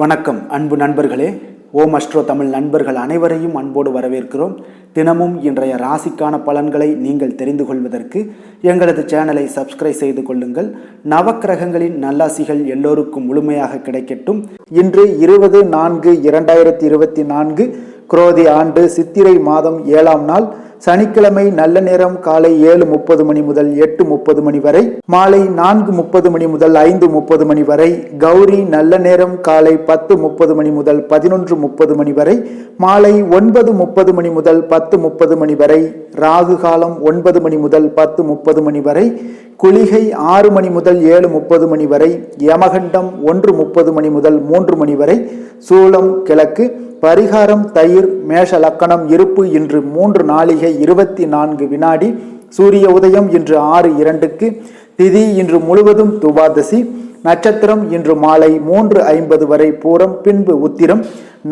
வணக்கம் அன்பு நண்பர்களே. ஓம் அஸ்ட்ரோ தமிழ் நண்பர்கள் அனைவரையும் அன்போடு வரவேற்கிறோம். தினமும் இன்றைய ராசிக்கான பலன்களை நீங்கள் தெரிந்து கொள்வதற்கு எங்களது சேனலை சப்ஸ்கிரைப் செய்து கொள்ளுங்கள். நவக்கிரகங்களின் நல்லாசிகள் எல்லோருக்கும் முழுமையாக கிடைக்கட்டும். இன்று 20/4/2024 குரோதி ஆண்டு சித்திரை மாதம் 7ஆம் நாள் சனிக்கிழமை. நல்ல நேரம் காலை 7:30 மணி முதல் 8:30 மணி வரை, மாலை 4:30 மணி முதல் 5:30 மணி வரை. கௌரி நல்ல நேரம் காலை 10:30 மணி முதல் 11:30 மணி வரை, மாலை 9:30 மணி முதல் 10:30 மணி வரை. ராகு காலம் 9 மணி முதல் 10:30 மணி வரை. குளிகை 6 மணி முதல் 7:30 மணி வரை. யமகண்டம் 1:30 மணி முதல் 3 மணி வரை. சூலம் கிழக்கு. பரிகாரம் தயிர். மேஷ லக்கணம். இருப்பு இன்று 3 நாழிகை 24 வினாடி. சூரிய உதயம் இன்று 6:02. திதி இன்று முழுவதும் துவாதசி. நட்சத்திரம் இன்று மாலை 3:50 வரை பூரம், பின்பு உத்திரம்.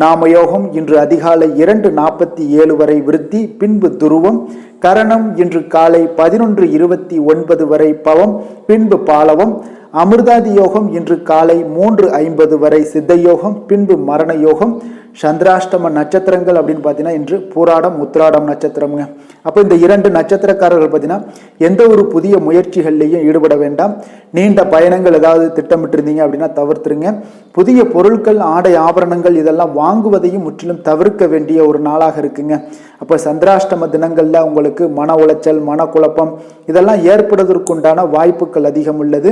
நாமயோகம் இன்று அதிகாலை 2:47 வரை விருத்தி, பின்பு துருவம். கரணம் இன்று காலை 11:29 வரை பவம், பின்பு பாலவம். அமிர்தாதி யோகம் இன்று காலை 3:50 வரை சித்தயோகம், பின்பு மரண யோகம். சந்திராஷ்டம நட்சத்திரங்கள் அப்படின்னு பார்த்தீங்கன்னா இன்று பூராடம் உத்திராடம் நட்சத்திரம்ங்க. அப்போ இந்த 2 நட்சத்திரக்காரர்கள் பார்த்தீங்கன்னா எந்த ஒரு புதிய முயற்சிகள்லையும் ஈடுபட வேண்டாம். நீண்ட பயணங்கள் ஏதாவது திட்டமிட்டிருந்தீங்க அப்படின்னா தவிர்த்துருங்க. புதிய பொருட்கள், ஆடை, ஆபரணங்கள் இதெல்லாம் வாங்குவதையும் முற்றிலும் தவிர்க்க வேண்டிய ஒரு நாளாக இருக்குங்க. அப்போ சந்திராஷ்டம தினங்கள்ல உங்களுக்கு மன உளைச்சல், மனக்குழப்பம் இதெல்லாம் ஏற்படுவதற்குண்டான வாய்ப்புகள் அதிகம் உள்ளது.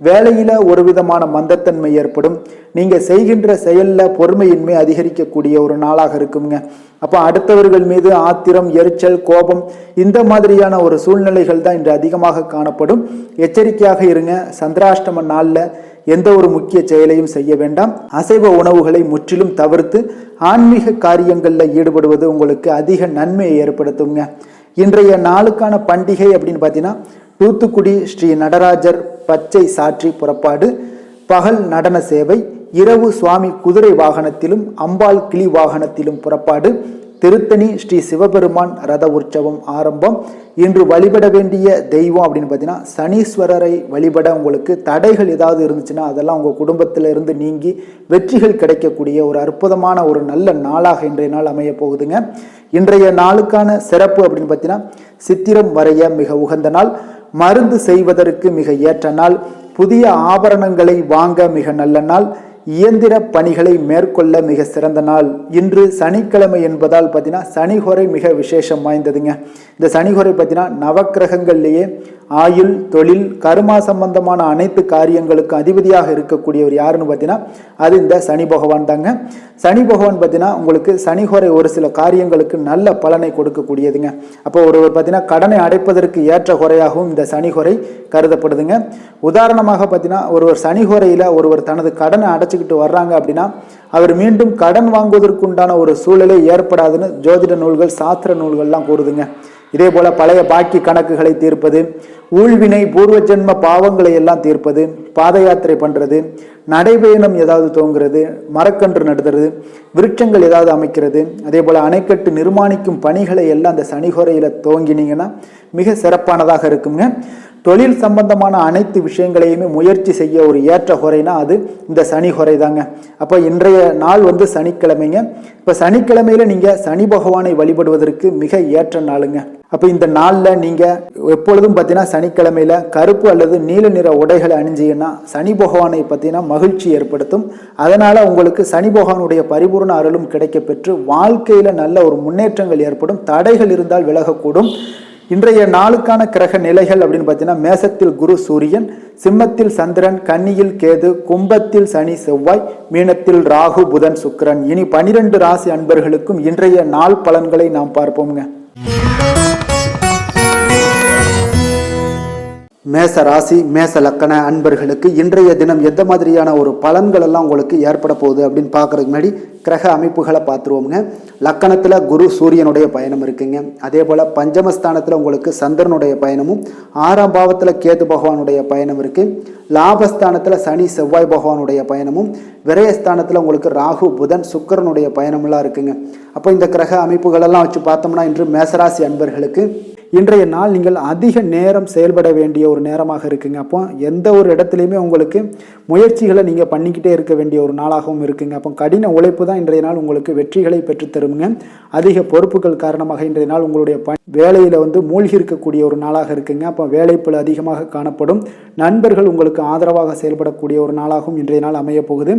வேலையில ஒரு விதமான மந்தத்தன்மை ஏற்படும். நீங்க செய்கின்ற செயல்ல பொறுமையின்மை அதிகரிக்கக்கூடிய ஒரு நாளாக இருக்குங்க. அப்போ அடுத்தவர்கள் மீது ஆத்திரம், எரிச்சல், கோபம் இந்த மாதிரியான ஒரு சூழ்நிலைகள் தான் இன்று அதிகமாக காணப்படும். எச்சரிக்கையாக இருங்க. சந்திராஷ்டம நாள்ல எந்த ஒரு முக்கிய செயலையும் செய்ய வேண்டாம். அசைவ உணவுகளை முற்றிலும் தவிர்த்து ஆன்மீக காரியங்களில் ஈடுபடுவது உங்களுக்கு அதிக நன்மையை ஏற்படுத்துங்க. இன்றைய நாளுக்கான பண்டிகை அப்படின்னு பார்த்தீங்கன்னா தூத்துக்குடி ஸ்ரீ நடராஜர் பச்சை சாற்றி புறப்பாடு, பகல் நடன சேவை, இரவு சுவாமி குதிரை வாகனத்திலும் அம்பாள் கிளி வாகனத்திலும் புறப்பாடு. திருத்தணி ஸ்ரீ சிவபெருமான் ரத உற்சவம் ஆரம்பம். இன்று வழிபட வேண்டிய தெய்வம் அப்படின்னு பார்த்தீங்கன்னா சனீஸ்வரரை வழிபட உங்களுக்கு தடைகள் ஏதாவது இருந்துச்சுன்னா அதெல்லாம் உங்கள் குடும்பத்தில் இருந்து நீங்கி வெற்றிகள் கிடைக்கக்கூடிய ஒரு அற்புதமான ஒரு நல்ல நாளாக இன்றைய நாள் அமைய போகுதுங்க. இன்றைய நாளுக்கான சிறப்பு அப்படின்னு பார்த்தீங்கன்னா சித்திரம் வரைய மிக உகந்த நாள், மருந்து செய்வதற்கு மிக ஏற்ற நாள், புதிய ஆபரணங்களை வாங்க மிக நல்ல நாள், இயந்திர பணிகளை மேற்கொள்ள மிக சிறந்த நாள். இன்று சனிக்கிழமை என்பதால் பார்த்தீங்கன்னா சனிஹொரை மிக விசேஷம் வாய்ந்ததுங்க. இந்த சனிஹொரை பார்த்தீங்கன்னா நவக்கிரகங்கள்லேயே ஆயுள், தொழில், கர்மா சம்பந்தமான அனைத்து காரியங்களுக்கும் அதிபதியாக இருக்கக்கூடியவர் யாருன்னு பார்த்தீங்கன்னா அது இந்த சனி பகவான் தாங்க. சனி பகவான் பார்த்தீங்கன்னா உங்களுக்கு சனிஹொரை ஒரு சில காரியங்களுக்கு நல்ல பலனை கொடுக்கக்கூடியதுங்க. அப்போ ஒருவர் பார்த்தீங்கன்னா கடனை அடைப்பதற்கு ஏற்ற குறையாகவும் இந்த சனிஹொரை கருதப்படுதுங்க. உதாரணமாக பார்த்தீங்கன்னா ஒருவர் சனிஹொரையில் ஒருவர் தனது கடனை அடைச்சிக்கிட்டு வர்றாங்க அப்படின்னா அவர் மீண்டும் கடன் வாங்குவதற்குண்டான ஒரு சூழலே ஏற்படாதுன்னு ஜோதிட நூல்கள், சாஸ்திர நூல்கள்லாம் கூறுதுங்க. இதே போல பழைய பாக்கி கணக்குகளை தீர்ப்பது, ஊழ்வினை பூர்வ ஜென்ம பாவங்களை எல்லாம் தீர்ப்பது, பாத யாத்திரை பண்றது, நடைபயணம் ஏதாவது துவங்குறது, மரக்கன்று நடுறது, விருட்சங்கள் ஏதாவது அமைக்கிறது, அதே போல அணைக்கட்டு நிர்மாணிக்கும் பணிகளை எல்லாம் அந்த சனிஹொரையில துவங்கினீங்கன்னா மிக சிறப்பானதாக இருக்குங்க. தொழில் சம்பந்தமான அனைத்து விஷயங்களையுமே முயற்சி செய்ய ஒரு ஏற்ற குறைனா அது இந்த சனி குறை தாங்க. அப்போ இன்றைய நாள் சனிக்கிழமைங்க. இப்போ சனிக்கிழமையில நீங்க சனி பகவானை வழிபடுவதற்கு மிக ஏற்ற நாளுங்க. அப்போ இந்த நாளில் நீங்கள் எப்பொழுதும் பார்த்தீங்கன்னா சனிக்கிழமையில கருப்பு அல்லது நீல நிற உடைகளை அணிஞ்சீங்கன்னா சனி பகவானை பார்த்தீங்கன்னா மகிழ்ச்சி ஏற்படுத்தும். அதனால உங்களுக்கு சனி பகவானுடைய பரிபூர்ண அருளும் கிடைக்க பெற்று வாழ்க்கையில நல்ல ஒரு முன்னேற்றங்கள் ஏற்படும். தடைகள் இருந்தால் விலகக்கூடும். இன்றைய நாளுக்கான கிரக நிலைகள் அப்படின்னு பார்த்தீங்கன்னா மேசத்தில் குரு சூரியன், சிம்மத்தில் சந்திரன், கன்னியில் கேது, கும்பத்தில் சனி செவ்வாய், மீனத்தில் ராகு புதன் சுக்கிரன். இனி 12 ராசி அன்பர்களுக்கும் இன்றைய நாள் பலன்களை நாம் பார்ப்போம்ங்க. மேச ராசி, மேச லக்கண அன்பர்களுக்கு இன்றைய தினம் எந்த மாதிரியான ஒரு பலன்கள் எல்லாம் உங்களுக்கு ஏற்பட போகுது அப்படின்னு பார்க்கறதுக்கு முன்னாடி கிரக அமைப்புகளை பார்த்துருவோங்க. லக்கணத்தில் குரு சூரியனுடைய பயணம் இருக்குங்க. அதே போல் பஞ்சமஸ்தானத்தில் உங்களுக்கு சந்திரனுடைய பயணமும், 6ஆம் பாவத்தில் கேது பகவானுடைய பயணம் இருக்குது. லாபஸ்தானத்தில் சனி செவ்வாய் பகவானுடைய பயணமும், விரயஸ்தானத்தில் உங்களுக்கு ராகு புதன் சுக்கிரனுடைய பயணமெல்லாம் இருக்குங்க. அப்போ இந்த கிரக அமைப்புகளெல்லாம் வச்சு பார்த்தோம்னா இன்று மேசராசி அன்பர்களுக்கு இன்றைய நாள் நீங்கள் அதிக நேரம் செயல்பட வேண்டிய ஒரு நேரமாக இருக்குங்க. அப்போ எந்த ஒரு இடத்துலையுமே உங்களுக்கு முயற்சிகளை நீங்கள் பண்ணிக்கிட்டே இருக்க வேண்டிய ஒரு நாளாகவும் இருக்குங்க. அப்போ கடின உழைப்பு தான் இன்றைய நாள் உங்களுக்கு வெற்றிகளை பெற்றுத்தருங்க. அதிக பொறுப்புகள் காரணமாக இன்றைய நாள் உங்களுடைய வேலையில் மூழ்கி இருக்கக்கூடிய ஒரு நாளாக இருக்குங்க. அப்போ வேலைப்பளு அதிகமாக காணப்படும். நண்பர்கள் உங்களுக்கு ஆதரவாக செயல்படக்கூடிய ஒரு நாளாகவும் இன்றைய நாள் அமைய போகுது.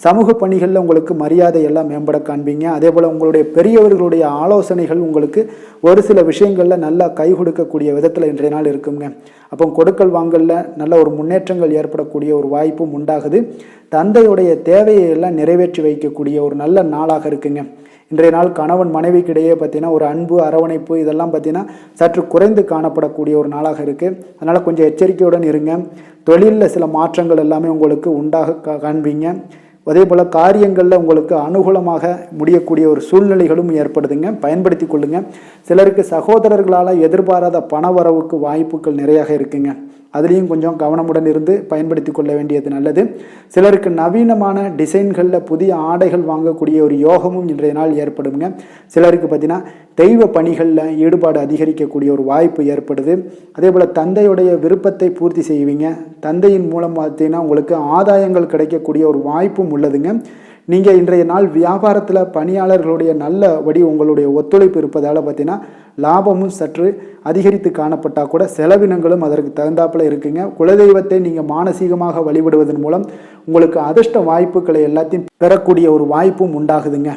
சமூக பணிகளில் உங்களுக்கு மரியாதை எல்லாம் மேம்பட காண்பீங்க. அதே போல் உங்களுடைய பெரியவர்களுடைய ஆலோசனைகள் உங்களுக்கு ஒரு சில விஷயங்களில் நல்லா கை கொடுக்கக்கூடிய விதத்தில் இன்றைய நாள் இருக்குங்க. அப்போ கொடுக்கல் வாங்கலில் நல்ல ஒரு முன்னேற்றங்கள் ஏற்படக்கூடிய ஒரு வாய்ப்பும் உண்டாகுது. தந்தையுடைய தேவையை எல்லாம் நிறைவேற்றி வைக்கக்கூடிய ஒரு நல்ல நாளாக இருக்குங்க. இன்றைய நாள் கணவன் மனைவிக்கிடையே பார்த்தீங்கன்னா ஒரு அன்பு அரவணைப்பு இதெல்லாம் பார்த்தீங்கன்னா சற்று குறைந்து காணப்படக்கூடிய ஒரு நாளாக இருக்குது. அதனால் கொஞ்சம் எச்சரிக்கையுடன் இருங்க. தொழிலில் சில மாற்றங்கள் எல்லாமே உங்களுக்கு உண்டாக காண்பீங்க. அதே போல் காரியங்களில் உங்களுக்கு அனுகூலமாக முடியக்கூடிய ஒரு சூழ்நிலைகளும் ஏற்படுதுங்க. பயன்படுத்தி கொள்ளுங்க. சிலருக்கு சகோதரர்களால் எதிர்பாராத பண வரவுக்கு வாய்ப்புகள் நிறையாக இருக்குங்க. அதுலேயும் கொஞ்சம் கவனமுடன் இருந்து பயன்படுத்தி கொள்ள வேண்டியது நல்லது. சிலருக்கு நவீனமான டிசைன்களில் புதிய ஆடைகள் வாங்கக்கூடிய ஒரு யோகமும் இன்றைய நாள் ஏற்படுங்க. சிலருக்கு பார்த்தீங்கன்னா தெய்வ பணிகளில் ஈடுபாடு அதிகரிக்கக்கூடிய ஒரு வாய்ப்பு ஏற்படுது. அதே போல் தந்தையுடைய விருப்பத்தை பூர்த்தி செய்வீங்க. தந்தையின் மூலம் பார்த்தீங்கன்னா உங்களுக்கு ஆதாயங்கள் கிடைக்கக்கூடிய ஒரு வாய்ப்பும் உள்ளதுங்க. நீங்கள் இன்றைய நாள் வியாபாரத்தில் பணியாளர்களுடைய நல்லபடி உங்களுடைய ஒத்துழைப்பு இருப்பதால் பார்த்தீங்கன்னா லாபமும் சற்று அதிகரித்து காணப்பட்டால் கூட செலவினங்களும் அதற்கு தகுந்தாப்பில் இருக்குங்க. குலதெய்வத்தை நீங்கள் மானசீகமாக வழிபடுவதன் மூலம் உங்களுக்கு அதிர்ஷ்ட வாய்ப்புகளை எல்லாத்தையும் பெறக்கூடிய ஒரு வாய்ப்பும் உண்டாகுதுங்க.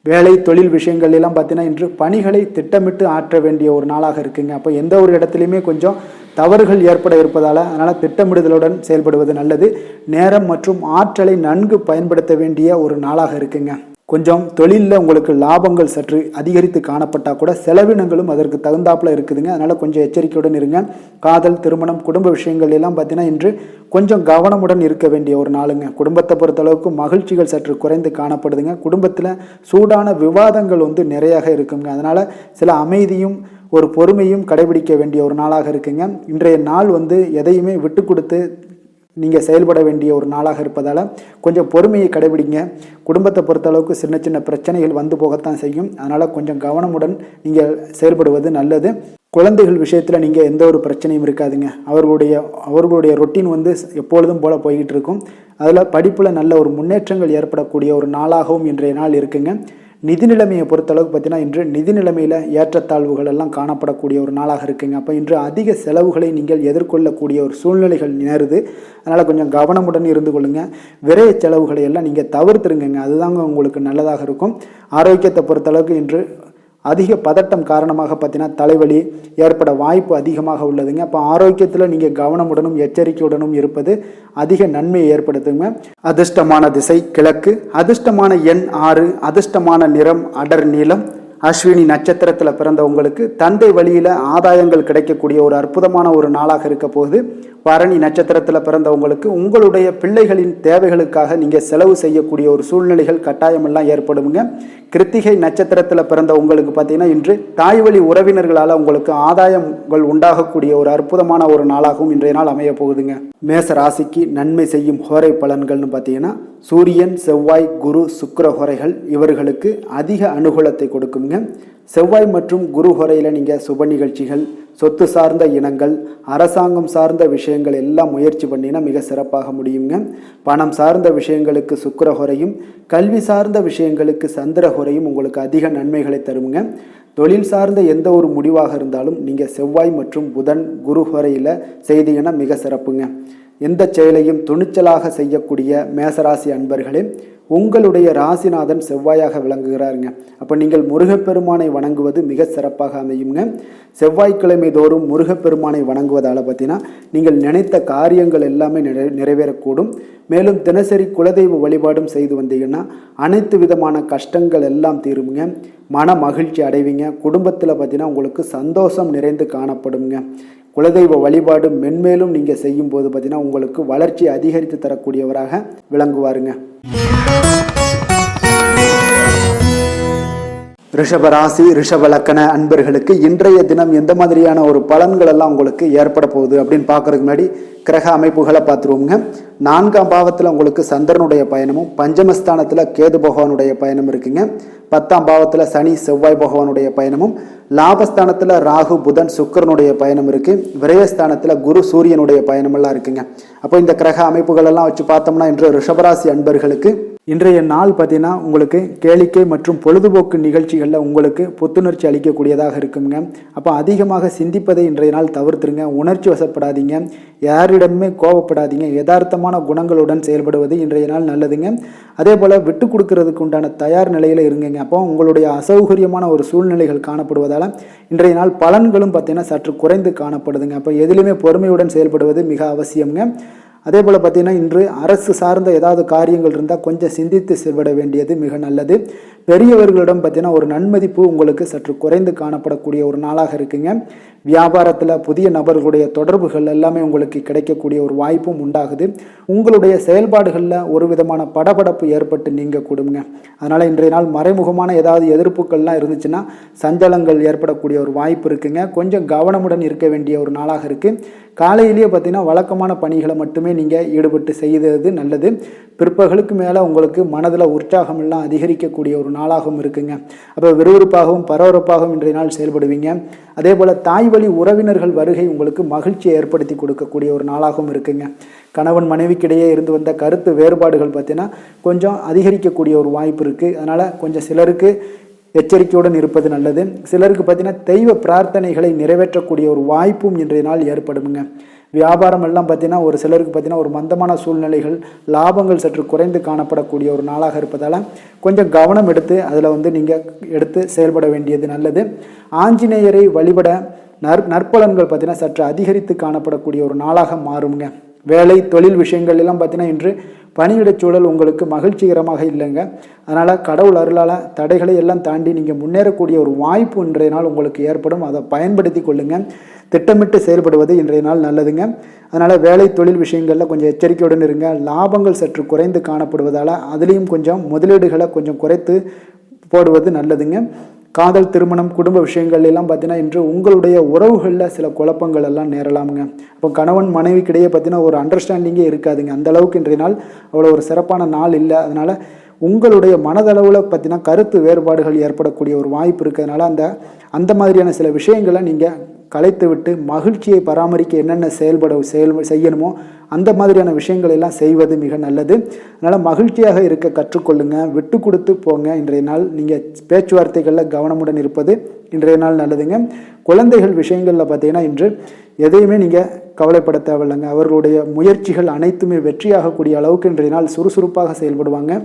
வேலை தொழில் விஷயங்கள் எல்லாம் பார்த்தீங்கன்னா இன்று பணிகளை திட்டமிட்டு ஆற்ற வேண்டிய ஒரு நாளாக இருக்குங்க. அப்போ எந்த ஒரு இடத்துலையுமே கொஞ்சம் தவறுகள் ஏற்பட இருப்பதால் அதனால் திட்டமிடுதலுடன் செயல்படுவது நல்லது. நேரம் மற்றும் ஆற்றலை நன்கு பயன்படுத்த வேண்டிய ஒரு நாளாக இருக்குங்க. கொஞ்சம் தொழிலில் உங்களுக்கு லாபங்கள் சற்று அதிகரித்து காணப்பட்டால் கூட செலவினங்களும் அதற்கு தகுந்தாப்பில் இருக்குதுங்க. அதனால் கொஞ்சம் எச்சரிக்கையுடன் இருங்க. காதல், திருமணம், குடும்ப விஷயங்கள் எல்லாம் பார்த்தீங்கன்னா இன்று கொஞ்சம் கவனமுடன் இருக்க வேண்டிய ஒரு நாளுங்க. குடும்பத்தை பொறுத்தளவுக்கு மகிழ்ச்சிகள் சற்று குறைந்து காணப்படுதுங்க. குடும்பத்தில் சூடான விவாதங்கள் நிறையாக இருக்குங்க. அதனால் சில அமைதியும் ஒரு பொறுமையும் கடைபிடிக்க வேண்டிய ஒரு நாளாக இருக்குங்க. இன்றைய நாள் எதையுமே விட்டு கொடுத்து நீங்கள் செயல்பட வேண்டிய ஒரு நாளாக இருப்பதால் கொஞ்சம் பொறுமையை கடைபிடிங்க. குடும்பத்தை பொறுத்தளவுக்கு சின்ன சின்ன பிரச்சனைகள் போகத்தான் செய்யும். அதனால் கொஞ்சம் கவனமுடன் நீங்கள் செயல்படுவது நல்லது. குழந்தைகள் விஷயத்தில் நீங்கள் எந்த ஒரு பிரச்சனையும் இருக்காதுங்க. அவர்களுடைய ரொட்டீன் எப்பொழுதும் போல் போய்கிட்டு இருக்கும். அதில் படிப்பில் நல்ல ஒரு முன்னேற்றங்கள் ஏற்படக்கூடிய ஒரு நாளாகவும் இன்றைய நாள் இருக்குங்க. நிதி நிலைமையை பொறுத்தளவுக்கு பார்த்தீங்கன்னா இன்று நிதி நிலைமையில் ஏற்றத்தாழ்வுகள் எல்லாம் காணப்படக்கூடிய ஒரு நாளாக இருக்குங்க. அப்போ இன்று அதிக செலவுகளை நீங்கள் எதிர்கொள்ளக்கூடிய ஒரு சூழ்நிலைகள் நேருது. அதனால் கொஞ்சம் கவனமுடன் இருந்து கொள்ளுங்கள். விரைய செலவுகளை எல்லாம் நீங்கள் தவிர்த்துருங்க. அதுதாங்க உங்களுக்கு நல்லதாக இருக்கும். ஆரோக்கியத்தை பொறுத்தளவுக்கு இன்று அதிக பதட்டம் காரணமாக பார்த்தீங்கன்னா தலைவலி ஏற்பட வாய்ப்பு அதிகமாக உள்ளதுங்க. அப்போ ஆரோக்கியத்தில் நீங்கள் கவனமுடனும் எச்சரிக்கையுடனும் இருப்பது அதிக நன்மையை ஏற்படுத்துங்க. அதிர்ஷ்டமான திசை கிழக்கு, அதிர்ஷ்டமான எண் 6, அதிர்ஷ்டமான நிறம் அடர் நீலம். அஸ்வினி நட்சத்திரத்தில் பிறந்த உங்களுக்கு தந்தை வழியில் ஆதாயங்கள் கிடைக்கக்கூடிய ஒரு அற்புதமான ஒரு நாளாக இருக்க போகுது. பரணி நட்சத்திரத்தில் பிறந்தவங்களுக்கு உங்களுடைய பிள்ளைகளின் தேவைகளுக்காக நீங்கள் செலவு செய்யக்கூடிய ஒரு சூழ்நிலைகள் கட்டாயமெல்லாம் ஏற்படுங்க. கிருத்திகை நட்சத்திரத்தில் பிறந்த உங்களுக்கு பார்த்தீங்கன்னா இன்று தாய் வழி உறவினர்களால் உங்களுக்கு ஆதாயங்கள் உண்டாகக்கூடிய ஒரு அற்புதமான ஒரு நாளாகவும் இன்றைய நாள் அமைய போகுதுங்க. மேச ராசிக்கு நன்மை செய்யும் ஹோரை பலன்கள்னு பார்த்தீங்கன்னா சூரியன், செவ்வாய், குரு, சுக்கிர ஹோரைகள் இவர்களுக்கு அதிக அனுகூலத்தை கொடுக்குங்க. செவ்வாய் மற்றும் குரு ஹோரையில் நீங்கள் சுப நிகழ்ச்சிகள், சொத்து சார்ந்த இனங்கள், அரசாங்கம் சார்ந்த விஷயங்கள் எல்லாம் முயற்சி பண்ணினா மிக சிறப்பாக முடியுங்க. பணம் சார்ந்த விஷயங்களுக்கு சுக்கிர ஹோரையும், கல்வி சார்ந்த விஷயங்களுக்கு சந்திர ஹோரையும் உங்களுக்கு அதிக நன்மைகளை தருங்க. தொழில் சார்ந்த எந்த ஒரு முடிவாக இருந்தாலும் நீங்கள் செவ்வாய் மற்றும் புதன், குரு ஹோரையில் செய்தீங்கன்னா மிக சிறப்புங்க. எந்த செயலையும் துணிச்சலாக செய்யக்கூடிய மேசராசி அன்பர்களே, உங்களுடைய ராசிநாதன் செவ்வாயாக விளங்குகிறாருங்க. அப்போ நீங்கள் முருகப்பெருமானை வணங்குவது மிக சிறப்பாக அமையுங்க. செவ்வாய்க்கிழமை தோறும் முருகப்பெருமானை வணங்குவதால் பார்த்தீங்கன்னா நீங்கள் நினைத்த காரியங்கள் எல்லாமே நிறைவேறக்கூடும். மேலும் தினசரி குலதெய்வ வழிபாடும் செய்து வந்தீங்கன்னா அனைத்து விதமான கஷ்டங்கள் எல்லாம் தீருங்க. மன மகிழ்ச்சி அடைவீங்க. குடும்பத்தில் பார்த்தீங்கன்னா உங்களுக்கு சந்தோஷம் நிறைந்து காணப்படுங்க. குலதெய்வ வழிபாடு மென்மேலும் நீங்கள் செய்யும் போது பார்த்தீங்கன்னா உங்களுக்கு வளர்ச்சி அதிகரித்து தரக்கூடியவராக விளங்குவாருங்க. ரிஷப ராசி ரிஷப லக்கண அன்பர்களுக்கு இன்றைய தினம் எந்த மாதிரியான ஒரு பலன்கள் எல்லாம் உங்களுக்கு ஏற்பட போகுது அப்படின்னு பார்க்கறதுக்கு முன்னாடி கிரக அமைப்புகளை பார்த்துருவோங்க. 4ஆம் பாவத்தில் உங்களுக்கு சந்திரனுடைய பயணமும், பஞ்சமஸ்தானத்தில் கேது பகவானுடைய பயணம் இருக்குங்க. 10ஆம் பாவத்தில் சனி செவ்வாய் பகவானுடைய பயணமும், லாபஸ்தானத்தில் ராகு புதன் சுக்கிரனுடைய பயணம் இருக்கு. விரயஸ்தானத்தில் குரு சூரியனுடைய பயணமெல்லாம் இருக்குங்க. அப்போ இந்த கிரக அமைப்புகள் எல்லாம் வச்சு பார்த்தோம்னா இன்று ரிஷபராசி அன்பர்களுக்கு இன்றைய நாள் பார்த்தீங்கன்னா உங்களுக்கு கேளிக்கை மற்றும் பொழுதுபோக்கு நிகழ்ச்சிகளில் உங்களுக்கு புத்துணர்ச்சி அளிக்கக்கூடியதாக இருக்குங்க. அப்போ அதிகமாக சிந்திப்பதை இன்றைய நாள் தவிர்த்துருங்க. உணர்ச்சி வசப்படாதீங்க, யாரிடமே கோபப்படாதீங்க, யதார்த்தமான குணங்களுடன் செயல்படுவது இன்றைய நாள் நல்லதுங்க. அதே போல் விட்டு கொடுக்கறதுக்கு உண்டான தயார் நிலையில் இருங்குங்க. அப்போ உங்களுடைய அசௌகரியமான ஒரு சூழ்நிலைகள் காணப்படுவதால் இன்றைய நாள் பலன்களும் பார்த்தீங்கன்னா சற்று குறைந்து காணப்படுதுங்க. அப்போ எதிலுமே பொறுமையுடன் செயல்படுவது மிக அவசியம்ங்க. அதே போல் பார்த்தீங்கன்னா இன்று அரசு சார்ந்த ஏதாவது காரியங்கள் இருந்தால் கொஞ்சம் சிந்தித்து செயல்பட வேண்டியது மிக நல்லது. பெரியவர்களிடம் பார்த்தீங்கன்னா ஒரு நன்மதிப்பு உங்களுக்கு சற்று குறைந்து காணப்படக்கூடிய ஒரு நாளாக இருக்குங்க. வியாபாரத்தில் புதிய நபர்களுடைய தொடர்புகள் எல்லாமே உங்களுக்கு கிடைக்கக்கூடிய ஒரு வாய்ப்பும் உண்டாகுது. உங்களுடைய செயல்பாடுகளில் ஒரு விதமான படபடப்பு ஏற்பட்டு நீங்க கூடுங்க. அதனால் இன்றைய நாள் மறைமுகமான ஏதாவது எதிர்ப்புகள்லாம் இருந்துச்சுன்னா சஞ்சலங்கள் ஏற்படக்கூடிய ஒரு வாய்ப்பு இருக்குங்க. கொஞ்சம் கவனமுடன் இருக்க வேண்டிய ஒரு நாளாக இருக்குது. காலையிலேயே பார்த்தீங்கன்னா வழக்கமான பணிகளை மட்டுமே நீங்கள் ஈடுபட்டு செய்தது நல்லது. பிற்பகலுக்கு மேலே உங்களுக்கு மனதில் உற்சாகம் எல்லாம் அதிகரிக்கக்கூடிய ஒரு நாளாகவும் இருக்குங்க. அப்போ விறுவிறுப்பாகவும் பரபரப்பாகவும் இன்றைய நாள் செயல்படுவீங்க. அதே போல் தாய் வழி உறவினர்கள் வருகை உங்களுக்கு மகிழ்ச்சியை ஏற்படுத்தி கொடுக்கக்கூடிய ஒரு நாளாகவும் இருக்குங்க. கணவன் மனைவிக்கிடையே இருந்து வந்த கருத்து வேறுபாடுகள் பார்த்தீங்கன்னா கொஞ்சம் அதிகரிக்கக்கூடிய ஒரு வாய்ப்பு இருக்குது. அதனால் கொஞ்சம் சிலருக்கு எச்சரிக்கையுடன் இருப்பது நல்லது. சிலருக்கு பார்த்தீங்கன்னா தெய்வ பிரார்த்தனைகளை நிறைவேற்றக்கூடிய ஒரு வாய்ப்பும் இன்றைய நாள் ஏற்படுமுங்க. வியாபாரம் எல்லாம் பார்த்தீங்கன்னா ஒரு சிலருக்கு பார்த்தீங்கன்னா ஒரு மந்தமான சூழ்நிலைகள், லாபங்கள் சற்று குறைந்து காணப்படக்கூடிய ஒரு நாளாக இருப்பதால் கொஞ்சம் கவனம் எடுத்து அதில் நீங்கள் எடுத்து செயல்பட வேண்டியது நல்லது. ஆஞ்சநேயரை வழிபட நற்பலன்கள் பார்த்தீங்கன்னா சற்று அதிகரித்து காணப்படக்கூடிய ஒரு நாளாக மாறுங்க. வேலை தொழில் விஷயங்கள் எல்லாம் பார்த்தீங்கன்னா இன்று பணியிடச் சூழல் உங்களுக்கு மகிழ்ச்சிகரமாக இல்லைங்க. அதனால் கடவுள் அருளால் தடைகளை எல்லாம் தாண்டி நீங்கள் முன்னேறக்கூடிய ஒரு வாய்ப்பு இன்றைய நாள் உங்களுக்கு ஏற்படும். அதை பயன்படுத்தி கொள்ளுங்க. திட்டமிட்டு செயல்படுவது இன்றைய நாள் நல்லதுங்க. அதனால் வேலை தொழில் விஷயங்களில் கொஞ்சம் எச்சரிக்கையுடன் இருங்க. லாபங்கள் சற்று குறைந்து காணப்படுவதால் அதுலேயும் கொஞ்சம் முதலீடுகளை கொஞ்சம் குறைத்து போடுவது நல்லதுங்க. காதல், திருமணம், குடும்ப விஷயங்கள் எல்லாம் பார்த்தீங்கன்னா இன்று உங்களுடைய உறவுகளில் சில குழப்பங்கள் எல்லாம் நேரலாமுங்க. அப்போ கணவன் மனைவிக்கிடையே பார்த்தீங்கன்னா ஒரு அண்டர்ஸ்டாண்டிங்கே இருக்காதுங்க. அந்த அளவுக்கு இன்றைய நாள் அவ்வளோ ஒரு சிறப்பான நாள் இல்லை. அதனால் உங்களுடைய மனதளவில் பார்த்தீங்கன்னா கருத்து வேறுபாடுகள் ஏற்படக்கூடிய ஒரு வாய்ப்பு இருக்கிறதுனால அந்த மாதிரியான சில விஷயங்களை நீங்கள் கலைத்து விட்டு மகிழ்ச்சியை பராமரிக்க என்னென்ன செய்யணுமோ அந்த மாதிரியான விஷயங்கள் எல்லாம் செய்வது மிக நல்லது. அதனால் மகிழ்ச்சியாக இருக்க கற்றுக்கொள்ளுங்க. விட்டு கொடுத்து போங்க. இன்றைய நாள் நீங்கள் பேச்சுவார்த்தைகளில் கவனமுடன் இருப்பது இன்றைய நாள் நல்லதுங்க. குழந்தைகள் விஷயங்களில் பார்த்தீங்கன்னா இன்று எதையுமே நீங்கள் கவலைப்பட தேவையில்லைங்க. அவர்களுடைய முயற்சிகள் அனைத்துமே வெற்றியாகக்கூடிய அளவுக்கு இன்றைய நாள் சுறுசுறுப்பாக செயல்படுவாங்க.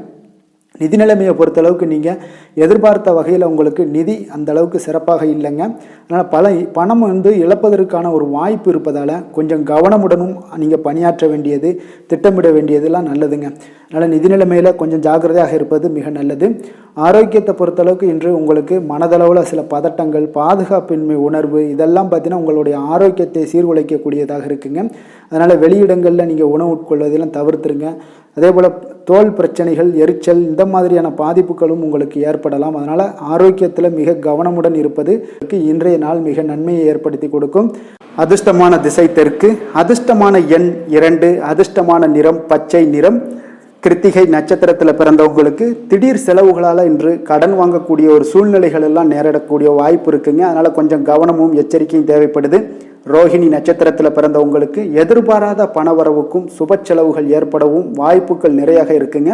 நிதி நிலைமையை பொறுத்தளவுக்கு நீங்கள் எதிர்பார்த்த வகையில் உங்களுக்கு நிதி அந்த அளவுக்கு சிறப்பாக இல்லைங்க. அதனால் பணம் இழப்பதற்கான ஒரு வாய்ப்பு இருப்பதால் கொஞ்சம் கவனமுடனும் நீங்கள் பணியாற்ற வேண்டியது, திட்டமிட வேண்டியதெல்லாம் நல்லதுங்க. அதனால் நிதி நிலைமையில் கொஞ்சம் ஜாக்கிரதையாக இருப்பது மிக நல்லது. ஆரோக்கியத்தை பொறுத்தளவுக்கு இன்று உங்களுக்கு மனதளவில் சில பதட்டங்கள், பாதுகாப்பின்மை உணர்வு இதெல்லாம் பார்த்தீங்கன்னா உங்களுடைய ஆரோக்கியத்தை சீர்குலைக்கக்கூடியதாக இருக்குங்க. அதனால் வெளியிடங்களில் நீங்கள் உணவு உட்கொள்வதெல்லாம் தவிர்த்துருங்க. அதே போல் தோல் பிரச்சனைகள், எரிச்சல் இந்த மாதிரியான பாதிப்புகளும் உங்களுக்கு ஏற்படலாம். அதனால் ஆரோக்கியத்தில் மிக கவனமுடன் இருப்பது இன்றைய நாள் மிக நன்மையை ஏற்படுத்தி கொடுக்கும். அதிர்ஷ்டமான திசை தெற்கு, அதிர்ஷ்டமான எண் 2, அதிர்ஷ்டமான நிறம் பச்சை நிறம். கிருத்திகை நட்சத்திரத்தில் பிறந்தவங்களுக்கு திடீர் செலவுகளால் இன்று கடன் வாங்கக்கூடிய ஒரு சூழ்நிலைகள் எல்லாம் நேரிடக்கூடிய வாய்ப்பு இருக்குங்க. அதனால் கொஞ்சம் கவனமும் எச்சரிக்கையும் தேவைப்படுது. ரோஹிணி நட்சத்திரத்தில் பிறந்தவங்களுக்கு எதிர்பாராத பணவரவுக்கும் சுப செலவுகள் ஏற்படவும் வாய்ப்புகள் நிறையாக இருக்குங்க.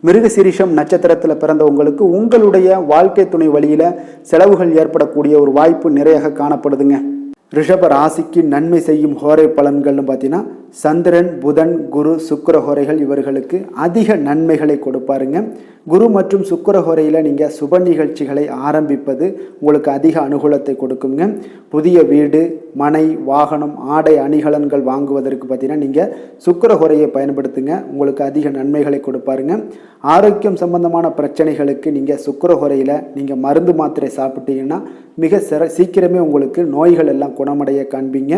மிருகசீரிஷம் நட்சத்திரத்தில் பிறந்தவங்களுக்கு உங்களுடைய வாழ்க்கை துணை வழியில் செலவுகள் ஏற்படக்கூடிய ஒரு வாய்ப்பு நிறையாக காணப்படுதுங்க. ரிஷப ராசிக்கு நன்மை செய்யும் ஹோரை பலன்கள்னு பார்த்தீங்கன்னா சந்திரன், புதன், குரு, சுக்கிர ஹோரைகள் இவர்களுக்கு அதிக நன்மைகளை கொடுப்பாருங்க. குரு மற்றும் சுக்கிர ஹோரையில் நீங்கள் சுப நிகழ்ச்சிகளை ஆரம்பிப்பது உங்களுக்கு அதிக அனுகூலத்தை கொடுக்குங்க. புதிய வீடு, மனை, வாகனம், ஆடை அணிகலன்கள் வாங்குவதற்கு பார்த்தீங்கன்னா நீங்கள் சுக்கிர ஹோரையை பயன்படுத்துங்க. உங்களுக்கு அதிக நன்மைகளை கொடுப்பாருங்க. ஆரோக்கியம் சம்பந்தமான பிரச்சனைகளுக்கு நீங்கள் சுக்கிர ஹோரையில் நீங்கள் மருந்து மாத்திரை சாப்பிட்டீங்கன்னா மிக சீக்கிரமே உங்களுக்கு நோய்கள் எல்லாம் குணமடைய காண்பீங்க.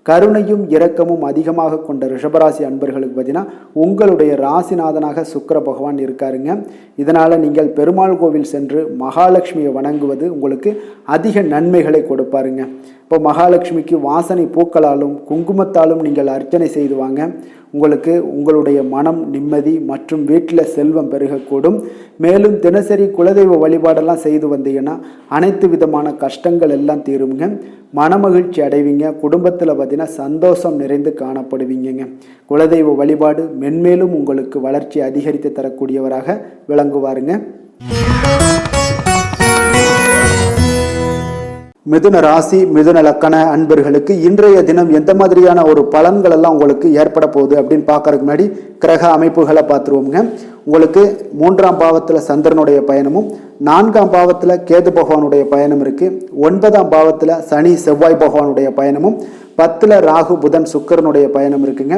கருணையும் இரக்கமும் அதிகமாக கொண்ட ரிஷபராசி அன்பர்களுக்கு பார்த்தீங்கன்னா உங்களுடைய ராசிநாதனாக சுக்கிர பகவான் இருக்காருங்க. இதனால் நீங்கள் பெருமாள் கோவில் சென்று மகாலட்சுமியை வணங்குவது உங்களுக்கு அதிக நன்மைகளை கொடுப்பாருங்க. இப்போ மகாலட்சுமிக்கு வாசனை பூக்களாலும் குங்குமத்தாலும் நீங்கள் அர்ச்சனை செய்து வாங்க. உங்களுக்கு உங்களுடைய மனம் நிம்மதி மற்றும் வீட்டில் செல்வம் பெருகக்கூடும். மேலும் தினசரி குலதெய்வ வழிபாடெல்லாம் செய்து வந்தீங்கன்னா அனைத்து விதமான கஷ்டங்கள் எல்லாம் தீருங்க. மனமகிழ்ச்சி அடைவீங்க. குடும்பத்தில் பார்த்தீங்கன்னா சந்தோஷம் நிறைந்து காணப்படுவீங்க. குலதெய்வ வழிபாடு மென்மேலும் உங்களுக்கு வளர்ச்சி அதிகரித்து தரக்கூடியவராக விளங்குவாருங்க. மிதுன ராசி மிதுன லக்கண அன்பர்களுக்கு இன்றைய தினம் எந்த மாதிரியான ஒரு பலன்கள் எல்லாம் உங்களுக்கு ஏற்பட போகுது அப்படின்னு பார்க்கறதுக்கு முன்னாடி கிரக அமைப்புகளை பார்த்துருவோங்க. உங்களுக்கு 3ஆம் பாவத்தில் சந்திரனுடைய பயணமும் 4ஆம் பாவத்தில் கேது பகவானுடைய பயணம் இருக்கு. 9ஆம் பாவத்தில் சனி செவ்வாய் பகவானுடைய பயணமும் 10ல் ராகு புதன் சுக்கிரனுடைய பயணம் இருக்குங்க.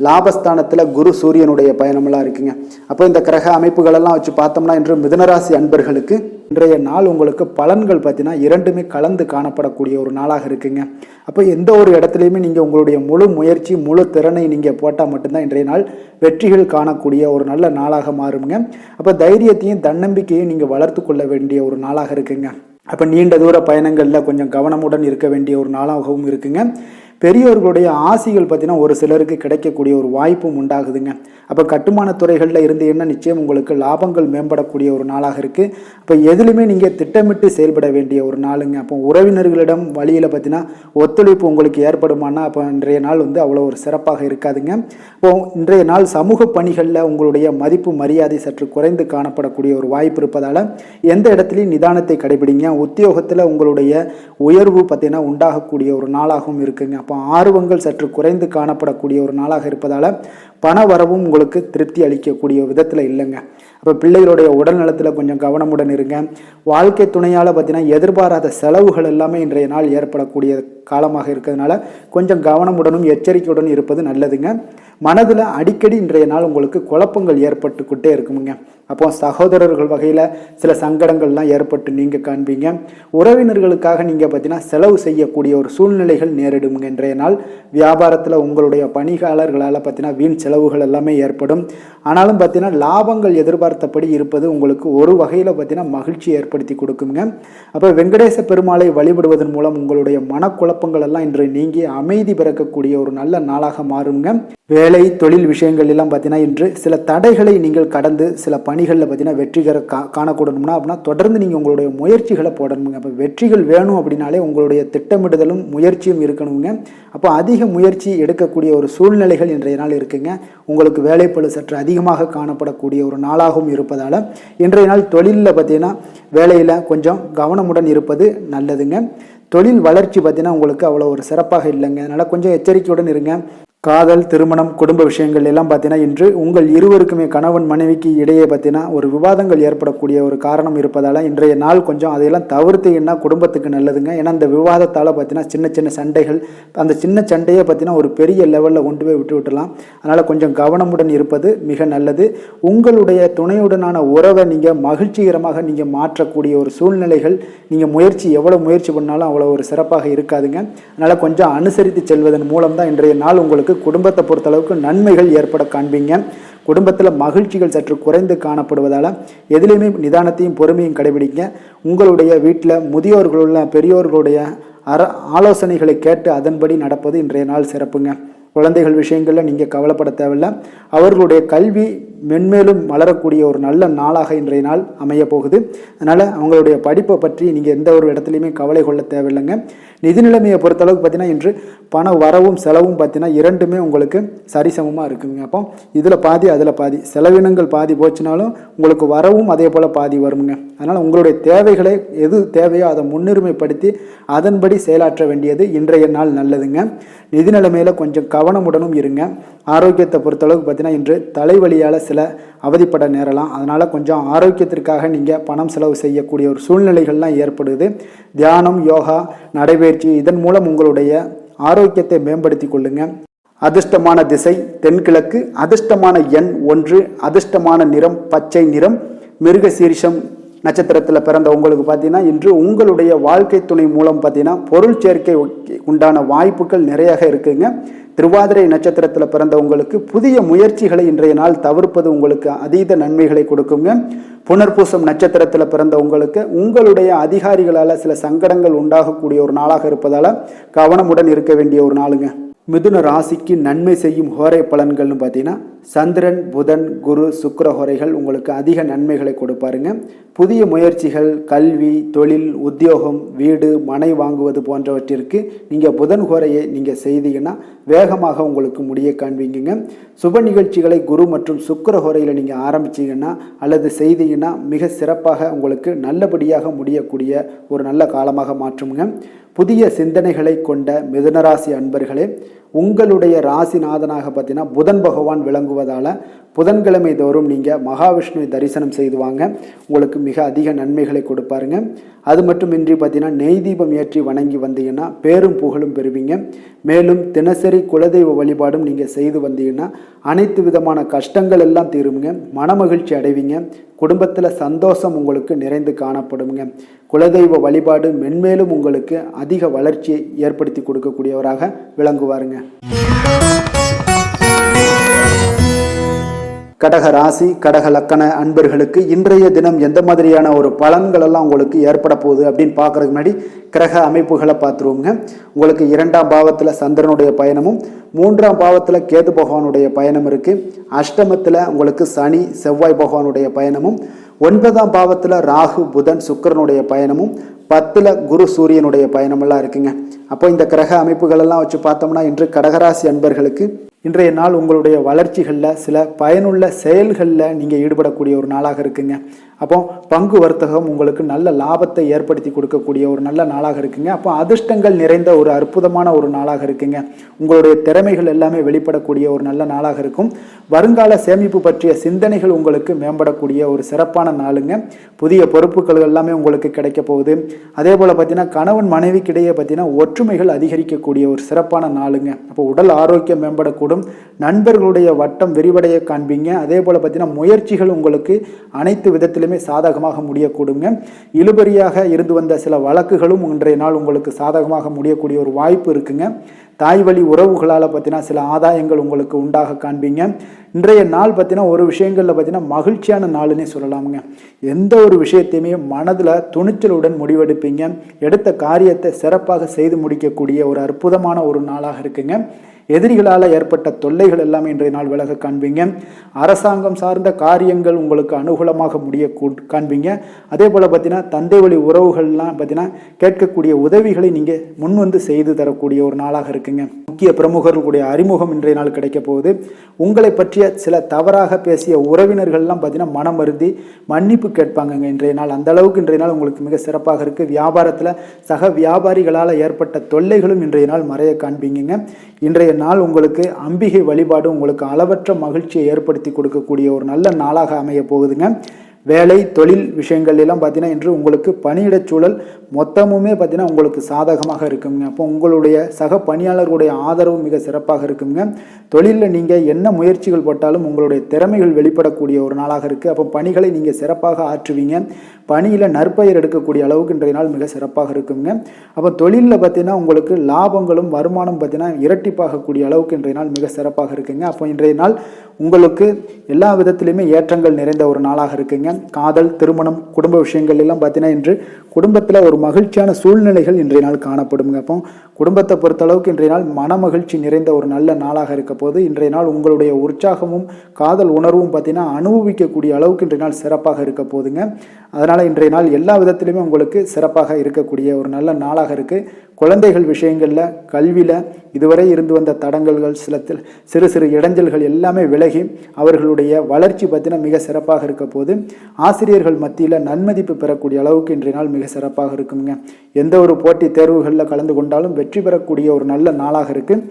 லாபஸ்தானத்தில் குரு சூரியனுடைய பயணமெல்லாம் இருக்குங்க. அப்போ இந்த கிரக அமைப்புகளெல்லாம் வச்சு பார்த்தோம்னா இன்று மிதுனராசி அன்பர்களுக்கு இன்றைய நாள் உங்களுக்கு பலன்கள் பார்த்தீங்கன்னா இரண்டுமே கலந்து காணப்படக்கூடிய ஒரு நாளாக இருக்குங்க. அப்போ எந்த ஒரு இடத்துலையுமே நீங்கள் உங்களுடைய முழு முயற்சி முழு திறனை நீங்கள் போட்டால் மட்டும்தான் இன்றைய நாள் வெற்றிகள் காணக்கூடிய ஒரு நல்ல நாளாக மாறுங்க. அப்போ தைரியத்தையும் தன்னம்பிக்கையும் நீங்கள் வளர்த்து கொள்ள வேண்டிய ஒரு நாளாக இருக்குங்க. அப்போ நீண்ட தூர பயணங்களில் கொஞ்சம் கவனமுடன் இருக்க வேண்டிய ஒரு நாளாகவும் இருக்குங்க. பெரியோர்களுடைய ஆசிகள் பார்த்தீங்கன்னா ஒரு சிலருக்கு கிடைக்கக்கூடிய ஒரு வாய்ப்பும் உண்டாகுதுங்க. அப்போ கட்டுமான துறைகளில் இருந்தீங்கன்னா நிச்சயம் உங்களுக்கு லாபங்கள் மேம்படக்கூடிய ஒரு நாளாக இருக்குது. அப்போ எதுலையுமே நீங்கள் திட்டமிட்டு செயல்பட வேண்டிய ஒரு நாளுங்க. அப்போ உறவினர்களிடம் வழியில் பார்த்தீங்கன்னா ஒத்துழைப்பு உங்களுக்கு ஏற்படுமானா அப்போ இன்றைய நாள் அவ்வளோ ஒரு சிறப்பாக இருக்காதுங்க. இப்போ இன்றைய நாள் சமூக பணிகளில் உங்களுடைய மதிப்பு மரியாதை சற்று குறைந்து காணப்படக்கூடிய ஒரு வாய்ப்பு இருப்பதால் எந்த இடத்துலையும் நிதானத்தை கடைபிடிங்க. உத்தியோகத்தில் உங்களுடைய உயர்வு பார்த்தீங்கன்னா உண்டாகக்கூடிய ஒரு நாளாகவும் இருக்குங்க. அப்போ ஆர்வங்கள் சற்று குறைந்து காணப்படக்கூடிய ஒரு நாளாக இருப்பதால் பண வரவும் உங்களுக்கு திருப்தி அளிக்கக்கூடிய விதத்தில் இல்லைங்க. அப்போ பிள்ளைகளுடைய உடல் நலத்தில் கொஞ்சம் கவனமுடன் இருங்க. வாழ்க்கை துணையால் பார்த்தீங்கன்னா எதிர்பாராத செலவுகள் எல்லாமே இன்றைய நாள் ஏற்படக்கூடிய காலமாக இருக்கிறதுனால கொஞ்சம் கவனமுடனும் எச்சரிக்கையுடன் இருப்பது நல்லதுங்க. மனதில் அடிக்கடி இன்றைய நாள் உங்களுக்கு குழப்பங்கள் ஏற்பட்டுக்கிட்டே இருக்குமுங்க. அப்போ சகோதரர்கள் வகையில் சில சங்கடங்கள்லாம் ஏற்பட்டு நீங்கள் காண்பீங்க. உறவினர்களுக்காக நீங்கள் பார்த்தீங்கன்னா செலவு செய்யக்கூடிய ஒரு சூழ்நிலைகள் நேரிடுங்க. இன்றைய நாள் வியாபாரத்தில் உங்களுடைய பணியாளர்களால் பார்த்தீங்கன்னா வீண் செலவுகள் எல்லாமே ஏற்படும். ஆனாலும் பார்த்தீங்கன்னா லாபங்கள் எதிர்பார்த்தபடி இருப்பது உங்களுக்கு ஒரு வகையில் பார்த்தீங்கன்னா மகிழ்ச்சி ஏற்படுத்தி கொடுக்குங்க. அப்போ வெங்கடேச பெருமாளை வழிபடுவதன் மூலம் உங்களுடைய மனக்குழப்பங்கள் எல்லாம் இன்று நீங்கி அமைதி பிறக்கக்கூடிய ஒரு நல்ல நாளாக மாறுங்க. வேலை தொழில் விஷயங்கள் எல்லாம் பார்த்தீங்கன்னா இன்று சில தடைகளை நீங்கள் கடந்து சில பணிகளில் பார்த்தீங்கன்னா வெற்றிகர காணக்கூடணும்னா அப்படின்னா தொடர்ந்து நீங்கள் உங்களுடைய முயற்சிகளை போடணுங்க. அப்போ வெற்றிகள் வேணும் அப்படின்னாலே உங்களுடைய திட்டமிடுதலும் முயற்சியும் இருக்கணுங்க. அப்போ அதிக முயற்சி எடுக்கக்கூடிய ஒரு சூழ்நிலைகள் இன்றைய நாள் இருக்குங்க. உங்களுக்கு வேலைப்பளு சற்று அதிகமாக காணப்படக்கூடிய ஒரு நாளாகவும் இருப்பதால் இன்றைய நாள் தொழிலில் பார்த்தீங்கன்னா வேலையில் கொஞ்சம் கவனமுடன் இருப்பது நல்லதுங்க. தொழில் வளர்ச்சி பார்த்தீங்கன்னா உங்களுக்கு அவ்வளோ ஒரு சிறப்பாக இல்லைங்க. அதனால் கொஞ்சம் எச்சரிக்கையுடன் இருங்க. காதல் திருமணம் குடும்ப விஷயங்கள் எல்லாம் பார்த்தீங்கன்னா இன்று உங்கள் இருவருக்குமே கணவன் மனைவிக்கு இடையே பார்த்தீங்கன்னா ஒரு விவாதங்கள் ஏற்படக்கூடிய ஒரு காரணம் இருப்பதால் இன்றைய நாள் கொஞ்சம் அதையெல்லாம் தவிர்த்தீங்கன்னா குடும்பத்துக்கு நல்லதுங்க. ஏன்னா இந்த விவாதத்தால் பார்த்தீங்கன்னா சின்ன சின்ன சண்டைகள் அந்த சின்ன சண்டையை பார்த்தீங்கன்னா ஒரு பெரிய லெவலில் கொண்டு போய் விட்டுவிடலாம். அதனால் கொஞ்சம் கவனமுடன் இருப்பது மிக நல்லது. உங்களுடைய துணையுடனான உறவை நீங்கள் மகிழ்ச்சிகரமாக நீங்கள் மாற்றக்கூடிய ஒரு சூழ்நிலைகள் நீங்கள் எவ்வளோ முயற்சி பண்ணாலும் அவ்வளோ ஒரு சிறப்பாக இருக்காதுங்க. அதனால் கொஞ்சம் அனுசரித்து செல்வதன் மூலம் தான் இன்றைய நாள் உங்களுக்கு குடும்பத்தை பொறுத்தளவுக்கு நன்மைகள் ஏற்பட காண்பீங்க. குடும்பத்தில் மகிழ்ச்சிகள் சற்று குறைந்து காணப்படுவதால் எதிலையுமே நிதானத்தையும் பொறுமையும் கடைபிடிங்க. உங்களுடைய வீட்டில் முதியோர்களுள்ள பெரியோர்களுடைய ஆலோசனைகளை கேட்டு அதன்படி நடப்பது இன்றைய நாள் சிறப்புங்க. குழந்தைகள் விஷயங்களில் நீங்கள் கவலைப்பட தேவையில்லை. அவர்களுடைய கல்வி மென்மேலும் வளரக்கூடிய ஒரு நல்ல நாளாக இன்றைய நாள் அமைய போகுது. அதனால் அவங்களுடைய படிப்பை பற்றி நீங்கள் எந்த ஒரு இடத்துலையுமே கவலை கொள்ள தேவையில்லைங்க. நிதி நிலைமையை பொறுத்தளவுக்கு பார்த்தீங்கன்னா இன்று பண வரவும் செலவும் பார்த்தீங்கன்னா இரண்டுமே உங்களுக்கு சரிசமமாக இருக்குங்க. அப்போ இதில் பாதி அதில் பாதி செலவினங்கள் பாதி போச்சுனாலும் உங்களுக்கு வரவும் அதே போல் பாதி வருங்க. அதனால் உங்களுடைய தேவைகளை எது தேவையோ அதை முன்னுரிமைப்படுத்தி அதன்படி செயலாற்ற வேண்டியது இன்றைய நாள் நல்லதுங்க. நிதி நிலைமையில் கொஞ்சம் கவனமுடனும் இருங்க. ஆரோக்கியத்தை பொறுத்தளவுக்கு பார்த்தீங்கன்னா இன்று தலைவலியால் சில அவதிப்பட நேரலாம். அதனால் கொஞ்சம் ஆரோக்கியத்திற்காக நீங்கள் பணம் செலவு செய்யக்கூடிய ஒரு சூழ்நிலைகள்லாம் ஏற்படுது. தியானம் யோகா நடைபயிற்சி இதன் மூலம் உங்களுடைய ஆரோக்கியத்தை மேம்படுத்தி கொள்ளுங்க. அதிர்ஷ்டமான திசை தென்கிழக்கு, அதிர்ஷ்டமான எண் 1, அதிர்ஷ்டமான நிறம் பச்சை நிறம், மிருகசீரிஷம் நட்சத்திரத்தில் பிறந்த உங்களுக்கு பார்த்தீங்கன்னா இன்று உங்களுடைய வாழ்க்கை துணை மூலம் பார்த்தீங்கன்னா பொருள் சேர்க்கை உண்டான வாய்ப்புகள் நிறையாக இருக்குங்க. திருவாதிரை நட்சத்திரத்தில் பிறந்த உங்களுக்கு புதிய முயற்சிகளை இன்றைய நாள் தவிர்ப்பது உங்களுக்கு அதீத நன்மைகளை கொடுக்குங்க. புனர்பூசம் நட்சத்திரத்தில் பிறந்த உங்களுக்கு உங்களுடைய அதிகாரிகளால் சில சங்கடங்கள் உண்டாகக்கூடிய ஒரு நாளாக இருப்பதால் கவனமுடன் இருக்க வேண்டிய ஒரு நாளுங்க. மிதுன ராசிக்கு நன்மை செய்யும் ஹோரை பலன்கள்னு பார்த்தீங்கன்னா சந்திரன், புதன், குரு, சுக்கிர ஹோரைகள் உங்களுக்கு அதிக நன்மைகளை கொடுப்பாருங்க. புதிய முயற்சிகள், கல்வி, தொழில், உத்தியோகம், வீடு, மனை வாங்குவது போன்றவற்றிற்கு நீங்கள் புதன் ஹோரையை நீங்கள் செய்தீங்கன்னா வேகமாக உங்களுக்கு முடிய காண்பீங்க. சுப நிகழ்ச்சிகளை குரு மற்றும் சுக்கிர ஹோரையில் நீங்கள் ஆரம்பிச்சிங்கன்னா அல்லது செய்தீங்கன்னா மிக சிறப்பாக உங்களுக்கு நல்லபடியாக முடியக்கூடிய ஒரு நல்ல காலமாக மாற்றுங்க. புதிய சிந்தனைகளை கொண்ட மிதுனராசி அன்பர்களே, உங்களுடைய ராசிநாதனாக பார்த்தீங்கன்னா புதன் பகவான் விளங்குவதால் புதன்கிழமை தோறும் நீங்கள் மகாவிஷ்ணுவை தரிசனம் செய்து வாங்க, உங்களுக்கு மிக அதிக நன்மைகளை கொடுப்பாருங்க. அது மட்டுமின்றி பார்த்தீங்கன்னா நெய் தீபம் ஏற்றி வணங்கி வந்தீங்கன்னா பேரும் புகழும் பெறுவீங்க. மேலும் தினசரி குலதெய்வ வழிபாடும் நீங்கள் செய்து வந்தீங்கன்னா அனைத்து விதமான கஷ்டங்கள் எல்லாம் தீருங்க, மனமகிழ்ச்சி அடைவீங்க, குடும்பத்தில் சந்தோஷம் உங்களுக்கு நிறைந்து காணப்படுங்க. குலதெய்வ வழிபாடு மென்மேலும் உங்களுக்கு அதிக வளர்ச்சியை ஏற்படுத்தி கொடுக்கக்கூடியவராக விளங்குவாருங்க. கடக ராசி, கடக லக்கண அன்பர்களுக்கு இன்றைய தினம் எந்த மாதிரியான ஒரு பலன்கள் எல்லாம் உங்களுக்கு ஏற்பட போகுது அப்படின்னு பார்க்கறதுக்கு முன்னாடி கிரக அமைப்புகளை பார்த்துருவோங்க. உங்களுக்கு 2ஆம் பாவத்தில் சந்திரனுடைய பயணமும் 3ஆம் பாவத்தில் கேது பகவானுடைய பயணம் இருக்குது. அஷ்டமத்தில் உங்களுக்கு சனி, செவ்வாய் பகவானுடைய பயணமும், 9ஆம் பாவத்தில் ராகு, புதன், சுக்கிரனுடைய பயணமும், 10ல் குரு, சூரியனுடைய பயணமெல்லாம் இருக்குங்க. அப்போ இந்த கிரக அமைப்புகள் எல்லாம் வச்சு பார்த்தோம்னா இன்று கடகராசி அன்பர்களுக்கு இன்றைய நாள் உங்களுடைய வளர்ச்சிகளில் சில பயனுள்ள செயல்களில் நீங்கள் ஈடுபடக்கூடிய ஒரு நாளாக இருக்குங்க. அப்போ பங்கு வர்த்தகம் உங்களுக்கு நல்ல லாபத்தை ஏற்படுத்தி கொடுக்கக்கூடிய ஒரு நல்ல நாளாக இருக்குங்க. அப்போ அதிர்ஷ்டங்கள் நிறைந்த ஒரு அற்புதமான ஒரு நாளாக இருக்குங்க. உங்களுடைய திறமைகள் எல்லாமே வெளிப்படக்கூடிய ஒரு நல்ல நாளாக இருக்கும். வருங்கால சேமிப்பு பற்றிய சிந்தனைகள் உங்களுக்கு மேம்படக்கூடிய ஒரு சிறப்பான நாளுங்க. புதிய பொறுப்புகள் எல்லாமே உங்களுக்கு கிடைக்க போகுது. அதே போல் பார்த்தீங்கன்னா கணவன் மனைவிக்கிடையே பார்த்தீங்கன்னா ஒற்றுமைகள் அதிகரிக்கக்கூடிய ஒரு சிறப்பான நாளுங்க. அப்போ உடல் ஆரோக்கியம் மேம்படக்கூடும், நண்பர்களுடைய வட்டம் விரிவடைய காண்பீங்க. அதே போல் பார்த்தீங்கன்னா முயற்சிகள் உங்களுக்கு அனைத்து விதத்திலுமே சாதகமாக முடியக்கூடுங்க. இழுபறியாக இருந்து வந்த சில வழக்குகளும் இன்றைய நாள் உங்களுக்கு சாதகமாக முடியக்கூடிய ஒரு வாய்ப்பு இருக்குங்க. தாய் வழி உறவுகளால் பார்த்தீங்கன்னா சில ஆதாயங்கள் உங்களுக்கு உண்டாக காண்பீங்க. இன்றைய நாள் பார்த்தீங்கன்னா ஒரு விஷயங்களில் பார்த்தீங்கன்னா மகிழ்ச்சியான நாளுன்னே சொல்லலாமுங்க. எந்த ஒரு விஷயத்தையுமே மனதில் துணிச்சலுடன் முடிவெடுப்பீங்க. எடுத்த காரியத்தை சிறப்பாக செய்து முடிக்கக்கூடிய ஒரு அற்புதமான ஒரு நாளாக இருக்குங்க. எதிரிகளால் ஏற்பட்ட தொல்லைகள் எல்லாமே இன்றைய நாள் விலக காண்பீங்க. அரசாங்கம் சார்ந்த காரியங்கள் உங்களுக்கு அனுகூலமாக முடிய காண்பீங்க. அதே போல் பார்த்தீங்கன்னா தந்தை வழி உறவுகள்லாம் பார்த்தீங்கன்னா கேட்கக்கூடிய உதவிகளை நீங்கள் முன் வந்து செய்து தரக்கூடிய ஒரு நாளாக இருக்குங்க. முக்கிய பிரமுகர்களுடைய அறிமுகம் இன்றைய நாள் கிடைக்க போகுது. உங்களை பற்றிய சில தவறாக பேசிய உறவினர்கள்லாம் பார்த்தீங்கன்னா மனம் வருந்தி மன்னிப்பு கேட்பாங்கங்க இன்றைய நாள். அந்த அளவுக்கு இன்றைய நாள் உங்களுக்கு மிக சிறப்பாக இருக்குது. வியாபாரத்தில் சக வியாபாரிகளால் ஏற்பட்ட தொல்லைகளும் இன்றைய நாள் மறைய காண்பீங்க. இன்றைய நாள் உங்களுக்கு அம்பிகை வழிபாடு உங்களுக்கு அளவற்ற மகிழ்ச்சியை ஏற்படுத்தி கொடுக்கக்கூடிய ஒரு நல்ல நாளாக அமைய போகுதுங்க. வேலை தொழில் விஷயங்கள் எல்லாம் பார்த்தீங்கன்னா இன்று உங்களுக்கு பணியிடச் சூழல் மொத்தமுமே பார்த்தீங்கன்னா உங்களுக்கு சாதகமாக இருக்குங்க. அப்போ உங்களுடைய சக பணியாளர்களுடைய ஆதரவு மிக சிறப்பாக இருக்குங்க. தொழிலில் நீங்கள் என்ன முயற்சிகள் போட்டாலும் உங்களுடைய திறமைகள் வெளிப்படக்கூடிய ஒரு நாளாக இருக்குது. அப்போ பணிகளை நீங்கள் சிறப்பாக ஆற்றுவீங்க. பணியில் நற்பெயர் எடுக்கக்கூடிய அளவுக்கு இன்றைய நாள் மிக சிறப்பாக இருக்குங்க. அப்போ தொழிலில் பார்த்தீங்கன்னா உங்களுக்கு லாபங்களும் வருமானம் பார்த்தீங்கன்னா இரட்டிப்பாகக்கூடிய அளவுக்கு இன்றைய நாள் மிக சிறப்பாக இருக்குங்க. அப்போ இன்றைய நாள் உங்களுக்கு எல்லா விதத்திலையுமே ஏற்றங்கள் நிறைந்த ஒரு நாளாக இருக்குங்க. காதல், திருமணம், குடும்ப விஷயங்கள் எல்லாம் பார்த்தீங்கன்னா இன்று குடும்பத்தில் ஒரு மகிழ்ச்சியான சூழ்நிலைகள் இன்றைய நாள் காணப்படுங்க. அப்போ குடும்பத்தை பொறுத்தளவுக்கு இன்றைய நாள் மன மகிழ்ச்சி நிறைந்த ஒரு நல்ல நாளாக இருக்க போது இன்றைய நாள் உங்களுடைய உற்சாகமும் காதல் உணர்வும் பார்த்தீங்கன்னா அனுபவிக்கக்கூடிய அளவுக்கு இன்றைய நாள் சிறப்பாக இருக்க போதுங்க. அதனால் இன்றைய நாள் எல்லா விதத்திலுமே உங்களுக்கு சிறப்பாக இருக்கக்கூடிய ஒரு நல்ல நாளாக இருக்குது. குழந்தைகள் விஷயங்களில், கல்வியில் இதுவரை இருந்து வந்த தடங்கல்கள், சிறு சிறு இடைஞ்சல்கள் எல்லாமே விலகி அவர்களுடைய வளர்ச்சி பார்த்தீங்கன்னா மிக சிறப்பாக இருக்க போது ஆசிரியர்கள் மத்தியில் நன்மதிப்பு பெறக்கூடிய அளவுக்கு இன்றைய நாள் மிக சிறப்பாக இருக்குங்க. எந்த ஒரு போட்டி தேர்வுகளில் கலந்து கொண்டாலும் வெற்றி பெறக்கூடிய ஒரு நல்ல நாளாக இருக்குது.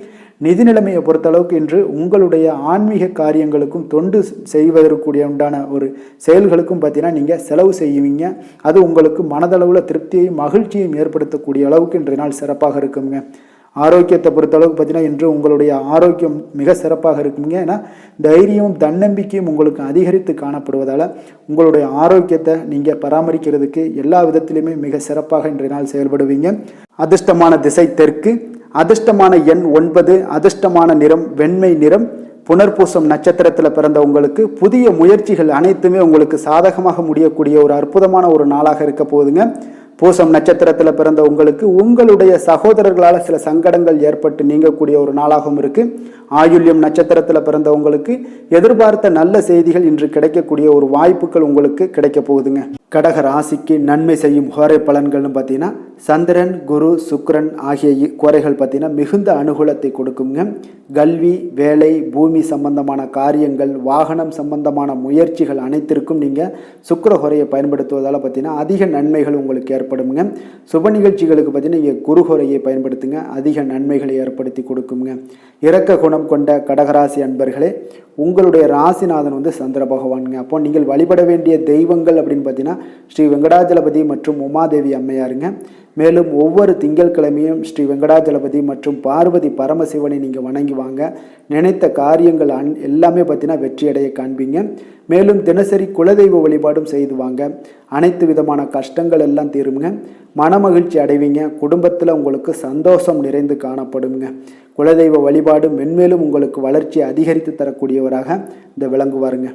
நிதி நிலைமையை பொறுத்தளவுக்கு இன்று உங்களுடைய ஆன்மீக காரியங்களுக்கும் தொண்டு செய்வதற்குரிய உண்டான ஒரு செயல்களுக்கும் பார்த்தீங்கன்னா நீங்கள் செலவு செய்வீங்க. அது உங்களுக்கு மனதளவில் திருப்தியையும் மகிழ்ச்சியையும் ஏற்படுத்தக்கூடிய அளவுக்கு இன்றைய நாள் சிறப்பாக இருக்குங்க. ஆரோக்கியத்தை பொறுத்தளவுக்கு பார்த்தீங்கன்னா இன்று உங்களுடைய ஆரோக்கியம் மிக சிறப்பாக இருக்குங்க. ஏன்னா தைரியமும் தன்னம்பிக்கையும் உங்களுக்கு அதிகரித்து காணப்படுவதால் உங்களுடைய ஆரோக்கியத்தை நீங்கள் பராமரிக்கிறதுக்கு எல்லா விதத்திலுமே மிக சிறப்பாக இன்றைய நாள் செயல்படுவீங்க. அதிர்ஷ்டமான திசை தெற்கு, அதிர்ஷ்டமான எண் 9, அதிர்ஷ்டமான நிறம் வெண்மை நிறம். புனர்பூசம் நட்சத்திரத்தில் பிறந்த உங்களுக்கு புதிய முயற்சிகள் அனைத்துமே உங்களுக்கு சாதகமாக முடியக்கூடிய ஒரு அற்புதமான ஒரு நாளாக இருக்க போகுதுங்க. பூசம் நட்சத்திரத்தில் பிறந்த உங்களுக்கு உங்களுடைய சகோதரர்களால் சில சங்கடங்கள் ஏற்பட்டு நீங்கக்கூடிய ஒரு நாளாகவும் இருக்கு. ஆயுள்யம் நட்சத்திரத்தில் பிறந்த உங்களுக்கு எதிர்பார்த்த நல்ல செய்திகள் இன்று கிடைக்கக்கூடிய ஒரு வாய்ப்புகள் உங்களுக்கு கிடைக்க போகுதுங்க. கடக ராசிக்கு நன்மை செய்யும் ஹோரை பலன்கள்னு பார்த்தீங்கன்னா சந்திரன், குரு, சுக்கிரன் ஆகிய குறைகள் பார்த்தீங்கன்னா மிகுந்த அனுகூலத்தை கொடுக்குங்க. கல்வி, வேலை, பூமி சம்பந்தமான காரியங்கள், வாகனம் சம்பந்தமான முயற்சிகள் அனைத்திற்கும் நீங்கள் சுக்கிர ஹோரையை பயன்படுத்துவதால் பார்த்தீங்கன்னா அதிக நன்மைகள் உங்களுக்கு ஏற்படுங்க. சுப நிகழ்ச்சிகளுக்கு பார்த்தீங்கன்னா நீங்கள் குரு ஹோரையை பயன்படுத்துங்க, அதிக நன்மைகளை ஏற்படுத்தி கொடுக்குங்க. இரக்க குணம் கொண்ட கடகராசி அன்பர்களே, உங்களுடைய ராசிநாதன் வந்து சந்திர பகவானுங்க. அப்போ நீங்கள் வழிபட வேண்டிய தெய்வங்கள் அப்படின்னு பார்த்தீங்கன்னா ஸ்ரீ வெங்கடாஜலபதி மற்றும் உமாதேவி அம்மையாருங்க. மேலும் ஒவ்வொரு திங்கட்கிழமையும் ஸ்ரீ வெங்கடாஜலபதி மற்றும் பார்வதி பரமசிவனை நீங்கள் வணங்கி வாங்க. நினைத்த காரியங்கள் எல்லாமே பார்த்தீங்கன்னா வெற்றியடைய காண்பீங்க. மேலும் தினசரி குலதெய்வ வழிபாடும் செய்து வாங்க. அனைத்து விதமான கஷ்டங்கள் எல்லாம் தீருங்க. மனமகிழ்ச்சி அடைவீங்க. குடும்பத்தில் உங்களுக்கு சந்தோஷம் நிறைந்து காணப்படுங்க. குலதெய்வ வழிபாடு மென்மேலும் உங்களுக்கு வளர்ச்சி அதிகரித்து தரக்கூடியவராக இந்த விளங்குவாருங்க.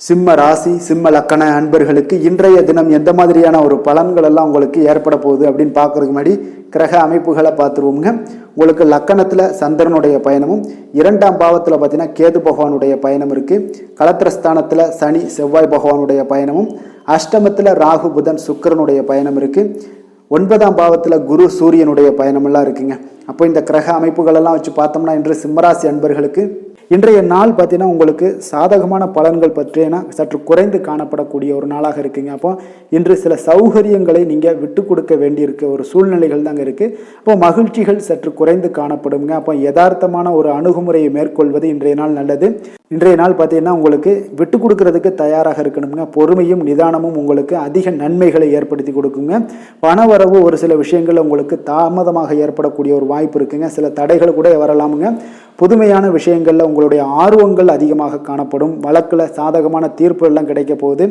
சிம்ம ராசி, சிம்ம லக்கண அன்பர்களுக்கு இன்றைய தினம் எந்த மாதிரியான ஒரு பலன்கள் எல்லாம் உங்களுக்கு ஏற்பட போகுது அப்படின்னு பார்க்கறதுக்கு முன்னாடி கிரக அமைப்புகளை பார்த்துருவோங்க. உங்களுக்கு லக்கணத்தில் சந்திரனுடைய பயணமும், 2ஆம் பாவத்தில் பார்த்தீங்கன்னா கேது பகவானுடைய பயணம் இருக்குது. களத்திரஸ்தானத்தில் சனி செவ்வாய் பகவானுடைய பயணமும், அஷ்டமத்தில் ராகு புதன் சுக்கிரனுடைய பயணம் இருக்குது. 9ஆம் பாவத்தில் குரு சூரியனுடைய பயணமெல்லாம் இருக்குங்க. அப்போ இந்த கிரக அமைப்புகளெல்லாம் வச்சு பார்த்தோம்னா இன்று சிம்மராசி அன்பர்களுக்கு இன்றைய நாள் பார்த்தீங்கன்னா உங்களுக்கு சாதகமான பலன்கள் பற்றினா சற்று குறைந்து காணப்படக்கூடிய ஒரு நாளாக இருக்குங்க. அப்போ இன்று சில சௌகரியங்களை நீங்கள் விட்டு கொடுக்க வேண்டியிருக்க ஒரு சூழ்நிலைகள் தாங்க இருக்குது. அப்போ மகிழ்ச்சிகள் சற்று குறைந்து காணப்படுங்க. அப்போ யதார்த்தமான ஒரு அணுகுமுறையை மேற்கொள்வது இன்றைய நாள் நல்லது. இன்றைய நாள் பார்த்தீங்கன்னா உங்களுக்கு விட்டு கொடுக்கறதுக்கு தயாராக இருக்கணுங்க. பொறுமையும் நிதானமும் உங்களுக்கு அதிக நன்மைகளை ஏற்படுத்தி கொடுக்குங்க. பணவரவு ஒரு சில விஷயங்கள் உங்களுக்கு தாமதமாக ஏற்படக்கூடிய ஒரு வாய்ப்பு இருக்குங்க. சில தடைகள் கூட வரலாமுங்க. புதுமையான விஷயங்களில் உங்களுடைய ஆர்வங்கள் அதிகமாக காணப்படும். வழக்கில் சாதகமான தீர்ப்பு எல்லாம் கிடைக்க போகுது.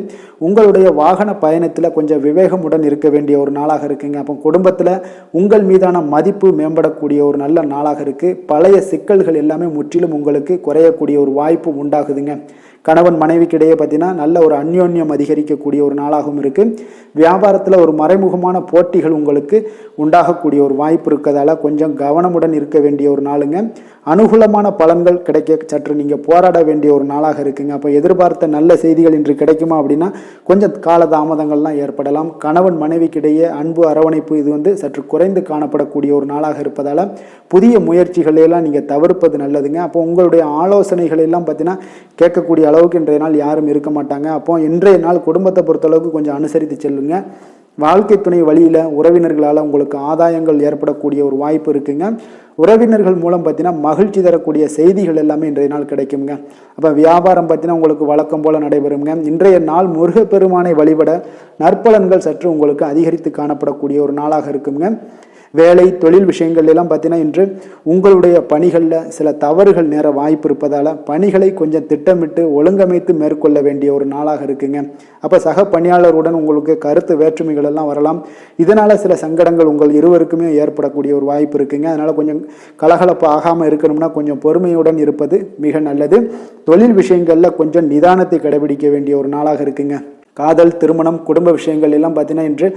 உங்களுடைய வாகன பயணத்தில் கொஞ்சம் விவேகமுடன் இருக்க வேண்டிய ஒரு நாளாக இருக்குங்க. அப்போ குடும்பத்தில் உங்கள் மீதான மதிப்பு மேம்படக்கூடிய ஒரு நல்ல நாளாக இருக்குது. பழைய சிக்கல்கள் எல்லாமே முற்றிலும் உங்களுக்கு குறையக்கூடிய ஒரு வாய்ப்பு உண்டாகுதுங்க. கணவன் மனைவிக்கிடையே பார்த்தீங்கன்னா நல்ல ஒரு அந்யோன்யம் அதிகரிக்கக்கூடிய ஒரு நாளாகவும் இருக்குது. வியாபாரத்தில் ஒரு மறைமுகமான போட்டிகள் உங்களுக்கு உண்டாகக்கூடிய ஒரு வாய்ப்பு இருக்கிறதால கொஞ்சம் கவனமுடன் இருக்க வேண்டிய ஒரு நாளுங்க. அனுகூலமான பலன்கள் கிடைக்க சற்று நீங்கள் போராட வேண்டிய ஒரு நாளாக இருக்குங்க. அப்போ எதிர்பார்த்த நல்ல செய்திகள் இன்று கிடைக்குமா அப்படின்னா கொஞ்சம் காலதாமதங்கள்லாம் ஏற்படலாம். கணவன் மனைவிக்கிடையே அன்பு அரவணைப்பு இது வந்து சற்று குறைந்து காணப்படக்கூடிய ஒரு நாளாக இருப்பதால் புதிய முயற்சிகளையெல்லாம் நீங்கள் தவிர்ப்பது நல்லதுங்க. அப்போ உங்களுடைய ஆலோசனைகள் எல்லாம் பார்த்தீங்கன்னா கேட்கக்கூடிய அளவுக்கு இன்றைய நாள் யாரும் இருக்க மாட்டாங்க. அப்போ இன்றைய நாள் குடும்பத்தை பொறுத்தளவுக்கு கொஞ்சம் அனுசரித்து செல்லுங்க. வாழ்க்கை துணை வழியில் உறவினர்களால் உங்களுக்கு ஆதாயங்கள் ஏற்படக்கூடிய ஒரு வாய்ப்பு இருக்குங்க. உறவினர்கள் மூலம் பார்த்தீங்கன்னா மகிழ்ச்சி தரக்கூடிய செய்திகள் எல்லாமே இன்றைய நாள் கிடைக்குங்க. அப்போ வியாபாரம் பார்த்தீங்கன்னா உங்களுக்கு வழக்கம் போல் நடைபெறுங்க. இன்றைய நாள் முருகப்பெருமானை வழிபட நற்பலன்கள் சற்று உங்களுக்கு அதிகரித்து காணப்படக்கூடிய ஒரு நாளாக இருக்குங்க. வேலை தொழில் விஷயங்கள் எல்லாம் பார்த்தீங்கன்னா இன்று உங்களுடைய பணிகளில் சில தவறுகள் நேர வாய்ப்பு இருப்பதால் பணிகளை கொஞ்சம் திட்டமிட்டு ஒழுங்கமைத்து மேற்கொள்ள வேண்டிய ஒரு நாளாக இருக்குங்க. அப்போ சக பணியாளருடன் உங்களுக்கு கருத்து வேற்றுமைகள் எல்லாம் வரலாம். இதனால் சில சங்கடங்கள் உங்கள் இருவருக்குமே ஏற்படக்கூடிய ஒரு வாய்ப்பு இருக்குங்க. அதனால் கொஞ்சம் கலகலப்பு ஆகாமல் இருக்கணும்னா கொஞ்சம் பொறுமையுடன் இருப்பது மிக நல்லது. தொழில் விஷயங்களில் கொஞ்சம் நிதானத்தை கடைபிடிக்க வேண்டிய ஒரு நாளாக இருக்குங்க. காதல், திருமணம், குடும்ப விஷயங்கள் எல்லாம் பார்த்தீங்கன்னா இன்று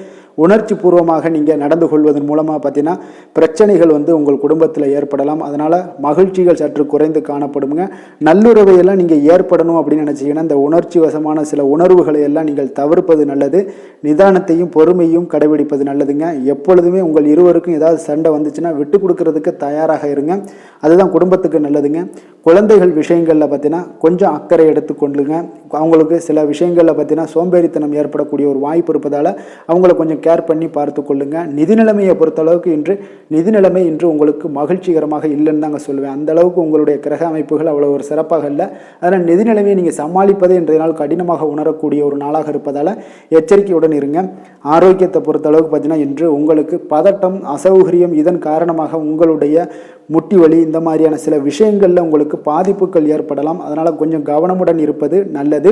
உணர்ச்சி பூர்வமாக நீங்கள் நடந்து கொள்வதன் மூலமாக பார்த்தீங்கன்னா பிரச்சனைகள் வந்து உங்கள் குடும்பத்தில் ஏற்படலாம். அதனால் மகிழ்ச்சிகள் சற்று குறைந்து காணப்படுங்க. நல்லுறவையெல்லாம் நீங்கள் ஏற்படணும் அப்படின்னு நினச்சிங்கன்னா இந்த உணர்ச்சி வசமான சில உணர்வுகளை எல்லாம் நீங்கள் தவிர்ப்பது நல்லது. நிதானத்தையும் பொறுமையும் கடைபிடிப்பது நல்லதுங்க. எப்பொழுதுமே உங்கள் இருவருக்கும் ஏதாவது சண்டை வந்துச்சுன்னா விட்டு கொடுக்கறதுக்கு தயாராக இருங்க. அதுதான் குடும்பத்துக்கு நல்லதுங்க. குழந்தைகள் விஷயங்களில் பார்த்தீங்கன்னா கொஞ்சம் அக்கறை எடுத்துக்கொள்ளுங்க. அவங்களுக்கு சில விஷயங்களில் பார்த்தீங்கன்னா சோம்பேறித்தனம் ஏற்படக்கூடிய ஒரு வாய்ப்பு இருப்பதால் அவங்கள கொஞ்சம் கேர் பண்ணி பார்த்து கொள்ளுங்க. நிதி நிலைமையை பொறுத்தளவுக்கு நிதி நிலைமை இன்று உங்களுக்கு மகிழ்ச்சிகரமாக இல்லைன்னு தாங்க சொல்லுவேன். அந்த அளவுக்கு உங்களுடைய கிரக அமைப்புகள் அவ்வளோ ஒரு சிறப்பாக இல்லை. அதனால் நிதி நிலைமையை நீங்கள் சமாளிப்பதே இன்றைய நாள் கடினமாக உணரக்கூடிய ஒரு நாளாக இருப்பதால் எச்சரிக்கையுடன் இருங்க. ஆரோக்கியத்தை பொறுத்தளவுக்கு பார்த்தீங்கன்னா இன்று உங்களுக்கு பதட்டம், அசௌகரியம், இதன் காரணமாக உங்களுடைய முட்டி வலி இந்த மாதிரியான சில விஷயங்களில் உங்களுக்கு பாதிப்புகள் ஏற்படலாம். அதனால் கொஞ்சம் கவனமுடன் இருப்பது நல்லது.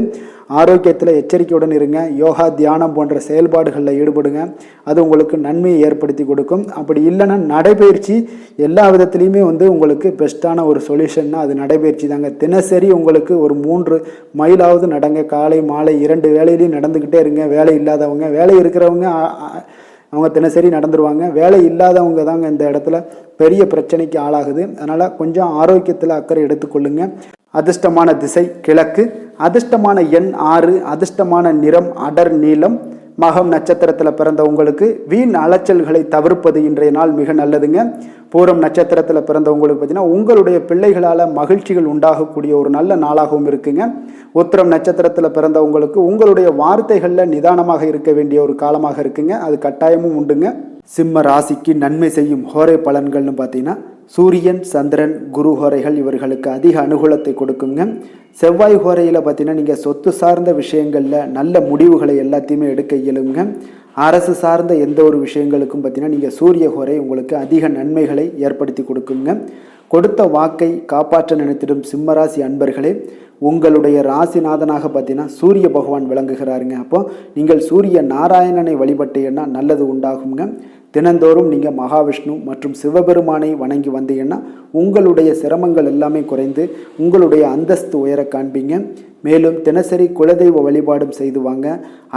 ஆரோக்கியத்தில் எச்சரிக்கையுடன் இருங்க. யோகா, தியானம் போன்ற செயல்பாடுகளில் ஈடுபடுங்க. அது உங்களுக்கு நன்மையை ஏற்படுத்தி கொடுக்கும். அப்படி இல்லைன்னா நடைபயிற்சி எல்லா விதத்துலேயுமே உங்களுக்கு பெஸ்ட்டான ஒரு சொல்யூஷன்னா அது நடைபயிற்சி தாங்க. தினசரி உங்களுக்கு ஒரு 3 மைலாவது நடங்க. காலை மாலை 2 வேளையிலையும் நடந்துக்கிட்டே இருங்க. வேலை இல்லாதவங்க, வேலை இருக்கிறவங்க அவங்க தினசரி நடந்துருவாங்க. வேலை இல்லாதவங்க தாங்க இந்த இடத்துல பெரிய பிரச்சனைக்கு ஆளாகுது. அதனால் கொஞ்சம் ஆரோக்கியத்தில் அக்கறை எடுத்துக்கொள்ளுங்க. அதிர்ஷ்டமான திசை கிழக்கு, அதிர்ஷ்டமான எண் 6, அதிர்ஷ்டமான நிறம் அடர் நீலம். மகம் நட்சத்திரத்தில் பிறந்த உங்களுக்கு வீண் அலைச்சல்களை தவிர்ப்பது இன்றைய நாள் மிக நல்லதுங்க. பூரம் நட்சத்திரத்தில் பிறந்தவங்களுக்கு பார்த்தீங்கன்னா உங்களுடைய பிள்ளைகளால் மகிழ்ச்சிகள் உண்டாகக்கூடிய ஒரு நல்ல நாளாகவும் இருக்குங்க. உத்திரம் நட்சத்திரத்தில் பிறந்தவங்களுக்கு உங்களுடைய வார்த்தைகளில் நிதானமாக இருக்க வேண்டிய ஒரு காலமாக இருக்குங்க. அது கட்டாயமும் உண்டுங்க. சிம்ம ராசிக்கு நன்மை செய்யும் ஹோரை பலன்கள்னு பார்த்தீங்கன்னா சூரியன், சந்திரன், குரு ஹோரைகள் இவர்களுக்கு அதிக அனுகூலத்தை கொடுக்குங்க. செவ்வாய் ஹோரையில் பார்த்தீங்கன்னா நீங்கள் சொத்து சார்ந்த விஷயங்களில் நல்ல முடிவுகளை எல்லாத்தையுமே எடுக்க இயலுங்க. அரசு சார்ந்த எந்த ஒரு விஷயங்களுக்கும் பார்த்தீங்கன்னா நீங்கள் சூரிய ஹோரை உங்களுக்கு அதிக நன்மைகளை ஏற்படுத்தி கொடுக்குங்க. கொடுத்த வாக்கை காப்பாற்ற நினைத்திடும் சிம்மராசி அன்பர்களே, உங்களுடைய ராசிநாதனாக பார்த்தீங்கன்னா சூரிய பகவான் விளங்குகிறாருங்க. அப்போ நீங்கள் சூரிய நாராயணனை வழிபட்டீங்கன்னா நல்லது உண்டாகுங்க. தினந்தோறும் நீங்கள் மகாவிஷ்ணு மற்றும் சிவபெருமானை வணங்கி வந்தீங்கன்னா உங்களுடைய சிரமங்கள் எல்லாமே குறைந்து உங்களுடைய அந்தஸ்து உயர காண்பீங்க. மேலும் தினசரி குலதெய்வ வழிபாடும் செய்து வாங்க.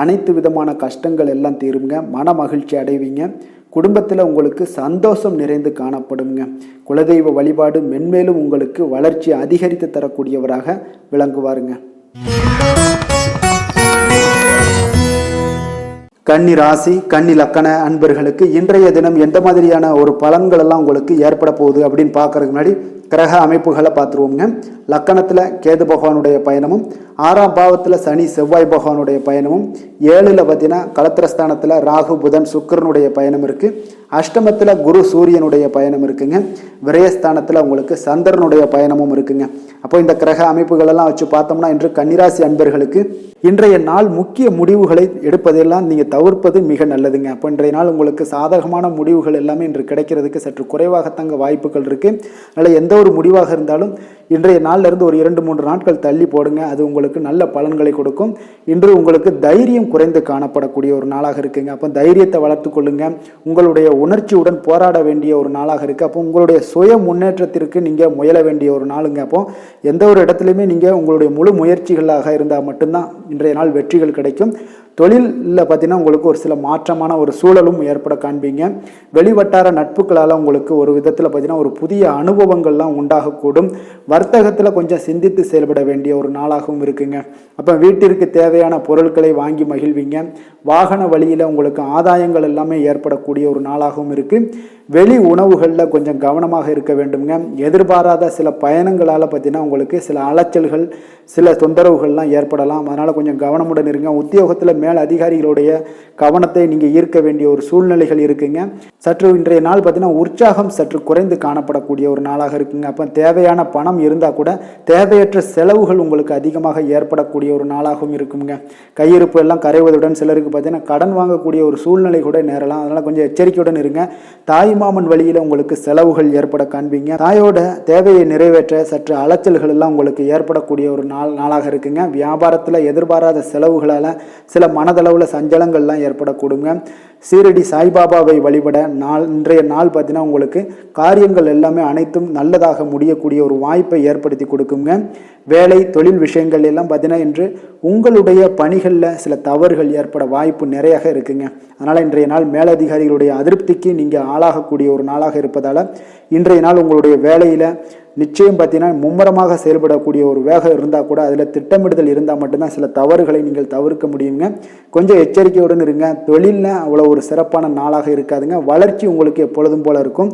அனைத்து விதமான கஷ்டங்கள் எல்லாம் தீருங்க. மன மகிழ்ச்சி அடைவீங்க. குடும்பத்தில் உங்களுக்கு சந்தோஷம் நிறைந்து காணப்படுங்க. குலதெய்வ வழிபாடு மென்மேலும் உங்களுக்கு வளர்ச்சி அதிகரித்து தரக்கூடியவராக விளங்குவாருங்க. கன்னி ராசி, கன்னி லக்கண அன்பர்களுக்கு இன்றைய தினம் எந்த மாதிரியான ஒரு பலன்கள் எல்லாம் உங்களுக்கு ஏற்பட போகுது அப்படின்னு பார்க்கறதுக்கு முன்னாடி கிரக அமைப்புகளை பார்த்துருவோங்க. லக்கணத்தில் கேது பகவானுடைய பயணமும், 6ஆம் பாவத்தில் சனி செவ்வாய் பகவானுடைய பயணமும், 7ல் பார்த்தீங்கன்னா களத்திரஸ்தானத்தில் ராகு புதன் சுக்கிரனுடைய பயணம் இருக்குது. அஷ்டமத்தில் குரு சூரியனுடைய பயணம் இருக்குங்க. விரயஸ்தானத்தில் உங்களுக்கு சந்திரனுடைய பயணமும் இருக்குங்க. அப்போ இந்த கிரக அமைப்புகளெல்லாம் வச்சு பார்த்தோம்னா இன்று கன்னிராசி அன்பர்களுக்கு இன்றைய நாள் முக்கிய முடிவுகளை எடுப்பதெல்லாம் நீங்கள் தவிர்ப்பது மிக நல்லதுங்க. அப்போ இன்றைய நாள் உங்களுக்கு சாதகமான முடிவுகள் எல்லாமே இன்று கிடைக்கிறதுக்கு சற்று குறைவாகத்தாங்க வாய்ப்புகள் இருக்குது. அதனால் எந்த ஒரு முடிவாக இருந்தாலும் இன்றைய நாளிலிருந்து ஒரு 2-3 நாட்கள் தள்ளி போடுங்க. அது உங்களுக்கு நல்ல பலன்களை கொடுக்கும். இன்று உங்களுக்கு தைரியம் குறைந்து காணப்படக்கூடிய ஒரு நாளாக இருக்குங்க. அப்போ தைரியத்தை வளர்த்து கொள்ளுங்க. உங்களுடைய உணர்ச்சியுடன் போராட வேண்டிய ஒரு நாளாக இருக்குது. அப்போ உங்களுடைய சுய முன்னேற்றத்திற்கு நீங்கள் முயல வேண்டிய ஒரு நாளுங்க. அப்போ எந்த ஒரு இடத்துலையுமே நீங்கள் உங்களுடைய முழு முயற்சிகளாக இருந்தால் மட்டும்தான் இன்றைய நாள் வெற்றிகள் கிடைக்கும். தொழிலில் பார்த்தீங்கன்னா உங்களுக்கு ஒரு சில மாற்றமான ஒரு சூழலும் ஏற்பட காண்பீங்க. வெளிவட்டார நட்புகளால் உங்களுக்கு ஒரு விதத்தில் பார்த்தீங்கன்னா ஒரு புதிய அனுபவங்கள்லாம் உண்டாகக்கூடும். வர்த்தகத்தில் கொஞ்சம் சிந்தித்து செயல்பட வேண்டிய ஒரு நாளாகவும் இருக்குங்க. அப்போ வீட்டிற்கு தேவையான பொருட்களை வாங்கி மகிழ்வீங்க. வாகன வழியில் உங்களுக்கு ஆதாயங்கள் எல்லாமே ஏற்படக்கூடிய ஒரு நாளாகவும் இருக்குது. வெளி உணவுகளில் கொஞ்சம் கவனமாக இருக்க வேண்டுங்க. எதிர்பாராத சில பயணங்களால் பார்த்தீங்கன்னா உங்களுக்கு சில அலைச்சல்கள், சில தொந்தரவுகள்லாம் ஏற்படலாம். அதனால் கொஞ்சம் கவனமுடன் இருங்க. உத்தியோகத்தில் மேல் அதிகாரிகளுடைய கவனத்தை நீங்கள் ஈர்க்க வேண்டிய ஒரு சூழ்நிலைகள் இருக்குங்க. சற்று இன்றைய நாள் பார்த்தீங்கன்னா உற்சாகம் சற்று குறைந்து காணப்படக்கூடிய ஒரு நாளாக இருக்குங்க. அப்போ தேவையான பணம் இருந்தால் கூட தேவையற்ற செலவுகள் உங்களுக்கு அதிகமாக ஏற்படக்கூடிய ஒரு நாளாகவும் இருக்குங்க. கையிருப்பு எல்லாம் கரைவதுடன் சிலருக்கு பார்த்தீங்கன்னா கடன் வாங்கக்கூடிய ஒரு சூழ்நிலை கூட நேரலாம். அதனால் கொஞ்சம் எச்சரிக்கையுடன் இருங்க. தாய்மாமன் வழியில் உங்களுக்கு செலவுகள் ஏற்பட காண்பீங்க. தாயோட தேவையை நிறைவேற்ற சற்று அலைச்சல்கள் எல்லாம் உங்களுக்கு ஏற்படக்கூடிய ஒரு நாளாக இருக்குங்க. வியாபாரத்தில் எதிர்பாராத செலவுகளால் சில மனதளவில் சஞ்சலங்கள்லாம் ஏற்படக்கூடுங்க. சீரடி சாய்பாபாவை வழிபட இன்றைய நாள் பார்த்தீங்கன்னா உங்களுக்கு காரியங்கள் எல்லாமே அனைத்தும் நல்லதாக முடியக்கூடிய ஒரு வாய்ப்பை ஏற்படுத்தி கொடுக்குங்க. வேலை தொழில் விஷயங்கள் எல்லாம் பார்த்தீங்கன்னா இன்று உங்களுடைய பணிகளில் சில தவறுகள் ஏற்பட வாய்ப்பு நிறையாக இருக்குங்க. அதனால் இன்றைய நாள் மேலதிகாரிகளுடைய அதிருப்திக்கு நீங்கள் ஆளாகக்கூடிய ஒரு நாளாக இருப்பதால் இன்றைய நாள் உங்களுடைய வேலையில் நிச்சயம் பார்த்தீங்கன்னா மும்முரமாக செயல்படக்கூடிய ஒரு வேகம் இருந்தால் கூட அதில் திட்டமிடுதல் இருந்தால் மட்டும்தான் சில தவறுகளை நீங்கள் தவிர்க்க முடியுங்க. கொஞ்சம் எச்சரிக்கையுடன் இருங்க. தொழிலில் அவ்வளோ ஒரு சிறப்பான நாளாக இருக்காதுங்க. வளர்ச்சி உங்களுக்கு எப்பொழுதும் போல இருக்கும்.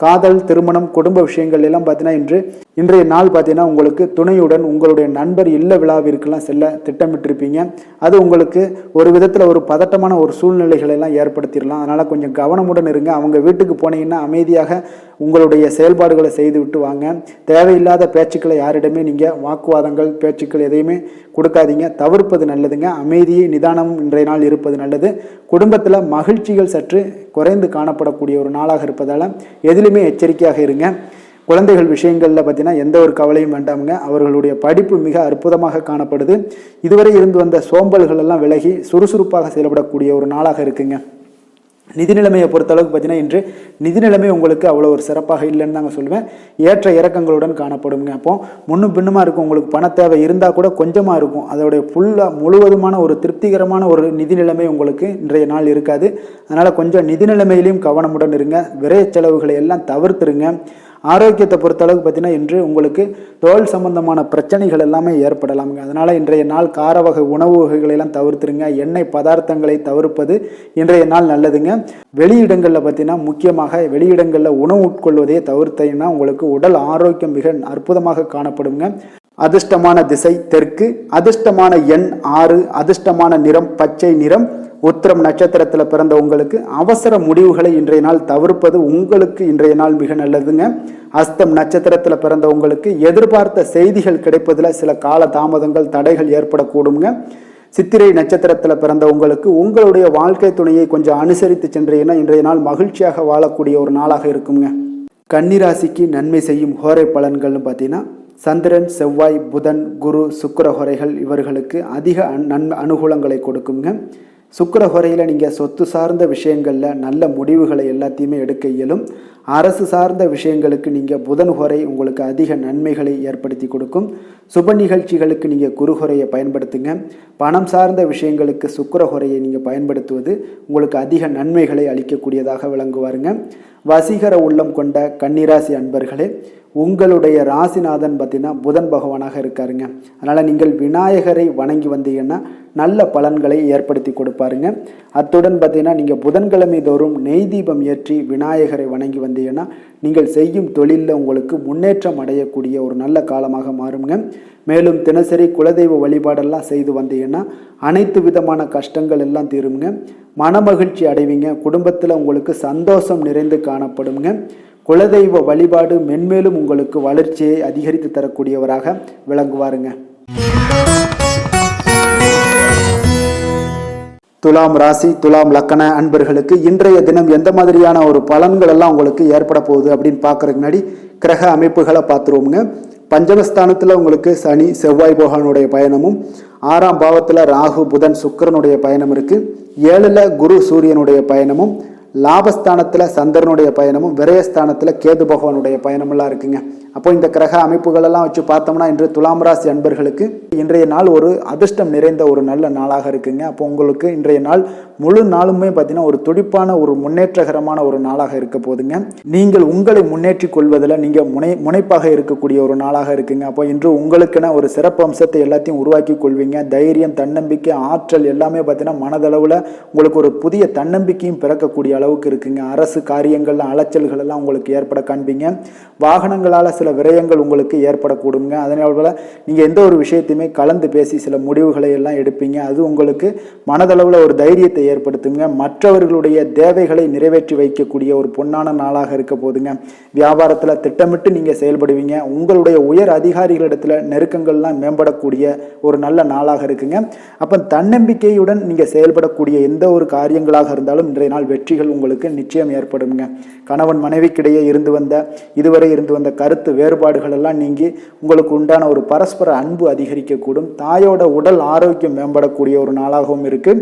காதல், திருமணம், குடும்ப விஷயங்கள் எல்லாம் பார்த்தீங்கன்னா இன்றைய நாள் பார்த்தீங்கன்னா உங்களுக்கு துணையுடன் உங்களுடைய நண்பர் இல்ல விழாவிற்கெல்லாம் செல்ல திட்டமிட்டிருப்பீங்க. அது உங்களுக்கு ஒரு விதத்தில் ஒரு பதட்டமான ஒரு சூழ்நிலைகளை எல்லாம் ஏற்படுத்திடலாம். அதனால் கொஞ்சம் கவனமுடன் இருங்க. அவங்க வீட்டுக்கு போனீங்கன்னா அமைதியாக உங்களுடைய செயல்பாடுகளை செய்து விட்டு வாங்க. தேவையில்லாத பேச்சுக்களை யாரிடமே நீங்கள் வாக்குவாதங்கள், பேச்சுக்கள் எதையுமே கொடுக்காதீங்க. தவிர்ப்பது நல்லதுங்க. அமைதியை, நிதானமும் இன்றைய நாள் இருப்பது நல்லது. குடும்பத்தில் மகிழ்ச்சிகள் சற்று குறைந்து காணப்படக்கூடிய ஒரு நாளாக இருப்பதால் எதிலுமே எச்சரிக்கையாக இருங்க. குழந்தைகள் விஷயங்களில் பார்த்தீங்கன்னா எந்த ஒரு கவலையும் வேண்டாமுங்க. அவர்களுடைய படிப்பு மிக அற்புதமாக காணப்படுது. இதுவரை இருந்து வந்த சோம்பல்கள் எல்லாம் விலகி சுறுசுறுப்பாக செயல்படக்கூடிய ஒரு நாளாக இருக்குங்க. நிதி நிலைமையை பொறுத்தளவுக்கு பார்த்தீங்கன்னா இன்று நிதி நிலைமை உங்களுக்கு அவ்வளோ ஒரு சிறப்பாக இல்லைன்னு தாங்க சொல்லுவேன். ஏற்ற இறக்கங்களுடன் காணப்படுங்க. அப்போ முன்னும் பின்னுமா இருக்கும். உங்களுக்கு பண தேவை இருந்தால் கூட கொஞ்சமாக இருக்கும். அதோடைய முழுவதுமான ஒரு திருப்திகரமான ஒரு நிதி நிலைமை உங்களுக்கு இன்றைய நாள் இருக்காது. அதனால் கொஞ்சம் நிதி நிலைமையிலையும் கவனமுடன் இருங்க. விரைய செலவுகளை எல்லாம் தவிர்த்துருங்க. ஆரோக்கியத்தை பொறுத்தளவுக்கு பார்த்தீங்கன்னா இன்று உங்களுக்கு தோல் சம்பந்தமான பிரச்சனைகள் எல்லாமே ஏற்படலாமுங்க. அதனால் இன்றைய நாள் கார வகை உணவு வகைகளெல்லாம் தவிர்த்துருங்க. எண்ணெய் பதார்த்தங்களை தவிர்ப்பது இன்றைய நாள் நல்லதுங்க. வெளியிடங்களில் பார்த்தீங்கன்னா முக்கியமாக வெளியிடங்களில் உணவு உட்கொள்வதையே தவிர்த்தீங்கன்னா உங்களுக்கு உடல் ஆரோக்கியம் மிக அற்புதமாக காணப்படுங்க. அதிர்ஷ்டமான திசை தெற்கு, அதிர்ஷ்டமான எண் 6, அதிர்ஷ்டமான நிறம் பச்சை நிறம். உத்திரம் நட்சத்திரத்தில் பிறந்த உங்களுக்கு அவசர முடிவுகளை இன்றைய நாள் தவிர்ப்பது உங்களுக்கு இன்றைய நாள் மிக நல்லதுங்க. அஸ்தம் நட்சத்திரத்தில் பிறந்த உங்களுக்கு எதிர்பார்த்த செய்திகள் கிடைப்பதில் சில கால தாமதங்கள், தடைகள் ஏற்படக்கூடுங்க. சித்திரை நட்சத்திரத்தில் பிறந்த உங்களுக்கு உங்களுடைய வாழ்க்கை துணையை கொஞ்சம் அனுசரித்து சென்றீங்கன்னா இன்றைய நாள் மகிழ்ச்சியாக வாழக்கூடிய ஒரு நாளாக இருக்குங்க. கன்னிராசிக்கு நன்மை செய்யும் ஹோரை பலன்கள்னு பார்த்தீங்கன்னா சந்திரன், செவ்வாய், புதன், குரு, சுக்கிர ஹோரைகள் இவர்களுக்கு அதிக அனுகூலங்களை கொடுக்குங்க. சுக்கிர ஹோரையில் நீங்கள் சொத்து சார்ந்த விஷயங்களில் நல்ல முடிவுகளை எல்லாத்தையுமே எடுக்க இயலும். அரசு சார்ந்த விஷயங்களுக்கு நீங்கள் புதன் ஹோரை உங்களுக்கு அதிக நன்மைகளை ஏற்படுத்தி கொடுக்கும். சுப நிகழ்ச்சிகளுக்கு நீங்கள் குரு ஹோரையை பயன்படுத்துங்க. பணம் சார்ந்த விஷயங்களுக்கு சுக்கிர ஹோரையை நீங்கள் பயன்படுத்துவது உங்களுக்கு அதிக நன்மைகளை அளிக்கக்கூடியதாக விளங்குவாருங்க. வசீகர உள்ளம் கொண்ட கன்னிராசி அன்பர்களே, உங்களுடைய ராசிநாதன் பார்த்தீங்கன்னா புதன் பகவானாக இருக்காருங்க. அதனால் நீங்கள் விநாயகரை வணங்கி வந்தீங்கன்னா நல்ல பலன்களை ஏற்படுத்தி கொடுப்பாருங்க. அத்துடன் பார்த்தீங்கன்னா நீங்கள் புதன்கிழமை தோறும் நெய் தீபம் ஏற்றி விநாயகரை வணங்கி வந்தீங்கன்னா நீங்கள் செய்யும் தொழிலில் உங்களுக்கு முன்னேற்றம் அடையக்கூடிய ஒரு நல்ல காலமாக மாறுங்க. மேலும் தினசரி குலதெய்வ வழிபாடெல்லாம் செய்து வந்தீங்கன்னா அனைத்து விதமான கஷ்டங்கள் எல்லாம் தீருங்க. மனமகிழ்ச்சி அடைவீங்க. குடும்பத்தில் உங்களுக்கு சந்தோஷம் நிறைந்து காணப்படுங்க. குலதெய்வ வழிபாடு மென்மேலும் உங்களுக்கு வளர்ச்சியை அதிகரித்து தரக்கூடியவராக விளங்குவாருங்க. துலாம் ராசி, துலாம் லக்கண அன்பர்களுக்கு இன்றைய தினம் எந்த மாதிரியான ஒரு பலன்கள் எல்லாம் உங்களுக்கு ஏற்பட போகுது அப்படின்னு பார்க்கறதுக்கு முன்னாடி கிரக அமைப்புகளை பார்த்துருவோங்க. பஞ்சமஸ்தானத்தில் உங்களுக்கு சனி, செவ்வாய் பகவானுடைய பயணமும், 6ஆம் பாவத்தில் ராகு, புதன், சுக்கிரனுடைய பயணம் இருக்குது. 7ல் குரு, சூரியனுடைய பயணமும், லாபஸ்தானத்தில் சந்திரனுடைய பயணமும், விரயஸ்தானத்தில் கேது பகவானுடைய பயணமெல்லாம் இருக்குங்க. அப்போ இந்த கிரக அமைப்புகளெல்லாம் வச்சு பார்த்தோம்னா இன்று துலாம் ராசி அன்பர்களுக்கு இன்றைய நாள் ஒரு அதிர்ஷ்டம் நிறைந்த ஒரு நல்ல நாளாக இருக்குங்க. அப்போ உங்களுக்கு இன்றைய நாள் முழு நாளுமே பார்த்தீங்கன்னா ஒரு துடிப்பான ஒரு முன்னேற்றகரமான ஒரு நாளாக இருக்க போதுங்க. நீங்கள் உங்களை முன்னேற்றி கொள்வதில் நீங்கள் முனைப்பாக இருக்கக்கூடிய ஒரு நாளாக இருக்குங்க. அப்போ இன்று உங்களுக்குன்னு ஒரு சிறப்பு அம்சத்தை எல்லாத்தையும் உருவாக்கி கொள்வீங்க. தைரியம், தன்னம்பிக்கை, ஆற்றல் எல்லாமே பார்த்தீங்கன்னா மனதளவில் உங்களுக்கு ஒரு புதிய தன்னம்பிக்கையும் பிறக்கக்கூடிய அளவுக்கு இருக்குங்க. அரசு காரியங்கள்ல அலைச்சல்கள் எல்லாம் உங்களுக்கு ஏற்பட காண்பீங்க. வாகனங்களால் சில விரயங்கள் உங்களுக்கு ஏற்படக்கூடுங்க. அதனால நீங்கள் எந்த ஒரு விஷயத்தையுமே கலந்து பேசி சில முடிவுகளை எல்லாம் எடுப்பீங்க. அது உங்களுக்கு மனதளவில் ஒரு தைரியத்தை ஏற்படுத்துங்க. மற்றவர்களுடைய தேவைகளை நிறைவேற்றி வைக்கக்கூடிய ஒரு பொன்னான நாளாக இருக்க போதுங்க. வியாபாரத்தில் திட்டமிட்டு நீங்கள் செயல்படுவீங்க. உங்களுடைய உயர் அதிகாரிகளிடத்தில் நெருக்கங்கள்லாம் மேம்படக்கூடிய ஒரு நல்ல நாளாக இருக்குங்க. அப்போ தன்னம்பிக்கையுடன் நீங்கள் செயல்படக்கூடிய எந்த ஒரு காரியங்களாக இருந்தாலும் இன்றைய நாள் வெற்றிகள் உங்களுக்கு நிச்சயம் ஏற்படுங்க. கணவன் மனைவிக்கிடையே இதுவரை இருந்து வந்த கருத்து வேறுபாடுகள் எல்லாம் நீங்கி உங்களுக்கு உண்டான ஒரு பரஸ்பர அன்பு அதிகரிக்கக்கூடும். தாயோட உடல் ஆரோக்கியம் மேம்படக்கூடிய ஒரு நாளாகவும் இருக்கு.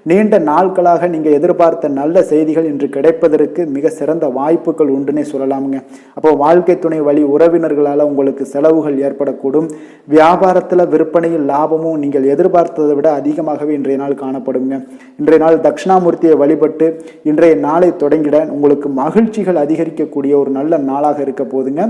நீண்ட நாட்களாக நீங்க எதிர்பார்த்த நல்ல செய்திகள் இன்று கிடைப்பதற்கு மிக சிறந்த வாய்ப்புகள் உண்டுன்னே சொல்லலாமுங்க. அப்போ வாழ்க்கை துணை வழி உறவினர்களால் உங்களுக்கு செலவுகள் ஏற்படக்கூடும். வியாபாரத்தில் விற்பனையில் லாபமும் நீங்கள் எதிர்பார்த்ததை விட அதிகமாகவே இன்றைய நாள் காணப்படுங்க. இன்றைய நாள் தட்சிணாமூர்த்தியை வழிபட்டு இன்றைய நாளை தொடங்கிட உங்களுக்கு மகிழ்ச்சிகள் அதிகரிக்கக்கூடிய ஒரு நல்ல நாளாக இருக்க போதுங்க.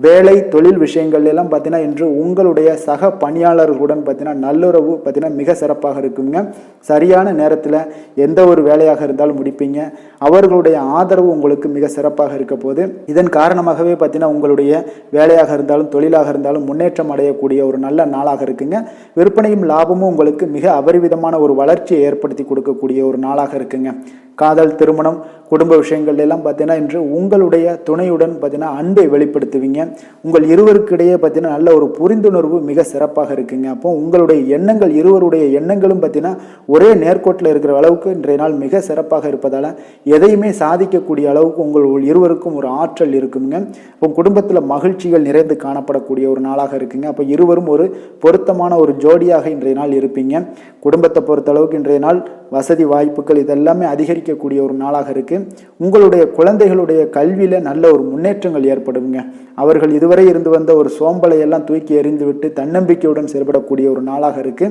வேலை தொழில் விஷயங்கள் எல்லாம் பார்த்தீங்கன்னா இன்று உங்களுடைய சக பணியாளர்களுடன் பார்த்தீங்கன்னா நல்லுறவு பார்த்தீங்கன்னா மிக சிறப்பாக இருக்குங்க. சரியான நேரத்தில் எந்த ஒரு வேலையாக இருந்தாலும் முடிப்பீங்க. அவர்களுடைய ஆதரவு உங்களுக்கு மிக சிறப்பாக இருக்க போது. இதன் காரணமாகவே பார்த்தீங்கன்னா உங்களுடைய வேலையாக இருந்தாலும் தொழிலாக இருந்தாலும் முன்னேற்றம் அடையக்கூடிய ஒரு நல்ல நாளாக இருக்குங்க. விற்பனையும் லாபமும் உங்களுக்கு மிக அபரிவிதமான ஒரு வளர்ச்சியை ஏற்படுத்தி கொடுக்கக்கூடிய ஒரு நாளாக இருக்குங்க. காதல், திருமணம், குடும்ப விஷயங்கள் எல்லாம் பார்த்தீங்கன்னா இன்று உங்களுடைய துணையுடன் பார்த்தீங்கன்னா அன்பை வெளிப்படுத்துவீங்க. உங்கள் இருவருக்கிடையே பார்த்தீங்கன்னா நல்ல ஒரு புரிந்துணர்வு மிக சிறப்பாக இருக்குங்க. அப்போ உங்களுடைய எண்ணங்கள், இருவருடைய எண்ணங்களும் பார்த்தீங்கன்னா ஒரே நேர்கோட்டில் இருக்கிற அளவுக்கு இன்றைய நாள் மிக சிறப்பாக இருப்பதால் எதையுமே சாதிக்கக்கூடிய அளவுக்கு உங்கள் இருவருக்கும் ஒரு ஆற்றல் இருக்குங்க. இப்போ குடும்பத்தில் மகிழ்ச்சிகள் நிறைந்து காணப்படக்கூடிய ஒரு நாளாக இருக்குங்க. அப்போ இருவரும் ஒரு பொருத்தமான ஒரு ஜோடியாக இன்றைய நாள் இருப்பீங்க. குடும்பத்தை பொறுத்த அளவுக்கு இன்றைய நாள் வசதி வாய்ப்புகள் இதெல்லாமே அதிகரிக்கக்கூடிய ஒரு நாளாக இருக்கு. உங்களுடைய குழந்தைகளுடைய கல்வியில நல்ல ஒரு முன்னேற்றங்கள் ஏற்படுங்க. அவர்கள் இதுவரை இருந்து வந்த ஒரு சோம்பலை எல்லாம் தூக்கி எறிந்துவிட்டு தன்னம்பிக்கையுடன் செயல்படக்கூடிய ஒரு நாளாக இருக்கு.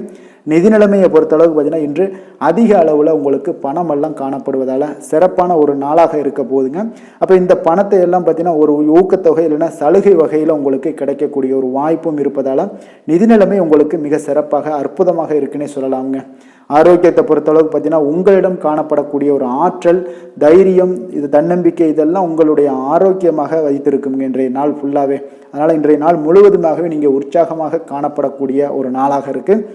நிதி நிலைமையை பொறுத்த அளவுக்கு பார்த்தீங்கன்னா இன்று அதிக அளவில் உங்களுக்கு பணம் எல்லாம் காணப்படுவதால் சிறப்பான ஒரு நாளாக இருக்க போகுதுங்க. அப்போ இந்த பணத்தை எல்லாம் பார்த்தீங்கன்னா ஒரு ஊக்கத்தொகை இல்லைன்னா சலுகை வகையில் உங்களுக்கு கிடைக்கக்கூடிய ஒரு வாய்ப்பும் இருப்பதால் நிதி நிலைமை உங்களுக்கு மிக சிறப்பாக அற்புதமாக இருக்குன்னே சொல்லலாமுங்க. ஆரோக்கியத்தை பொறுத்தளவுக்கு பார்த்தீங்கன்னா உங்களிடம் காணப்படக்கூடிய ஒரு ஆற்றல், தைரியம், இது தன்னம்பிக்கை இதெல்லாம் உங்களுடைய ஆரோக்கியமாக வைத்திருக்குங்க இன்றைய நாள் ஃபுல்லாகவே. அதனால் இன்றைய நாள் முழுவதுமாகவே நீங்கள் உற்சாகமாக காணப்படக்கூடிய ஒரு நாளாக இருக்குது.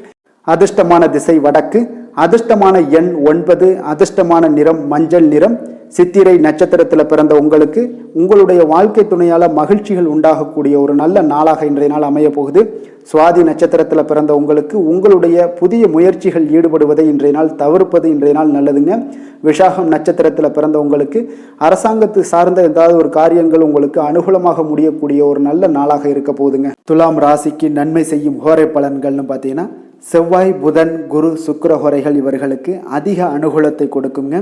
அதிர்ஷ்டமான திசை வடக்கு, அதிர்ஷ்டமான எண் 9, அதிர்ஷ்டமான நிறம் மஞ்சள் நிறம். சித்திரை நட்சத்திரத்தில் பிறந்த உங்களுக்கு உங்களுடைய வாழ்க்கை துணையால் மகிழ்ச்சிகள் உண்டாகக்கூடிய ஒரு நல்ல நாளாக இன்றைய நாள் அமைய போகுது. சுவாதி நட்சத்திரத்தில் பிறந்த உங்களுக்கு உங்களுடைய புதிய முயற்சிகள் ஈடுபடுவதை இன்றைய நாள் தவிர்ப்பது இன்றைய நாள் நல்லதுங்க. விஷாகம் நட்சத்திரத்தில் பிறந்த உங்களுக்கு அரசாங்கத்து சார்ந்த ஏதாவது ஒரு காரியங்கள் உங்களுக்கு அனுகூலமாக முடியக்கூடிய ஒரு நல்ல நாளாக இருக்க போகுதுங்க. துலாம் ராசிக்கு நன்மை செய்யும் ஹோரை பலன்கள்னு பார்த்தீங்கன்னா செவ்வாய், புதன், குரு, சுக்கிர ஹோரைகள் இவர்களுக்கு அதிக அனுகூலத்தை கொடுக்குங்க.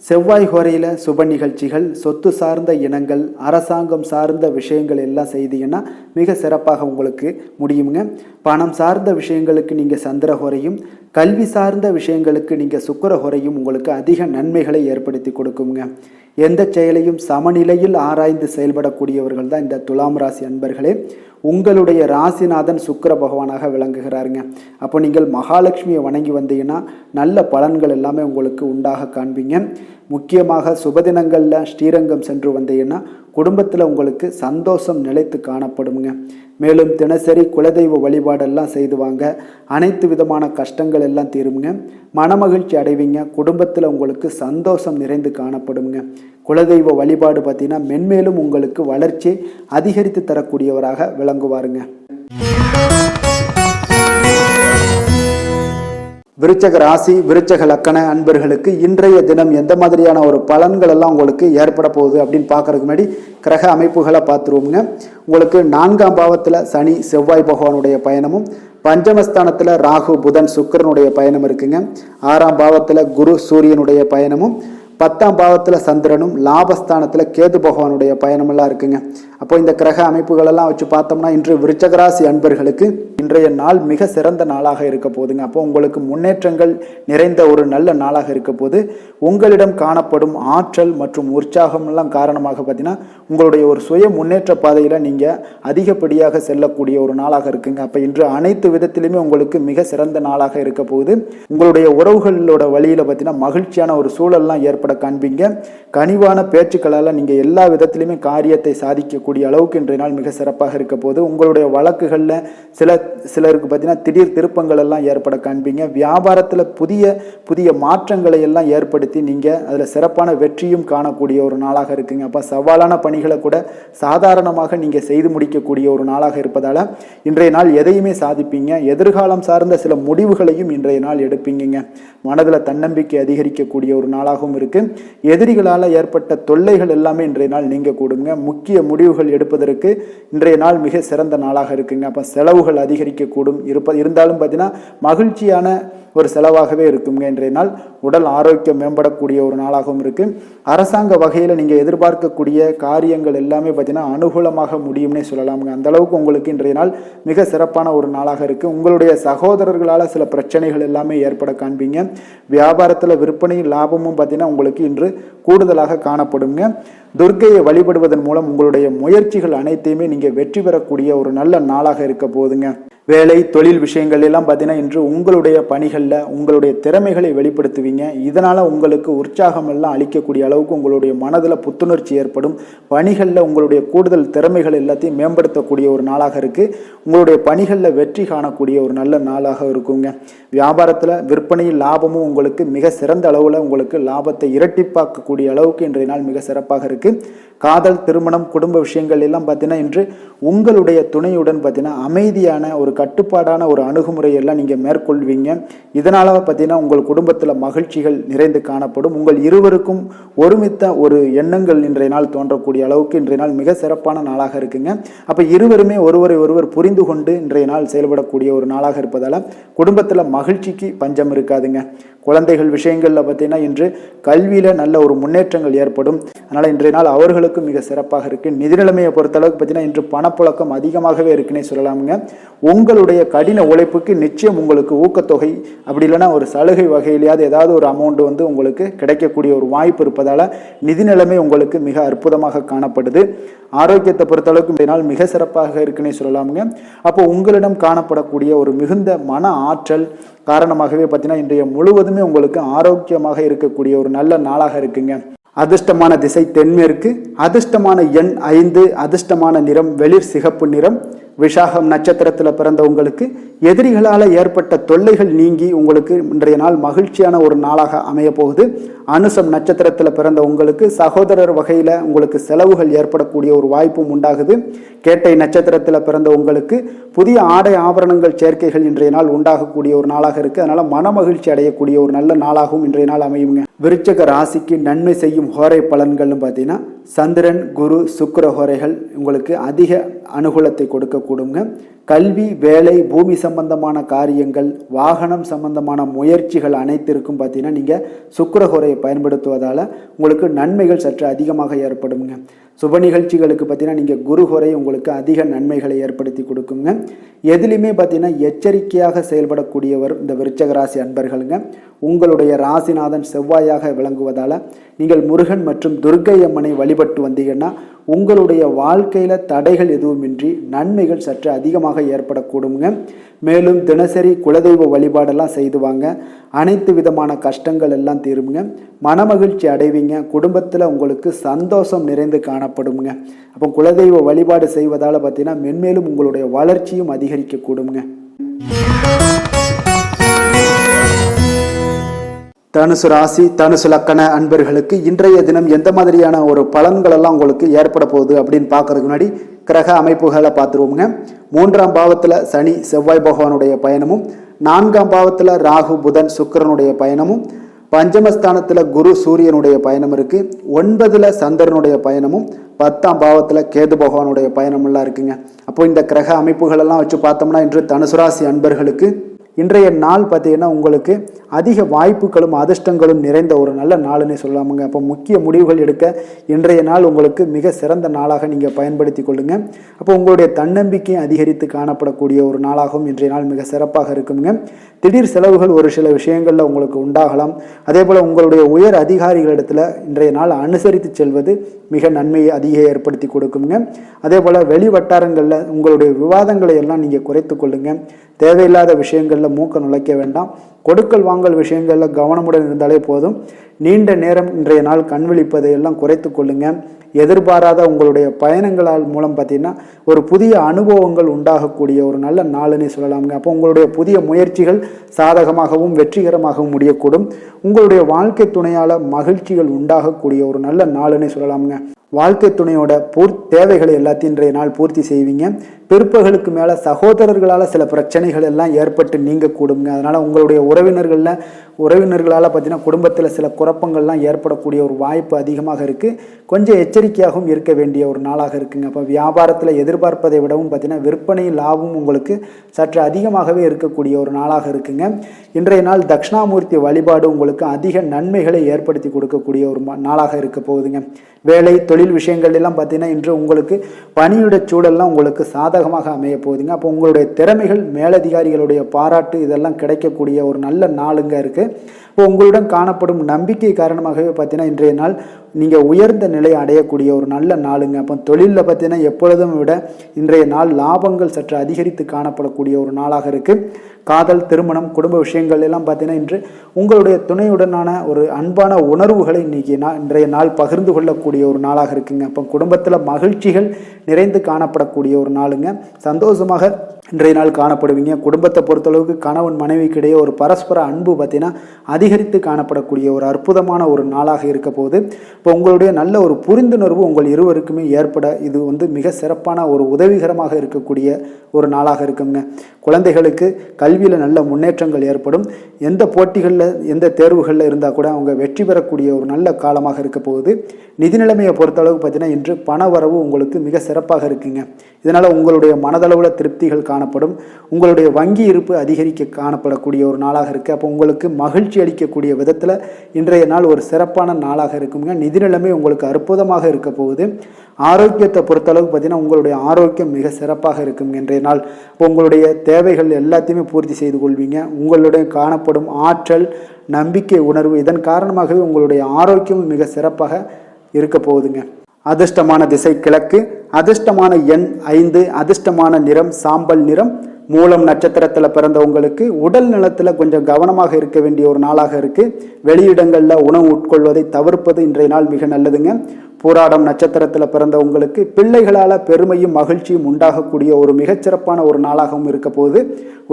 செவ்வாய் ஹோரையில் சுப நிகழ்ச்சிகள், சொத்து சார்ந்த இனங்கள், அரசாங்கம் சார்ந்த விஷயங்கள் எல்லாம் செய்தீங்கன்னா மிக சிறப்பாக உங்களுக்கு முடியுங்க. பணம் சார்ந்த விஷயங்களுக்கு நீங்கள் சந்திர ஹோரையும், கல்வி சார்ந்த விஷயங்களுக்கு நீங்கள் சுக்கிர ஹோரையும் உங்களுக்கு அதிக நன்மைகளை ஏற்படுத்தி கொடுக்குங்க. எந்த செயலையும் சமநிலையில் ஆராய்ந்து செயல்படக்கூடியவர்கள் தான் இந்த துலாம் ராசி அன்பர்களே. உங்களுடைய ராசிநாதன் சுக்கிர பகவானாக விளங்குகிறாருங்க. அப்போ நீங்கள் மகாலட்சுமியை வணங்கி வந்தீங்கன்னா நல்ல பலன்கள் எல்லாமே உங்களுக்கு உண்டாக காண்பீங்க. முக்கியமாக சுபதினங்களில் ஸ்ரீரங்கம் சென்று வந்தீங்கன்னா குடும்பத்தில் உங்களுக்கு சந்தோஷம் நிலைத்து காணப்படுங்க. மேலும் தினசரி குலதெய்வ வழிபாடெல்லாம் செய்து வாங்க. அனைத்து விதமான கஷ்டங்கள் எல்லாம் தீருங்க. மனமகிழ்ச்சி அடைவீங்க. குடும்பத்தில் உங்களுக்கு சந்தோஷம் நிறைந்து காணப்படுங்க. குலதெய்வ வழிபாடு பார்த்தீங்கன்னா மென்மேலும் உங்களுக்கு வளர்ச்சி அதிகரித்து தரக்கூடியவராக விளங்குவாருங்க. விருச்சக ராசி, விருச்சக லக்கண அன்பர்களுக்கு இன்றைய தினம் எந்த மாதிரியான ஒரு பலன்கள் எல்லாம் உங்களுக்கு ஏற்பட போகுது அப்படின்னு பார்க்கறதுக்கு முன்னாடி கிரக அமைப்புகளை பார்த்துருவோங்க. உங்களுக்கு 4ஆம் பாவத்தில் சனி செவ்வாய் பகவானுடைய பயணமும், பஞ்சமஸ்தானத்தில் ராகு புதன் சுக்கிரனுடைய பயணம் இருக்குங்க. 6ஆம் பாவத்தில் குரு சூரியனுடைய பயணமும், 10ஆம் பாவத்தில் சந்திரனும், லாபஸ்தானத்தில் கேது பகவானுடைய பயணமெல்லாம் இருக்குங்க. அப்போ இந்த கிரக அமைப்புகளெல்லாம் வச்சு பார்த்தோம்னா இன்று விருச்சகராசி அன்பர்களுக்கு இன்றைய நாள் மிக சிறந்த நாளாக இருக்க போகுதுங்க. அப்போ உங்களுக்கு முன்னேற்றங்கள் நிறைந்த ஒரு நல்ல நாளாக இருக்க போது. உங்களிடம் காணப்படும் ஆற்றல் மற்றும் உற்சாகம் எல்லாம் காரணமாக பார்த்தீங்கன்னா உங்களுடைய ஒரு சுய முன்னேற்ற பாதையில் நீங்கள் அதிகப்படியாக செல்லக்கூடிய ஒரு நாளாக இருக்குங்க. அப்போ இன்று அனைத்து விதத்திலுமே உங்களுக்கு மிக சிறந்த நாளாக இருக்க போகுது. உங்களுடைய உறவுகளோட வழியில் பார்த்தீங்கன்னா மகிழ்ச்சியான ஒரு சூழல்லாம் ஏற்பட காண்பீங்க. கனிவான பேச்சுக்களால் நீங்கள் எல்லா விதத்திலுமே காரியத்தை சாதிக்கக்கூடிய அளவுக்கு இன்றைய நாள் மிக சிறப்பாக இருக்க போது. உங்களுடைய வழக்குகளில் சிலருக்கு பார்த்தீங்கன்னா திடீர் திருப்பங்கள் எல்லாம் ஏற்பட காண்பீங்க. வியாபாரத்தில் புதிய புதிய மாற்றங்களை எல்லாம் ஏற்படுத்தி நீங்கள் அதில் சிறப்பான வெற்றியும் காணக்கூடிய ஒரு நாளாக இருக்குங்க. அப்போ சவாலான பணிகளை கூட சாதாரணமாக நீங்கள் செய்து முடிக்கக்கூடிய ஒரு நாளாக இருப்பதால் இன்றைய நாள் எதையுமே சாதிப்பீங்க. எதிர்காலம் சார்ந்த சில முடிவுகளையும் இன்றைய நாள் எடுப்பீங்க. மனதில் தன்னம்பிக்கை அதிகரிக்கக்கூடிய ஒரு நாளாகவும் இருக்கு. எதிரிகளால் ஏற்பட்ட தொல்லைகள் எல்லாமே இன்றைய நாள் நீங்க கூடுங்க. முக்கிய முடிவுகள் எடுப்பதற்கு இன்றைய நாள் மிக சிறந்த நாளாக இருக்குங்க. அப்போ செலவுகள் அதிகரிக்கக்கூடும். இருந்தாலும் பார்த்தீங்கன்னா மகிழ்ச்சியான ஒரு செலவாகவே இருக்குங்க இன்றைய நாள். உடல் ஆரோக்கியம் மேம்படக்கூடிய ஒரு நாளாகவும் இருக்கு. அரசாங்க வகையில் நீங்கள் எதிர்பார்க்கக்கூடிய காரியங்கள் எல்லாமே பார்த்தீங்கன்னா அனுகூலமாக முடியும்னே சொல்லலாமுங்க. அந்த அளவுக்கு உங்களுக்கு இன்றைய நாள் மிக சிறப்பான ஒரு நாளாக இருக்கு. உங்களுடைய சகோதரர்களால் சில பிரச்சனைகள் எல்லாமே ஏற்பட காண்பீங்க. வியாபாரத்தில் விற்பனையும் லாபமும் பார்த்தீங்கன்னா உங்களுக்கு இன்று கூடுதலாக காணப்படுங்க. துர்க்கையை வழிபடுவதன் மூலம் உங்களுடைய முயற்சிகள் அனைத்தையுமே நீங்கள் வெற்றி பெறக்கூடிய ஒரு நல்ல நாளாக இருக்க போகுதுங்க. வேலை தொழில் விஷயங்கள் எல்லாம் பார்த்தீங்கன்னா இன்று உங்களுடைய பணிகளில் உங்களுடைய திறமைகளை வெளிப்படுத்துவீங்க. இதனால் உங்களுக்கு உற்சாகம் எல்லாம் அளிக்கக்கூடிய அளவுக்கு உங்களுடைய மனதில் புத்துணர்ச்சி ஏற்படும். பணிகளில் உங்களுடைய கூடுதல் திறமைகள் எல்லாத்தையும் மேம்படுத்தக்கூடிய ஒரு நாளாக இருக்குது. உங்களுடைய பணிகளில் வெற்றி காணக்கூடிய ஒரு நல்ல நாளாக இருக்குங்க. வியாபாரத்தில் விற்பனையில் லாபமும் உங்களுக்கு மிக சிறந்த அளவில் உங்களுக்கு லாபத்தை இரட்டிப்பாக்கக்கூடிய அளவுக்கு இன்றைய நாள் மிக சிறப்பாக இருக்குது. காதல், திருமணம், குடும்ப விஷயங்கள் எல்லாம் பார்த்தீங்கன்னா இன்று உங்களுடைய துணையுடன் பார்த்தீங்கன்னா அமைதியான ஒரு கட்டுப்பாடான ஒரு அணுகுமுறையெல்லாம் நீங்கள் மேற்கொள்வீங்க. இதனால் பார்த்தீங்கன்னா உங்கள் குடும்பத்தில் மகிழ்ச்சிகள் நிறைந்து காணப்படும். உங்கள் இருவருக்கும் ஒருமித்த ஒரு எண்ணங்கள் இன்றைய நாள் தோன்றக்கூடிய அளவுக்கு இன்றைய நாள் மிக சிறப்பான நாளாக இருக்குங்க. அப்போ இருவருமே ஒருவரை ஒருவர் புரிந்து கொண்டு இன்றைய நாள் செயல்படக்கூடிய ஒரு நாளாக இருப்பதால் குடும்பத்தில் மகிழ்ச்சிக்கு பஞ்சம் இருக்காதுங்க. குழந்தைகள் விஷயங்களில் பார்த்தீங்கன்னா இன்று கல்வியில் நல்ல ஒரு முன்னேற்றங்கள் ஏற்படும். அதனால் இன்றைய நாள் அவர்களுக்கு மிக சிறப்பாக இருக்குது. நிதி நிலைமையை பொறுத்தளவுக்கு பார்த்தீங்கன்னா இன்று பணப்புழக்கம் அதிகமாகவே இருக்குன்னே சொல்லலாமுங்க. உங்களுடைய கடின உழைப்புக்கு நிச்சயம் உங்களுக்கு ஊக்கத்தொகை அப்படி இல்லைன்னா ஒரு சலுகை வகையிலேயாவது ஏதாவது ஒரு அமௌண்ட் உங்களுக்கு கிடைக்கக்கூடிய ஒரு வாய்ப்பு இருப்பதால் நிதி நிலைமை உங்களுக்கு மிக அற்புதமாக காணப்படுது. ஆரோக்கியத்தை பொறுத்தளவுக்கு இன்றைய நாள் மிக சிறப்பாக இருக்குன்னே சொல்லலாமுங்க. அப்போ உங்களிடம் காணப்படக்கூடிய ஒரு மிகுந்த மன ஆற்றல் காரணமாகவே பார்த்தீங்கன்னா இன்றைய முழுவதுமே உங்களுக்கு ஆரோக்கியமாக இருக்கக்கூடிய ஒரு நல்ல நாளாக இருக்குங்க. அதிர்ஷ்டமான திசை தென்மேற்கு, அதிர்ஷ்டமான எண் 5, அதிர்ஷ்டமான நிறம் வெளிர் சிகப்பு நிறம். விஷாகம் நட்சத்திரத்தில் பிறந்த உங்களுக்கு எதிரிகளால் ஏற்பட்ட தொல்லைகள் நீங்கி உங்களுக்கு இன்றைய நாள் மகிழ்ச்சியான ஒரு நாளாக அமைய போகுது. அனுசம் நட்சத்திரத்தில் பிறந்த உங்களுக்கு சகோதரர் வகையில் உங்களுக்கு செலவுகள் ஏற்படக்கூடிய ஒரு வாய்ப்பும் உண்டாகுது. கேட்டை நட்சத்திரத்தில் பிறந்த உங்களுக்கு புதிய ஆடை ஆபரணங்கள் சேர்க்கைகள் இன்றைய நாள் உண்டாகக்கூடிய ஒரு நாளாக இருக்குது. அதனால் மன மகிழ்ச்சி அடையக்கூடிய ஒரு நல்ல நாளாகவும் இன்றைய நாள் அமையுங்க. விருச்சக ராசிக்கு நன்மை செய்யும் ஹோரை பலன்கள்னு பார்த்தீங்கன்னா சந்திரன், குரு, சுக்கிர ஹோரைகள் உங்களுக்கு அதிக அனுகூலத்தை கொடுக்கக்கூடுங்க. கல்வி, வேலை, பூமி சம்பந்தமான காரியங்கள், வாகனம் சம்பந்தமான முயற்சிகள் அனைத்திற்கும் பார்த்தீங்கன்னா நீங்கள் சுக்கிரஹோரையை பயன்படுத்துவதால் உங்களுக்கு நன்மைகள் சற்று அதிகமாக ஏற்படுங்க. சுப நிகழ்ச்சிகளுக்கு பார்த்தீங்கன்னா நீங்கள் குருஹோரை உங்களுக்கு அதிக நன்மைகளை ஏற்படுத்தி கொடுக்குங்க. எதுலையுமே பார்த்தீங்கன்னா எச்சரிக்கையாக செயல்படக்கூடியவர் இந்த விருச்சக ராசி அன்பர்களுங்க. உங்களுடைய ராசிநாதன் செவ்வாயாக விளங்குவதால் நீங்கள் முருகன் மற்றும் துர்க்கை அம்மனை வழிபட்டு வந்தீங்கன்னா உங்களுடைய வாழ்க்கையில் தடைகள் எதுவுமின்றி நன்மைகள் சற்று அதிகமாக ஏற்படக்கூடுங்க. மேலும் தினசரி குலதெய்வ வழிபாடெல்லாம் செய்து வாங்க. அனைத்து விதமான கஷ்டங்கள் எல்லாம் தீருங்க. மனமகிழ்ச்சி அடைவீங்க. குடும்பத்தில் உங்களுக்கு சந்தோஷம் நிறைந்து காணப்படுங்க. அப்போ குலதெய்வ வழிபாடு செய்வதால் பார்த்தீங்கன்னா மென்மேலும் உங்களுடைய வளர்ச்சியும் அதிகரிக்கக்கூடுங்க. தனுசு ராசி, தனுசு லக்கண அன்பர்களுக்கு இன்றைய தினம் எந்த மாதிரியான ஒரு பலன்கள் எல்லாம் உங்களுக்கு ஏற்பட போகுது அப்படின்னு பார்க்கறதுக்கு முன்னாடி கிரக அமைப்புகளை பார்த்துருவோங்க. 3ஆம் பாவத்தில் சனி செவ்வாய் பகவானுடைய பயணமும், 4ஆம் பாவத்தில் ராகு புதன் சுக்கிரனுடைய பயணமும், பஞ்சமஸ்தானத்தில் குரு சூரியனுடைய பயணம் இருக்குது. 9ல் சந்திரனுடைய பயணமும், 10ஆம் பாவத்தில் கேது பகவானுடைய பயணமெல்லாம் இருக்குங்க. அப்போ இந்த கிரக அமைப்புகளெல்லாம் வச்சு பார்த்தோம்னா இன்று தனுசு ராசி அன்பர்களுக்கு இன்றைய நாள் பார்த்தீங்கன்னா உங்களுக்கு அதிக வாய்ப்புகளும் அதிர்ஷ்டங்களும் நிறைந்த ஒரு நல்ல நாளுன்னே சொல்லாமுங்க. அப்போ முக்கிய முடிவுகள் எடுக்க இன்றைய நாள் உங்களுக்கு மிக சிறந்த நாளாக நீங்கள் பயன்படுத்தி கொள்ளுங்க. அப்போ உங்களுடைய தன்னம்பிக்கை அதிகரித்து காணப்படக்கூடிய ஒரு நாளாகவும் இன்றைய நாள் மிக சிறப்பாக இருக்குங்க. திடீர் செலவுகள் ஒரு சில விஷயங்களில் உங்களுக்கு உண்டாகலாம். அதே போல் உங்களுடைய உயர் அதிகாரிகளிடத்தில் இன்றைய நாள் அனுசரித்து செல்வது மிக நன்மையை அதிக ஏற்படுத்தி கொடுக்குங்க. அதே போல் வெளி வட்டாரங்களில் உங்களுடைய விவாதங்களை எல்லாம் நீங்கள் குறைத்து கொள்ளுங்க. தேவையில்லாத விஷயங்களில் மூக்க நுழைக்க வேண்டாம். கொடுக்கல் வாங்கல் விஷயங்களில் கவனமுடன் இருந்தாலே போதும். நீண்ட நேரம் இன்றைய நாள் கண் விழிப்பதை எல்லாம் குறைத்து கொள்ளுங்க. எதிர்பாராத உங்களுடைய பயணங்களால் மூலம் பார்த்தீங்கன்னா ஒரு புதிய அனுபவங்கள் உண்டாகக்கூடிய ஒரு நல்ல நாளுன்னே சொல்லலாமுங்க. அப்போ உங்களுடைய புதிய முயற்சிகள் சாதகமாகவும் வெற்றிகரமாகவும் முடியக்கூடும். உங்களுடைய வாழ்க்கை துணையால் மகிழ்ச்சிகள் உண்டாகக்கூடிய ஒரு நல்ல நாளுன்னே சொல்லலாமுங்க. வாழ்க்கை துணையோட தேவைகளை எல்லாத்தையும் இன்றைய நாள் பூர்த்தி செய்வீங்க. பிற்பகலுக்கு மேலே சகோதரர்களால் சில பிரச்சனைகள் எல்லாம் ஏற்பட்டு நீங்கக்கூடுங்க. அதனால் உங்களுடைய உறவினர்களால் பார்த்தீங்கன்னா குடும்பத்தில் சில குழப்பங்கள்லாம் ஏற்படக்கூடிய ஒரு வாய்ப்பு அதிகமாக இருக்குது. கொஞ்சம் எச்சரிக்கையாகவும் இருக்க வேண்டிய ஒரு நாளாக இருக்குங்க. அப்போ வியாபாரத்தில் எதிர்பார்ப்பதை விடவும் பார்த்தீங்கன்னா விற்பனை லாபம் உங்களுக்கு சற்று அதிகமாகவே இருக்கக்கூடிய ஒரு நாளாக இருக்குங்க. இன்றைய நாள் தட்சிணாமூர்த்தி வழிபாடு உங்களுக்கு அதிக நன்மைகளை ஏற்படுத்தி கொடுக்கக்கூடிய ஒரு நாளாக இருக்க போகுதுங்க. வேலை தொழில் விஷயங்கள் எல்லாம் பார்த்தீங்கன்னா இன்று உங்களுக்கு பணியுடைய சூழல்லாம் உங்களுக்கு சாதக சாதகமாக அமைய போகுதுங்க. அப்போ உங்களுடைய திறமைகள், மேலதிகாரிகளுடைய பாராட்டு இதெல்லாம் கிடைக்கக்கூடிய ஒரு நல்ல நாளுங்க இருக்குது. இப்போ உங்களுடன் காணப்படும் நம்பிக்கை காரணமாகவே பார்த்தீங்கன்னா இன்றைய நாள் நீங்கள் உயர்ந்த நிலை அடையக்கூடிய ஒரு நல்ல நாளுங்க. அப்போ தொழிலில் பார்த்தீங்கன்னா எப்பொழுதும் விட இன்றைய நாள் லாபங்கள் சற்று அதிகரித்து காணப்படக்கூடிய ஒரு நாளாக இருக்குது. காதல், திருமணம், குடும்ப விஷயங்கள் எல்லாம் பார்த்தீங்கன்னா இன்று உங்களுடைய துணையுடனான ஒரு அன்பான உணர்வுகளை இன்றைய நாள் பகிர்ந்து கொள்ளக்கூடிய ஒரு நாளாக இருக்குங்க. அப்போ குடும்பத்தில் மகிழ்ச்சிகள் நிறைந்து காணப்படக்கூடிய ஒரு நாளுங்க. சந்தோஷமாக இன்றைய நாள் காணப்படுவீங்க. குடும்பத்தை பொறுத்தளவுக்கு கணவன் மனைவிக்கிடையே ஒரு பரஸ்பர அன்பு பார்த்தீங்கன்னா அதிகரித்து காணப்படக்கூடிய ஒரு அற்புதமான ஒரு நாளாக இருக்க போகுது. இப்போ உங்களுடைய நல்ல ஒரு புரிந்துணர்வு உங்கள் இருவருக்குமே ஏற்பட இது மிக சிறப்பான ஒரு உதவிகரமாக இருக்கக்கூடிய ஒரு நாளாக இருக்குங்க. குழந்தைகளுக்கு கல்வியில் நல்ல முன்னேற்றங்கள் ஏற்படும். எந்த போட்டிகளில், எந்த தேர்வுகளில் இருந்தால் கூட அவங்க வெற்றி பெறக்கூடிய ஒரு நல்ல காலமாக இருக்க போகுது. நிதி நிலைமையை பொறுத்தளவுக்கு பார்த்தீங்கன்னா இன்று பண வரவு உங்களுக்கு மிக சிறப்பாக இருக்குங்க. இதனால் உங்களுடைய மனதளவில் திருப்திகள் காணப்படும். உங்களுடைய வங்கி இருப்பு அதிகரிக்க காணப்படக்கூடிய ஒரு நாளாக இருக்குது. அப்போ உங்களுக்கு மகிழ்ச்சி அளிக்கக்கூடிய விதத்தில் இன்றைய நாள் ஒரு சிறப்பான நாளாக இருக்குங்க. நிதி நிலைமை உங்களுக்கு அற்புதமாக இருக்க போகுது. ஆரோக்கியத்தை பொறுத்தளவுக்கு பார்த்தீங்கன்னா உங்களுடைய ஆரோக்கியம் மிக சிறப்பாக இருக்குங்க இன்றைய நாள். உங்களுடைய தேவைகள் எல்லாத்தையுமே பூர்த்தி செய்து கொள்வீங்க. உங்களுடைய காணப்படும் ஆற்றல், நம்பிக்கை, உணர்வு இதன் காரணமாகவே உங்களுடைய ஆரோக்கியம் மிக சிறப்பாக இருக்க போகுதுங்க. அதிர்ஷ்டமான திசை கிழக்கு, அதிர்ஷ்டமான எண் 5, அதிர்ஷ்டமான நிறம் சாம்பல் நிறம். மூலம் நட்சத்திரத்தில் பிறந்தவங்களுக்கு உடல் நலத்தில் கொஞ்சம் கவனமாக இருக்க வேண்டிய ஒரு நாளாக இருக்குது. வெளியிடங்களில் உணவு உட்கொள்வதை தவிர்ப்பது இன்றைய நாள் மிக நல்லதுங்க. பூராடம் நட்சத்திரத்தில் பிறந்தவங்களுக்கு பிள்ளைகளால் பெருமையும் மகிழ்ச்சியும் உண்டாகக்கூடிய ஒரு மிகச்சிறப்பான ஒரு நாளாகவும் இருக்க போகுது.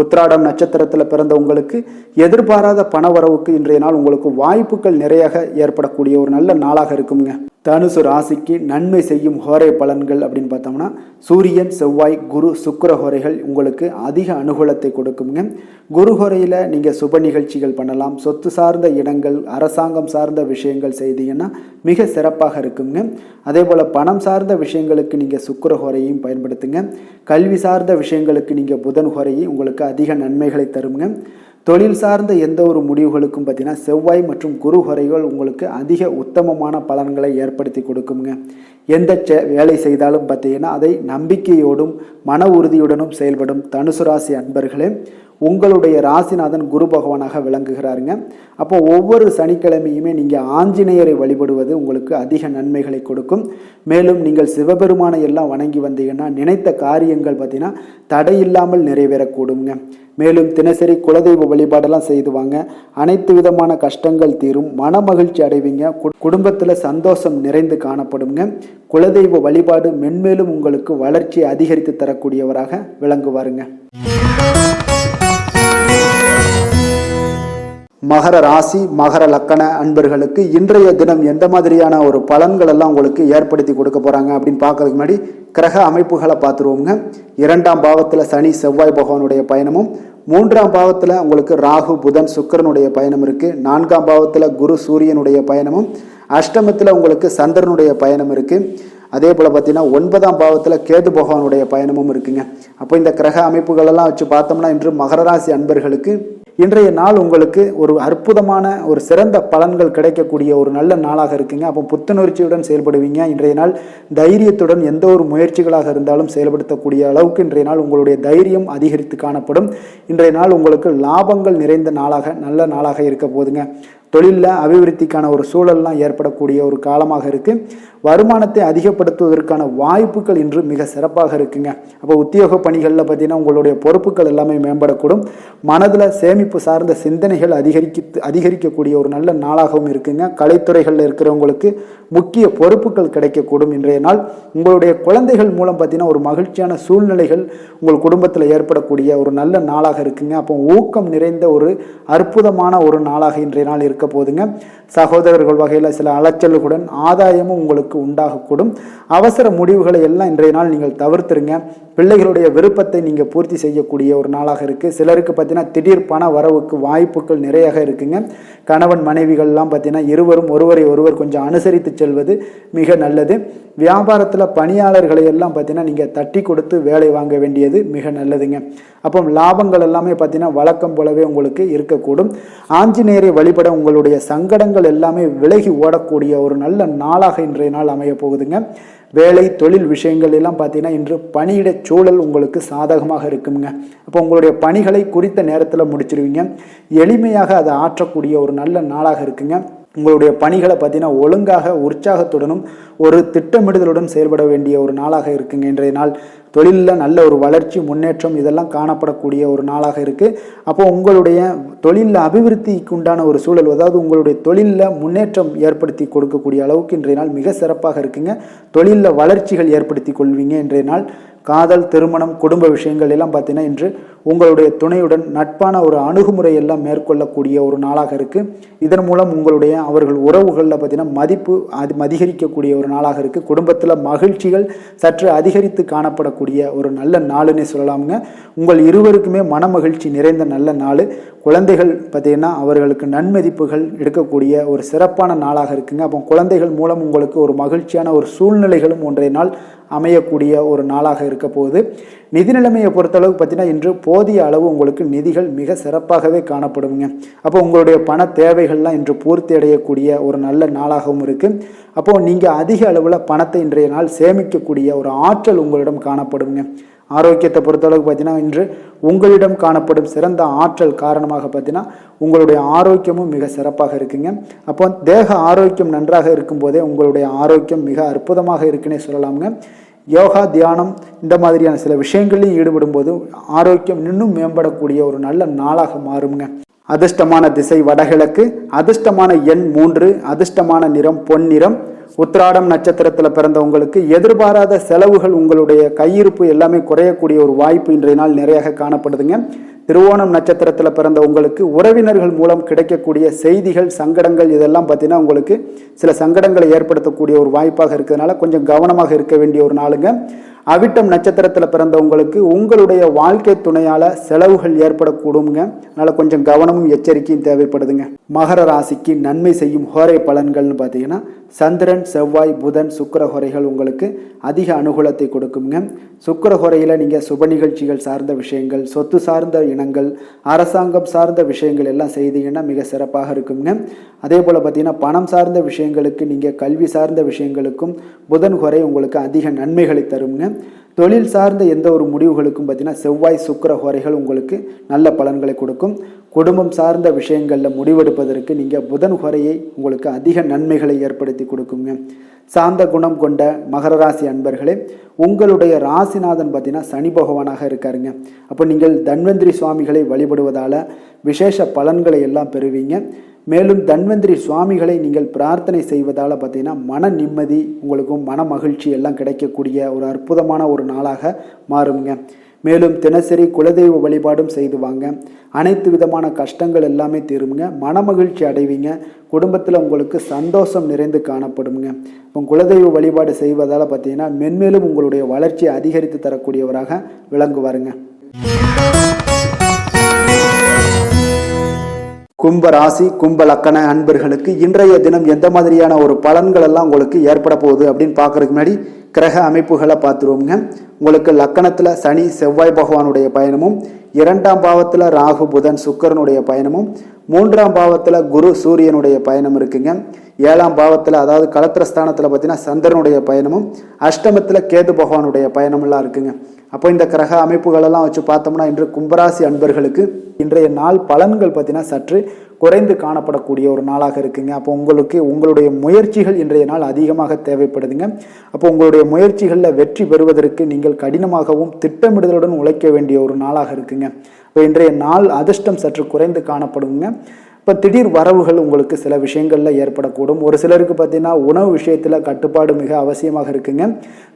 உத்திராடம் நட்சத்திரத்தில் பிறந்தவங்களுக்கு எதிர்பாராத பணவரவுக்கு இன்றைய நாள் உங்களுக்கு வாய்ப்புகள் நிறைய ஏற்படக்கூடிய ஒரு நல்ல நாளாக இருக்குங்க. தனுசு ராசிக்கு நன்மை செய்யும் ஹோரை பலன்கள் அப்படின்னு பார்த்தோம்னா சூரியன், செவ்வாய், குரு, சுக்கிர ஹோரைகள் உங்களுக்கு அதிக அனுகூலத்தை கொடுக்குங்க. குரு ஹோரையில் நீங்கள் சுப நிகழ்ச்சிகள் பண்ணலாம். சொத்து சார்ந்த இடங்கள், அரசாங்கம் சார்ந்த விஷயங்கள் செய்தீங்கன்னா மிக சிறப்பாக இருக்குங்க. அதே போல் பணம் சார்ந்த விஷயங்களுக்கு நீங்கள் சுக்கிர ஹோரையும் பயன்படுத்துங்க. கல்வி சார்ந்த விஷயங்களுக்கு நீங்கள் புதன் ஹோரையும் உங்களுக்கு அதிக நன்மைகளை தருங்க. தொழில் சார்ந்த எந்த ஒரு முடிவுகளுக்கும் பார்த்தீங்கன்னா செவ்வாய் மற்றும் குரு ஹோரைகள் உங்களுக்கு அதிக உத்தமமான பலன்களை ஏற்படுத்தி கொடுக்குங்க. எந்த வேலை செய்தாலும் பார்த்தீங்கன்னா அதை நம்பிக்கையோடும் மன உறுதியுடனும் செயல்படும் தனுசு ராசி அன்பர்களே, உங்களுடைய ராசிநாதன் குரு பகவானாக விளங்குகிறாருங்க. அப்போ ஒவ்வொரு சனிக்கிழமையுமே நீங்கள் ஆஞ்சநேயரை வழிபடுவது உங்களுக்கு அதிக நன்மைகளை கொடுக்கும். மேலும் நீங்கள் சிவபெருமானை எல்லாம் வணங்கி வந்தீங்கன்னா நினைத்த காரியங்கள் பார்த்தீங்கன்னா தடையில்லாமல் நிறைவேறக்கூடுங்க. மேலும் தினசரி குலதெய்வ வழிபாடெல்லாம் செய்துவாங்க. அனைத்து விதமான கஷ்டங்கள் தீரும், மன மகிழ்ச்சி அடைவீங்க. குடும்பத்தில் சந்தோஷம் நிறைந்து காணப்படுங்க. குலதெய்வ வழிபாடு மென்மேலும் உங்களுக்கு வளர்ச்சி அதிகரித்து தரக்கூடியவராக விளங்குவாருங்க. மகர ராசி, மகர லக்கண அன்பர்களுக்கு இன்றைய தினம் எந்த மாதிரியான ஒரு பலன்கள் எல்லாம் உங்களுக்கு ஏற்படுத்தி கொடுக்க போறாங்க அப்படின்னு பார்க்கறதுக்கு முன்னாடி கிரக அமைப்புகளை பார்த்துருவோங்க. 2ஆம் பாவத்தில் சனி, செவ்வாய் பகவானுடைய பயணமும், 3ஆம் பாவத்தில் உங்களுக்கு ராகு, புதன், சுக்கிரனுடைய பயணம் இருக்கு. 4ஆம் பாவத்தில் குரு, சூரியனுடைய பயணமும், அஷ்டமத்தில் உங்களுக்கு சந்திரனுடைய பயணம் இருக்கு. அதே போல் பார்த்தீங்கன்னா 9ஆம் பாவத்தில் கேது பகவானுடைய பயணமும் இருக்குங்க. அப்போ இந்த கிரக அமைப்புகளெல்லாம் வச்சு பார்த்தோம்னா இன்று மகர ராசி அன்பர்களுக்கு இன்றைய நாள் உங்களுக்கு ஒரு அற்புதமான ஒரு சிறந்த பலன்கள் கிடைக்கக்கூடிய ஒரு நல்ல நாளாக இருக்குங்க. அப்போ புத்துணர்ச்சியுடன் செயல்படுவீங்க. இன்றைய நாள் தைரியத்துடன் எந்த ஒரு முயற்சிகளாக இருந்தாலும் செயல்படுத்தக்கூடிய அளவுக்கு இன்றைய நாள் உங்களுடைய தைரியம் அதிகரித்து காணப்படும். இன்றைய நாள் உங்களுக்கு லாபங்கள் நிறைந்த நாளாக, நல்ல நாளாக இருக்க போதுங்க. தொழிலில் அபிவிருத்திக்கான ஒரு சூழல்லாம் ஏற்படக்கூடிய ஒரு காலமாக இருக்குது. வருமானத்தை அதிகப்படுத்துவதற்கான வாய்ப்புகள் இன்று மிக சிறப்பாக இருக்குங்க. அப்போ உத்தியோக பணிகளில் பார்த்தீங்கன்னா உங்களுடைய பொறுப்புகள் எல்லாமே மேம்படக்கூடும். மனதில் சேமிப்பு சார்ந்த சிந்தனைகள் அதிகரிக்கக்கூடிய ஒரு நல்ல நாளாகவும் இருக்குங்க. கலைத்துறைகளில் இருக்கிறவங்களுக்கு முக்கிய பொறுப்புகள் கிடைக்கக்கூடும். இன்றைய நாள் உங்களுடைய குழந்தைகள் மூலம் பார்த்தீங்கன்னா ஒரு மகிழ்ச்சியான சூழ்நிலைகள் உங்கள் குடும்பத்தில் ஏற்படக்கூடிய ஒரு நல்ல நாளாக இருக்குங்க. அப்போ ஊக்கம் நிறைந்த ஒரு அற்புதமான ஒரு நாளாக இன்றைய நாள் இருக்க போதுங்க. சகோதரர்கள் வகையில் சில அலைச்சல்களுடன் ஆதாயமும் உங்களுக்கு உண்டாகக்கூடும். அவசர முடிவுகளை எல்லாம் இன்றைய நாள் நீங்கள் தவிர்த்துருங்க. பிள்ளைகளுடைய விருப்பத்தை நீங்கள் பூர்த்தி செய்யக்கூடிய ஒரு நாளாக இருக்குது. சிலருக்கு பார்த்தீங்கன்னா திடீர் பண வரவுக்கு வாய்ப்புகள் நிறைய இருக்குங்க. கணவன் மனைவிகள்லாம் பார்த்தீங்கன்னா இருவரும் ஒருவரை ஒருவர் கொஞ்சம் அனுசரித்து செல்வது மிக நல்லது. வியாபாரத்தில் பணியாளர்களை எல்லாம் பார்த்தீங்கன்னா நீங்கள் தட்டி கொடுத்து வேலை வாங்க வேண்டியது மிக நல்லதுங்க. அப்போ லாபங்கள் எல்லாமே பார்த்தீங்கன்னா வழக்கம் போலவே உங்களுக்கு இருக்கக்கூடும். ஆஞ்சநேயரை வழிபட உங்களுடைய சங்கடங்கள் எல்லாமே விலகி ஓடக்கூடிய ஒரு நல்ல நாளாக இன்றைய நாள் அமைய போகுதுங்க. வேலை தொழில் விஷயங்கள் எல்லாம் பார்த்தீங்கன்னா இன்று பணியிட சூழல் உங்களுக்கு சாதகமாக இருக்குங்க. அப்போ உங்களுடைய பணிகளை குறித்த நேரத்தில் முடிச்சிருவீங்க. எளிமையாக அதை ஆற்றக்கூடிய ஒரு நல்ல நாளாக இருக்குங்க. உங்களுடைய பணிகளை பார்த்தீங்கன்னா ஒழுங்காக உற்சாகத்துடனும் ஒரு திட்டமிடுதலுடன் செயல்பட வேண்டிய ஒரு நாளாக இருக்குங்க. இன்றைய நாள் தொழிலில் நல்ல ஒரு வளர்ச்சி முன்னேற்றம் இதெல்லாம் காணப்படக்கூடிய ஒரு நாளாக இருக்குது. அப்போ உங்களுடைய தொழிலில் அபிவிருத்திக்கு உண்டான ஒரு சூழல், அதாவது உங்களுடைய தொழிலில் முன்னேற்றம் ஏற்படுத்தி கொடுக்கக்கூடிய அளவுக்கு இன்றைய நாள் மிக சிறப்பாக இருக்குங்க. தொழிலில் வளர்ச்சிகள் ஏற்படுத்தி கொள்வீங்க. இன்றைய நாள் காதல், திருமணம், குடும்ப விஷயங்கள் எல்லாம் பார்த்தீங்கன்னா இன்று உங்களுடைய துணையுடன் நட்பான ஒரு அணுகுமுறை எல்லாம் மேற்கொள்ளக்கூடிய ஒரு நாளாக இருக்குது. இதன் மூலம் உங்களுடைய அவர்கள் உறவுகளில் பார்த்தீங்கன்னா மதிப்பு அதிகரிக்கக்கூடிய ஒரு நாளாக இருக்குது. குடும்பத்தில் மகிழ்ச்சிகள் சற்று அதிகரித்து காணப்படக்கூடிய ஒரு நல்ல நாளுன்னே சொல்லலாமுங்க. உங்கள் இருவருக்குமே மன மகிழ்ச்சி நிறைந்த நல்ல நாள். குழந்தைகள் பார்த்தீங்கன்னா அவர்களுக்கு நன்மதிப்புகள் எடுக்கக்கூடிய ஒரு சிறப்பான நாளாக இருக்குங்க. அப்போ குழந்தைகள் மூலம் உங்களுக்கு ஒரு மகிழ்ச்சியான ஒரு சூழ்நிலைகளும் ஒன்றைய நாள் அமையக்கூடிய ஒரு நாளாக இருக்க போகுது. நிதி நிலைமையை பொறுத்தளவுக்கு பார்த்தீங்கன்னா இன்று போதிய அளவு உங்களுக்கு நிதிகள் மிக சிறப்பாகவே காணப்படுங்க. அப்போ உங்களுடைய பண தேவைகள்லாம் இன்று பூர்த்தி அடையக்கூடிய ஒரு நல்ல நாளாகவும் இருக்குது. அப்போது நீங்கள் அதிக அளவில் பணத்தை இன்றைய நாள் சேமிக்கக்கூடிய ஒரு ஆற்றல் உங்களிடம் காணப்படுங்க. ஆரோக்கியத்தை பொறுத்தளவுக்கு பார்த்தீங்கன்னா இன்று உங்களிடம் காணப்படும் சிறந்த ஆற்றல் காரணமாக பார்த்தீங்கன்னா உங்களுடைய ஆரோக்கியமும் மிக சிறப்பாக இருக்குங்க. அப்போ தேக ஆரோக்கியம் நன்றாக இருக்கும்போதே உங்களுடைய ஆரோக்கியம் மிக அற்புதமாக இருக்குன்னே சொல்லலாமுங்க. யோகா, தியானம் இந்த மாதிரியான சில விஷயங்களையும் ஈடுபடும் போது ஆரோக்கியம் இன்னும் மேம்படக்கூடிய ஒரு நல்ல நாளாக மாறுங்க. அதிர்ஷ்டமான திசை வடகிழக்கு, அதிர்ஷ்டமான எண் 3, அதிர்ஷ்டமான நிறம் பொன்னிறம். உத்திராடம் நட்சத்திரத்தில் பிறந்த உங்களுக்கு எதிர்பாராத செலவுகள், உங்களுடைய கையிருப்பு எல்லாமே குறையக்கூடிய ஒரு வாய்ப்பு இன்றைய நாள் நிறைய காணப்படுதுங்க. திருவோணம் நட்சத்திரத்தில் பிறந்த உங்களுக்கு உறவினர்கள் மூலம் கிடைக்கக்கூடிய செய்திகள், சங்கடங்கள் இதெல்லாம் பார்த்தீங்கன்னா உங்களுக்கு சில சங்கடங்களை ஏற்படுத்தக்கூடிய ஒரு வாய்ப்பாக இருக்கிறதுனால கொஞ்சம் கவனமாக இருக்க வேண்டிய ஒரு நாளுங்க. அவிட்டம் நட்சத்திரத்தில் பிறந்த உங்களுக்கு உங்களுடைய வாழ்க்கை துணையால் செலவுகள் ஏற்படக்கூடுங்க. அதனால் கொஞ்சம் கவனமும் எச்சரிக்கையும் தேவைப்படுதுங்க. மகர ராசிக்கு நன்மை செய்யும் ஹோரை பலன்கள்னு பார்த்தீங்கன்னா சந்திரன், செவ்வாய், புதன், சுக்கிர ஹோரைகள் உங்களுக்கு அதிக அனுகூலத்தை கொடுக்குங்க. சுக்கிர ஹோரையில் நீங்கள் சுப நிகழ்ச்சிகள் சார்ந்த விஷயங்கள், சொத்து சார்ந்த இனங்கள், அரசாங்கம் சார்ந்த விஷயங்கள் எல்லாம் செய்தீங்கன்னா மிக சிறப்பாக இருக்குங்க. அதே போல் பார்த்தீங்கன்னா பணம் சார்ந்த விஷயங்களுக்கு, நீங்கள் கல்வி சார்ந்த விஷயங்களுக்கும் புதன் ஹோரை உங்களுக்கு அதிக நன்மைகளை தருங்க. தொழில் சார்ந்த எந்த ஒரு முடிவுகளுக்கும் பார்த்தீங்கன்னா செவ்வாய், சுக்கிர ஹோரைகள் உங்களுக்கு நல்ல பலன்களை கொடுக்கும். குடும்பம் சார்ந்த விஷயங்களில் முடிவெடுப்பதற்கு நீங்கள் புதன் ஹோரையை உங்களுக்கு அதிக நன்மைகளை ஏற்படுத்தி கொடுக்குங்க. சாந்த குணம் கொண்ட மகர ராசி அன்பர்களே, உங்களுடைய ராசிநாதன் பார்த்தீங்கன்னா சனி பகவானாக இருக்காருங்க. அப்போ நீங்கள் தன்வந்திரி சுவாமிகளை வழிபடுவதால் விசேஷ பலன்களை எல்லாம் பெறுவீங்க. மேலும் தன்வந்திரி சுவாமிகளை நீங்கள் பிரார்த்தனை செய்வதால் பார்த்தீங்கன்னா மன நிம்மதி, உங்களுக்கும் மன மகிழ்ச்சி எல்லாம் கிடைக்கக்கூடிய ஒரு அற்புதமான ஒரு நாளாக மாறுங்க. மேலும் தினசரி குலதெய்வ வழிபாடும் செய்து வாங்க. அனைத்து விதமான கஷ்டங்கள் எல்லாமே தீருங்க. மன மகிழ்ச்சி அடைவீங்க. குடும்பத்தில் உங்களுக்கு சந்தோஷம் நிறைந்து காணப்படுங்க. இப்போ குலதெய்வ வழிபாடு செய்வதால் பார்த்தீங்கன்னா மென்மேலும் உங்களுடைய வளர்ச்சியை அதிகரித்து தரக்கூடியவராக விளங்குவாருங்க. கும்ப ராசி, கும்ப லக்கண அன்பர்களுக்கு இன்றைய தினம் எந்த மாதிரியான ஒரு பலன்கள் எல்லாம் உங்களுக்கு ஏற்பட போகுது அப்படின்னு பார்க்கறதுக்கு முன்னாடி கிரக அமைப்புகளை பார்த்துருவோங்க. உங்களுக்கு லக்கணத்தில் சனி, செவ்வாய் பகவானுடைய பயணமும், 2ஆம் பாவத்தில் ராகு, புதன், சுக்கிரனுடைய பயணமும், 3ஆம் பாவத்தில் குரு, சூரியனுடைய பயணம் இருக்குங்க. 7ஆம் பாவத்தில் அதாவது களத்திரஸ்தானத்தில் பார்த்தீங்கன்னா சந்திரனுடைய பயணமும், அஷ்டமத்தில் கேது பகவானுடைய பயணமெல்லாம் இருக்குங்க. அப்போ இந்த கிரக அமைப்புகளெல்லாம் வச்சு பார்த்தோம்னா இன்று கும்பராசி அன்பர்களுக்கு இன்றைய நாள் பலன்கள் பார்த்தீங்கன்னா சற்று குறைந்து காணப்படக்கூடிய ஒரு நாளாக இருக்குங்க. அப்போ உங்களுடைய முயற்சிகள் இன்றைய நாள் அதிகமாக தேவைப்படுதுங்க. அப்போ உங்களுடைய முயற்சிகளில் வெற்றி பெறுவதற்கு நீங்கள் கடினமாகவும் திட்டமிடுதலுடன் உழைக்க வேண்டிய ஒரு நாளாக இருக்குங்க. இப்போ இன்றைய நாள் அதிர்ஷ்டம் சற்று குறைந்து காணப்படுங்க. இப்போ திடீர் வரவுகள் உங்களுக்கு சில விஷயங்களில் ஏற்படக்கூடும். ஒரு சிலருக்கு பார்த்தீங்கன்னா உணவு விஷயத்தில் கட்டுப்பாடு மிக அவசியமாக இருக்குங்க.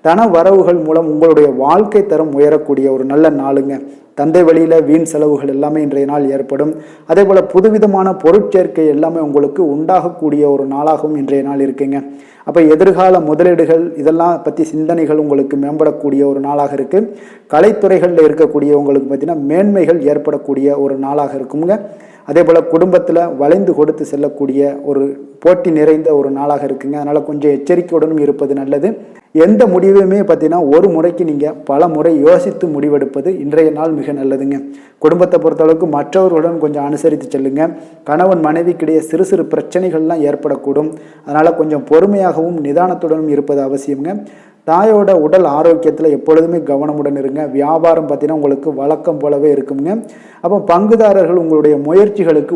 தன வரவுகள் மூலம் உங்களுடைய வாழ்க்கை தரம் உயரக்கூடிய ஒரு நல்ல நாளுங்க. தந்தை வழியில் வீண் செலவுகள் எல்லாமே இன்றைய நாள் ஏற்படும். அதே போல் புதுவிதமான பொருட்சேர்க்கை எல்லாமே உங்களுக்கு உண்டாகக்கூடிய ஒரு நாளாகவும் இன்றைய நாள் இருக்குங்க. அப்போ எதிர்கால முதலீடுகள் இதெல்லாம் பற்றி சிந்தனைகள் உங்களுக்கு மேம்படக்கூடிய ஒரு நாளாக இருக்குது. கலைத்துறைகளில் இருக்கக்கூடிய உங்களுக்கு பார்த்தீங்கன்னா மேன்மைகள் ஏற்படக்கூடிய ஒரு நாளாக இருக்குங்க. அதே போல் குடும்பத்தில் வளைந்து கொடுத்து செல்லக்கூடிய ஒரு போட்டி நிறைந்த ஒரு நாளாக இருக்குங்க. அதனால் கொஞ்சம் எச்சரிக்கையுடனும் இருப்பது நல்லது. எந்த முடிவுமே பார்த்தீங்கன்னா ஒரு முறைக்கு நீங்கள் பல முறை யோசித்து முடிவெடுப்பது இன்றைய நாள் மிக நல்லதுங்க. குடும்பத்தை பொறுத்தளவுக்கு மற்றவர்களுடன் கொஞ்சம் அனுசரித்து செல்லுங்க. கணவன் மனைவிக்கிடையே சிறு சிறு பிரச்சனைகள்லாம் ஏற்படக்கூடும். அதனால் கொஞ்சம் பொறுமையாகவும் நிதானத்துடனும் இருப்பது அவசியங்க. தாயோட உடல் ஆரோக்கியத்தில் எப்பொழுதுமே கவனமுடன் இருங்க. வியாபாரம் பார்த்தீங்கன்னா உங்களுக்கு வழக்கம் போலவே இருக்குங்க. அப்போ பங்குதாரர்கள் உங்களுடைய முயற்சிகளுக்கு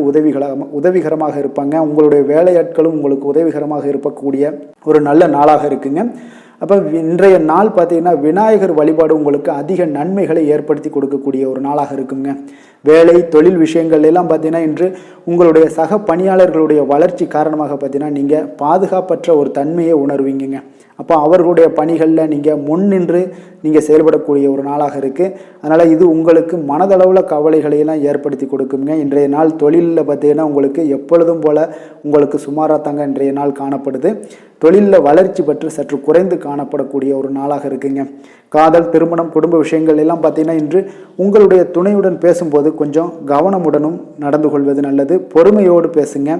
உதவிகரமாக இருப்பாங்க. உங்களுடைய வேலையாட்களும் உங்களுக்கு உதவிகரமாக இருக்கக்கூடிய ஒரு நல்ல நாளாக இருக்குங்க. அப்போ இன்றைய நாள் பார்த்தீங்கன்னா விநாயகர் வழிபாடு உங்களுக்கு அதிக நன்மைகளை ஏற்படுத்தி கொடுக்கக்கூடிய ஒரு நாளாக இருக்குங்க. வேலை தொழில் விஷயங்கள் எல்லாம் பார்த்தீங்கன்னா இன்று உங்களுடைய சக பணியாளர்களுடைய வளர்ச்சி காரணமாக பார்த்தீங்கன்னா நீங்கள் பாதுகாப்பற்ற ஒரு தன்மையை உணர்வீங்க. அப்போ அவர்களுடைய பணிகளில் நீங்கள் முன்னின்று நீங்கள் செயல்படக்கூடிய ஒரு நாளாக இருக்குது. அதனால் இது உங்களுக்கு மனதளவில் கவலைகளையெல்லாம் ஏற்படுத்தி கொடுக்குங்க. இன்றைய நாள் தொழிலில் பார்த்தீங்கன்னா உங்களுக்கு எப்பொழுதும் போல் உங்களுக்கு சுமாராக தாங்க இன்றைய நாள் காணப்படுது. தொழிலில் வளர்ச்சி பெற்று சற்று குறைந்து காணப்படக்கூடிய ஒரு நாளாக இருக்குங்க. காதல், திருமணம், குடும்ப விஷயங்கள் எல்லாம் பார்த்தீங்கன்னா இன்று உங்களுடைய துணையுடன் பேசும்போது கொஞ்சம் கவனமுடனும் நடந்து கொள்வது நல்லது. பொறுமையோடு பேசுங்க.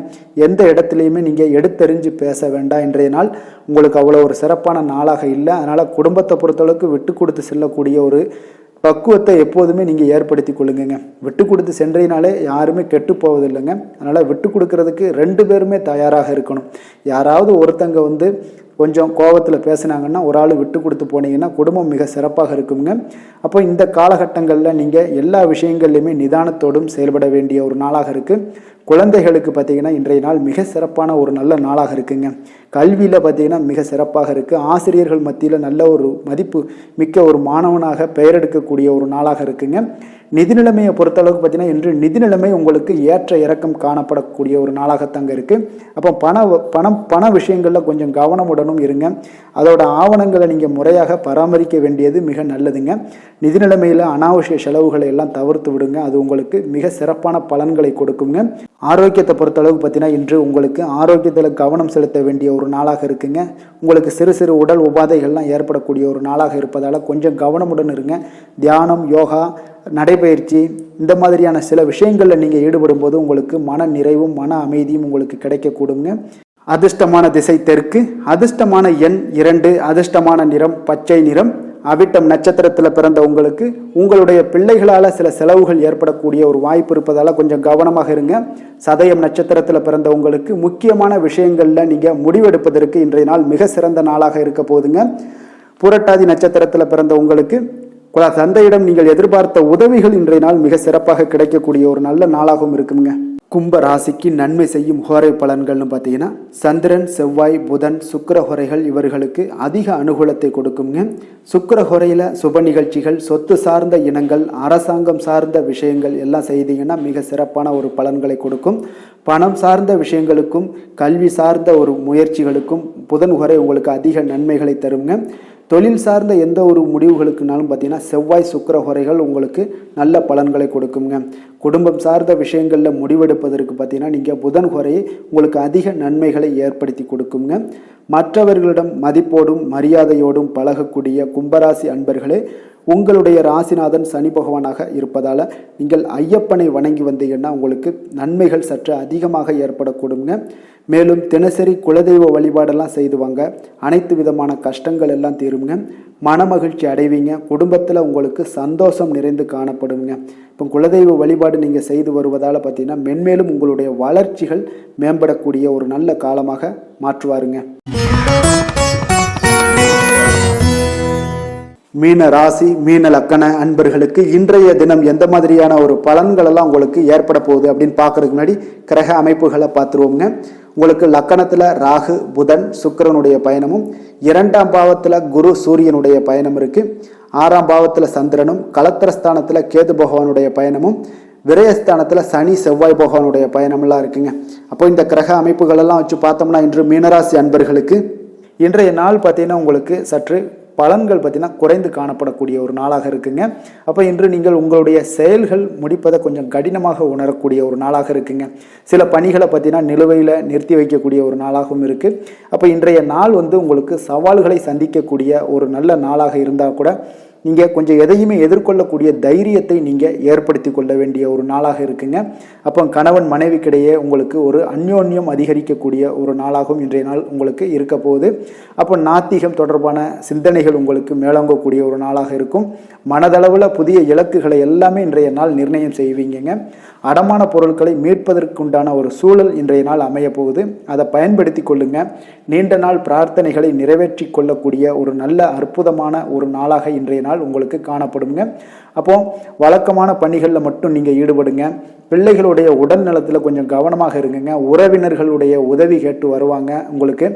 எந்த இடத்துலையுமே நீங்கள் எடுத்தறிஞ்சு பேச வேண்டாம். இன்றைய நாள் உங்களுக்கு அவ்வளோ ஒரு சிறப்பான நாளாக இல்லை. அதனால் குடும்பத்தை பொறுத்தளவுக்கு விட்டு கொடுத்து செல்லக்கூடிய ஒரு பக்குவத்தை எப்போதுமே நீங்கள் ஏற்படுத்தி கொள்ளுங்க. விட்டு கொடுத்து சென்றீனாலே யாருமே கெட்டு போவதில்லைங்க. அதனால் விட்டு கொடுக்கறதுக்கு 2 பேருமே தயாராக இருக்கணும். யாராவது ஒருத்தங்க கொஞ்சம் கோபத்தில் பேசுனாங்கன்னா ஒரு ஆள் விட்டு கொடுத்து போனீங்கன்னா குடும்பம் மிக சிறப்பாக இருக்குங்க. அப்போ இந்த காலகட்டங்களில் நீங்கள் எல்லா விஷயங்கள்லையுமே நிதானத்தோடும் செயல்பட வேண்டிய ஒரு நாளாக இருக்குது. குழந்தைகளுக்கு பார்த்தீங்கன்னா இன்றைய நாள் மிக சிறப்பான ஒரு நல்ல நாளாக இருக்குங்க. கல்வியில் பார்த்தீங்கன்னா மிக சிறப்பாக இருக்குது. ஆசிரியர்கள் மத்தியில் நல்ல ஒரு மதிப்பு மிக்க ஒரு மாணவனாக பெயர் எடுக்கக்கூடிய ஒரு நாளாக இருக்குங்க. நிதி நிலைமையை பொறுத்தளவுக்கு பார்த்தீங்கன்னா இன்று நிதி நிலைமை உங்களுக்கு ஏற்ற இறக்கம் காணப்படக்கூடிய ஒரு நாளாகத்தாங்க இருக்குது. அப்போ பண விஷயங்களில் கொஞ்சம் கவனமுடனும் இருங்க. அதோட ஆவணங்களை நீங்கள் முறையாக பராமரிக்க வேண்டியது மிக நல்லதுங்க. நிதி நிலைமையில் அனாவசிய செலவுகளை எல்லாம் தவிர்த்து விடுங்க. அது உங்களுக்கு மிக சிறப்பான பலன்களை கொடுக்குங்க. ஆரோக்கியத்தை பொறுத்தளவுக்கு பார்த்தீங்கன்னா இன்று உங்களுக்கு ஆரோக்கியத்தில் கவனம் செலுத்த வேண்டிய ஒரு நாளாக இருக்குங்க. உங்களுக்கு சிறு சிறு உடல் உபாதைகள்லாம் ஏற்படக்கூடிய ஒரு நாளாக இருப்பதால் கொஞ்சம் கவனமுடன் இருங்க. தியானம், யோகா, நடைபயிற்சி இந்த மாதிரியான சில விஷயங்களில் நீங்கள் ஈடுபடும் போது உங்களுக்கு மன நிறைவும் மன அமைதியும் உங்களுக்கு கிடைக்கக்கூடுங்க. அதிர்ஷ்டமான திசை தெற்கு, அதிர்ஷ்டமான எண் 2, அதிர்ஷ்டமான நிறம் பச்சை நிறம். அவிட்டம் நட்சத்திரத்தில் பிறந்த உங்களுக்கு உங்களுடைய பிள்ளைகளால் சில செலவுகள் ஏற்படக்கூடிய ஒரு வாய்ப்பு இருப்பதால் கொஞ்சம் கவனமாக இருங்க. சதயம் நட்சத்திரத்தில் பிறந்த உங்களுக்கு முக்கியமான விஷயங்களில் நீங்கள் முடிவெடுப்பதற்கு இன்றைய நாள் மிக சிறந்த நாளாக இருக்க போகுதுங்க. புரட்டாதி நட்சத்திரத்தில் பிறந்த உங்களுக்கு தந்தையிடம் நீங்கள் எதிர்பார்த்த உதவிகள் இன்றைய நாள் மிக சிறப்பாக கிடைக்கக்கூடிய ஒரு நல்ல நாளாகவும் இருக்குங்க. கும்ப ராசிக்கு நன்மை செய்யும் ஹோரை பலன்கள்னு பார்த்தீங்கன்னா சந்திரன், செவ்வாய், புதன், சுக்கிர ஹோரைகள் இவர்களுக்கு அதிக அனுகூலத்தை கொடுக்குங்க. சுக்கிர ஹோரையில் சுப நிகழ்ச்சிகள், சொத்து சார்ந்த இனங்கள், அரசாங்கம் சார்ந்த விஷயங்கள் எல்லாம் செய்தீங்கன்னா மிக சிறப்பான ஒரு பலன்களை கொடுக்கும். பணம் சார்ந்த விஷயங்களுக்கும் கல்வி சார்ந்த ஒரு முயற்சிகளுக்கும் புதன் ஹோரை உங்களுக்கு அதிக நன்மைகளை தருங்க. தொழில் சார்ந்த எந்த ஒரு முடிவுகளுக்குனாலும் பார்த்தீங்கன்னா செவ்வாய், சுக்கிர ஹோரைகள் உங்களுக்கு நல்ல பலன்களை கொடுக்குங்க. குடும்பம் சார்ந்த விஷயங்களில் முடிவெடுப்பதற்கு பார்த்தீங்கன்னா நீங்கள் புதன் ஹோரையை உங்களுக்கு அதிக நன்மைகளை ஏற்படுத்தி கொடுக்குங்க. மற்றவர்களிடம் மதிப்போடும் மரியாதையோடும் பழகக்கூடிய கும்பராசி அன்பர்களே, உங்களுடைய ராசிநாதன் சனி பகவானாக இருப்பதால் நீங்கள் ஐயப்பனை வணங்கி வந்தீங்கன்னா உங்களுக்கு நன்மைகள் சற்று அதிகமாக ஏற்படக்கூடுங்க. மேலும் தினசரி குலதெய்வ வழிபாடெல்லாம் செய்து வாங்க. அனைத்து விதமான கஷ்டங்கள் எல்லாம் தீருங்க. மனமகிழ்ச்சி அடைவீங்க. குடும்பத்தில் உங்களுக்கு சந்தோஷம் நிறைந்து காணப்படுங்க. இப்போ குலதெய்வ வழிபாடு நீங்கள் செய்து வருவதால் பார்த்தீங்கன்னா மென்மேலும் உங்களுடைய வளர்ச்சிகள் மேம்படக்கூடிய ஒரு நல்ல காலமாக மாற்றுவாருங்க. மீன ராசி, மீன லக்கண அன்பர்களுக்கு இன்றைய தினம் எந்த மாதிரியான ஒரு பலன்கள் எல்லாம் உங்களுக்கு ஏற்பட போகுது அப்படின்னு பார்க்கறதுக்கு முன்னாடி கிரக அமைப்புகளை பார்த்துருவோங்க. உங்களுக்கு லக்கணத்தில் ராகு, புதன், சுக்கிரனுடைய பயணமும், 2ஆம் பாவத்தில் குரு, சூரியனுடைய பயணம் இருக்குது. 6ஆம் பாவத்தில் சந்திரனும், கலத்திரஸ்தானத்தில் கேது பகவானுடைய பயணமும், விரயஸ்தானத்தில் சனி, செவ்வாய் பகவானுடைய பயணமெல்லாம் இருக்குங்க. அப்போ இந்த கிரக அமைப்புகளெல்லாம் வச்சு பார்த்தோம்னா இன்று மீனராசி அன்பர்களுக்கு இன்றைய நாள் பார்த்தீங்கன்னா உங்களுக்கு சற்று பலன்கள் பார்த்தீங்கன்னா குறைந்து காணப்படக்கூடிய ஒரு நாளாக இருக்குங்க. அப்போ இன்று நீங்கள் உங்களுடைய செயல்கள் முடிப்பதை கொஞ்சம் கடினமாக உணரக்கூடிய ஒரு நாளாக இருக்குங்க. சில பணிகளை பார்த்தீங்கன்னா நிலுவையில் நிறுத்தி வைக்கக்கூடிய ஒரு நாளாகவும் இருக்குது. அப்போ இன்றைய நாள் உங்களுக்கு சவால்களை சந்திக்கக்கூடிய ஒரு நல்ல நாளாக இருந்தால் கூட நீங்கள் கொஞ்சம் எதையுமே எதிர்கொள்ளக்கூடிய தைரியத்தை நீங்கள் ஏற்படுத்தி கொள்ள வேண்டிய ஒரு நாளாக இருக்குங்க. அப்போ கணவன் மனைவிக்கிடையே உங்களுக்கு ஒரு அந்யோன்யம் அதிகரிக்கக்கூடிய ஒரு நாளாகவும் இன்றைய நாள் உங்களுக்கு இருக்க போகுது. அப்போ நாத்திகம் தொடர்பான சிந்தனைகள் உங்களுக்கு மேலோங்கக்கூடிய ஒரு நாளாக இருக்கும். மனதளவில் புதிய இலக்குகளை எல்லாமே இன்றைய நாள் நிர்ணயம் செய்வீங்க. அடமான பொருட்களை மீட்பதற்குண்டான ஒரு சூழல் இன்றைய நாள் அமைய போகுது. அதை பயன்படுத்தி கொள்ளுங்க. நீண்ட நாள் பிரார்த்தனைகளை நிறைவேற்றி கொள்ளக்கூடிய ஒரு நல்ல அற்புதமான ஒரு நாளாக இன்றைய நாள் உங்களுக்கு காணப்படுங்க. அப்போ வழக்கமான பணிகளில் மட்டும் நீங்கள் ஈடுபடுங்க. பிள்ளைகளுடைய உடல் நலத்தில் கொஞ்சம் கவனமாக இருங்குங்க. உறவினர்களுடைய உதவி கேட்டு வருவாங்க உங்களுக்கு.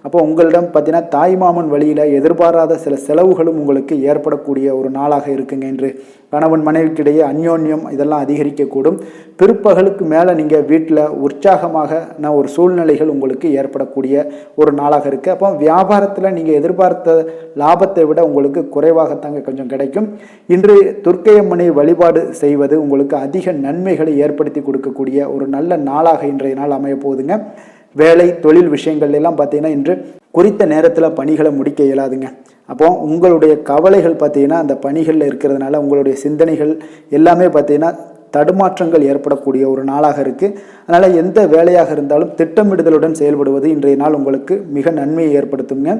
அப்போ உங்களிடம் பார்த்தீங்கன்னா தாய்மாமன் வழியில் எதிர்பாராத சில செலவுகளும் உங்களுக்கு ஏற்படக்கூடிய ஒரு நாளாக இருக்குங்க. இன்று கணவன் மனைவிக்கிடையே அந்யோன்யம் இதெல்லாம் அதிகரிக்கக்கூடும். பிற்பகலுக்கு மேலே நீங்கள் வீட்டில் உற்சாகமான ஒரு சூழ்நிலைகள் உங்களுக்கு ஏற்படக்கூடிய ஒரு நாளாக இருக்குது. அப்போ வியாபாரத்தில் நீங்கள் எதிர்பார்த்த லாபத்தை விட உங்களுக்கு குறைவாகத்தாங்க கொஞ்சம் கிடைக்கும். இன்று துர்க்கையம்மனை வழிபாடு செய்வது உங்களுக்கு அதிக நன்மைகளை ஏற்படுத்தி கொடுக்கக்கூடிய ஒரு நல்ல நாளாக இன்றைய நாள் அமைய போகுதுங்க. வேலை தொழில் விஷயங்கள் எல்லாம் பார்த்தீங்கன்னா இன்று குறித்த நேரத்தில் பணிகளை முடிக்க இயலாதுங்க. அப்போ உங்களுடைய கவலைகள் பார்த்தீங்கன்னா அந்த பணிகளில் இருக்கிறதுனால உங்களுடைய சிந்தனைகள் எல்லாமே பார்த்தீங்கன்னா தடுமாற்றங்கள் ஏற்படக்கூடிய ஒரு நாளாக இருக்குது. அதனால் எந்த வேலையாக இருந்தாலும் திட்டமிடுதலுடன் செயல்படுவது இன்றைய நாள் உங்களுக்கு மிக நன்மையை ஏற்படுத்துங்க.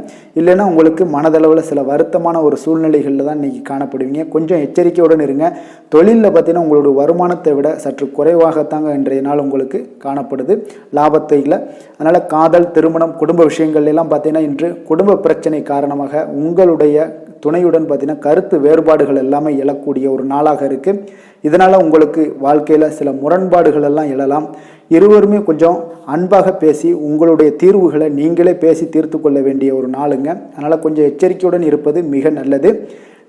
இல்லைன்னா உங்களுக்கு மனதளவில் சில வருத்தமான ஒரு சூழ்நிலைகளில் தான் இன்றைக்கி காணப்படுவீங்க. கொஞ்சம் எச்சரிக்கையுடன் இருங்க. தொழிலில் பார்த்தீங்கன்னா உங்களுடைய வருமானத்தை விட சற்று குறைவாகத்தாங்க இன்றைய நாள் உங்களுக்கு காணப்படுது, லாபத்தை இல்லை. அதனால் காதல், திருமணம், குடும்ப விஷயங்கள் எல்லாம் பார்த்தீங்கன்னா இன்று குடும்ப பிரச்சனை காரணமாக உங்களுடைய துணையுடன் பார்த்தீங்கன்னா கருத்து வேறுபாடுகள் எல்லாமே எழக்கூடிய ஒரு நாளாக இருக்குது. இதனால் உங்களுக்கு வாழ்க்கையில் சில முரண்பாடுகள் எல்லாம் எழலாம். இருவருமே கொஞ்சம் அன்பாக பேசி உங்களுடைய தீர்வுகளை நீங்களே பேசி தீர்த்து கொள்ள வேண்டிய ஒரு நாளுங்க. அதனால் கொஞ்சம் எச்சரிக்கையுடன் இருப்பது மிக நல்லது.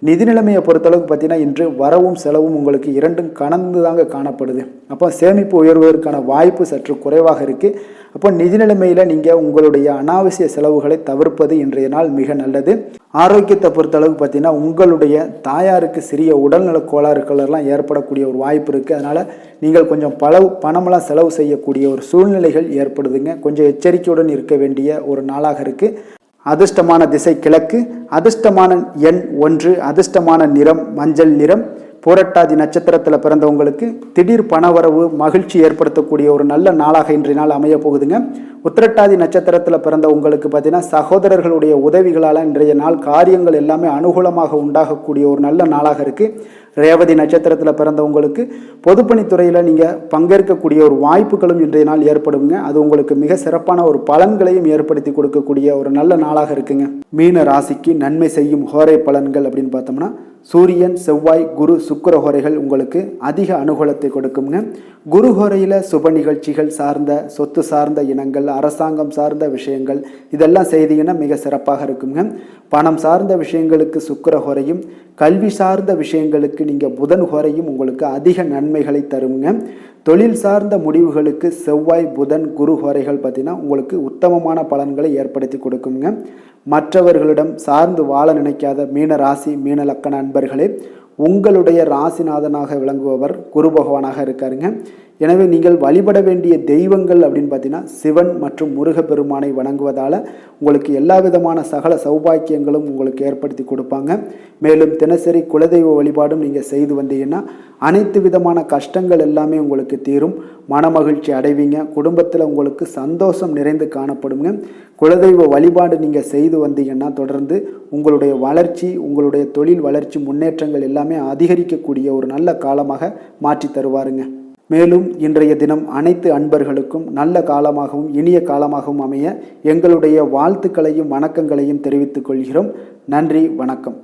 நிதி நிலைமையை பொறுத்தளவுக்கு பார்த்தீங்கன்னா இன்று வரவும் செலவும் உங்களுக்கு இரண்டும் கலந்து தாங்க காணப்படுது. அப்போ சேமிப்பு உயர்வதற்கான வாய்ப்பு சற்று குறைவாக இருக்குது. அப்போ நிதி நிலைமையில் நீங்கள் உங்களுடைய அனாவசிய செலவுகளை தவிர்ப்பது இன்றைய நாள் மிக நல்லது. ஆரோக்கியத்தை பொறுத்தளவுக்கு பார்த்தீங்கன்னா உங்களுடைய தாயாருக்கு சிறிய உடல்நல கோளாறுகளெல்லாம் ஏற்படக்கூடிய ஒரு வாய்ப்பு இருக்குது. அதனால் நீங்கள் கொஞ்சம் பணமெல்லாம் செலவு செய்யக்கூடிய ஒரு சூழ்நிலைகள் ஏற்படுதுங்க. கொஞ்சம் எச்சரிக்கையுடன் இருக்க வேண்டிய ஒரு நாளாக இருக்குது. அதிர்ஷ்டமான திசை கிழக்கு, அதிர்ஷ்டமான எண் 1, அதிர்ஷ்டமான நிறம் மஞ்சள் நிறம். பூரட்டாதி நட்சத்திரத்தில் பிறந்தவங்களுக்கு திடீர் பணவரவு மகிழ்ச்சி ஏற்படுத்தக்கூடிய ஒரு நல்ல நாளாக இன்றைய நாள் அமைய போகுதுங்க. உத்திரட்டாதி நட்சத்திரத்தில் பிறந்த உங்களுக்கு பார்த்தீங்கன்னா சகோதரர்களுடைய உதவிகளால் இன்றைய நாள் காரியங்கள் எல்லாமே அனுகூலமாக உண்டாகக்கூடிய ஒரு நல்ல நாளாக இருக்குது. ரேவதி நட்சத்திரத்தில் பிறந்தவங்களுக்கு பொதுப்பணித்துறையில் நீங்கள் பங்கேற்கக்கூடிய ஒரு வாய்ப்புகளும் இன்றைய நாள் ஏற்படுங்க. அது உங்களுக்கு மிக சிறப்பான ஒரு பலன்களையும் ஏற்படுத்தி கொடுக்கக்கூடிய ஒரு நல்ல நாளாக இருக்குங்க. மீன ராசிக்கு நன்மை செய்யும் ஹோரை பலன்கள் அப்படின்னு பார்த்தோம்னா சூரியன், செவ்வாய், குரு, சுக்கிர ஹோரைகள் உங்களுக்கு அதிக அனுகூலத்தை கொடுக்குங்க. குரு ஹோரையில் சுப நிகழ்ச்சிகள் சார்ந்த, சொத்து சார்ந்த இனங்கள், அரசாங்கம் சார்ந்த விஷயங்கள் இதெல்லாம் செய்தீங்கன்னா மிக சிறப்பாக இருக்குங்க. பணம் சார்ந்த விஷயங்களுக்கு சுக்கிர ஹோரையும், கல்வி சார்ந்த விஷயங்களுக்கு நீங்கள் புதன் ஹோரையும் உங்களுக்கு அதிக நன்மைகளை தருங்க. தொழில் சார்ந்த முடிவுகளுக்கு செவ்வாய், புதன், குரு ஹோரைகள் பார்த்தீங்கன்னா உங்களுக்கு உத்தமமான பலன்களை ஏற்படுத்தி கொடுக்குங்க. மற்றவர்களிடம் சார்ந்து வாழ நினைக்காத மீன ராசி, மீன லக்கண அன்பர்களே, உங்களுடைய ராசிநாதனாக விளங்குபவர் குரு பகவானாக இருக்காருங்க. எனவே நீங்கள் வழிபட வேண்டிய தெய்வங்கள் அப்படின்னு பார்த்தீங்கன்னா சிவன் மற்றும் முருகப்பெருமானை வணங்குவதால் உங்களுக்கு எல்லா விதமான சகல சௌபாக்கியங்களும் உங்களுக்கு ஏற்படுத்தி கொடுப்பாங்க. மேலும் தினசரி குலதெய்வ வழிபாடும் நீங்கள் செய்து வந்தீங்கன்னா அனைத்து விதமான கஷ்டங்கள் எல்லாமே உங்களுக்கு தீரும். மனமகிழ்ச்சி அடைவீங்க. குடும்பத்தில் உங்களுக்கு சந்தோஷம் நிறைந்து காணப்படுங்க. குலதெய்வ வழிபாடு நீங்கள் செய்து வந்தீங்கன்னா தொடர்ந்து உங்களுடைய வளர்ச்சி, உங்களுடைய தொழில் வளர்ச்சி, முன்னேற்றங்கள் எல்லாமே அதிகரிக்கக்கூடிய ஒரு நல்ல காலமாக மாற்றி தருவாருங்க. மேலும் இன்றைய தினம் அனைத்து அன்பர்களுக்கும் நல்ல காலமாகவும் இனிய காலமாகவும் அமைய எங்களுடைய வாழ்த்துக்களையும் வணக்கங்களையும் தெரிவித்துக் கொள்கிறோம். நன்றி, வணக்கம்.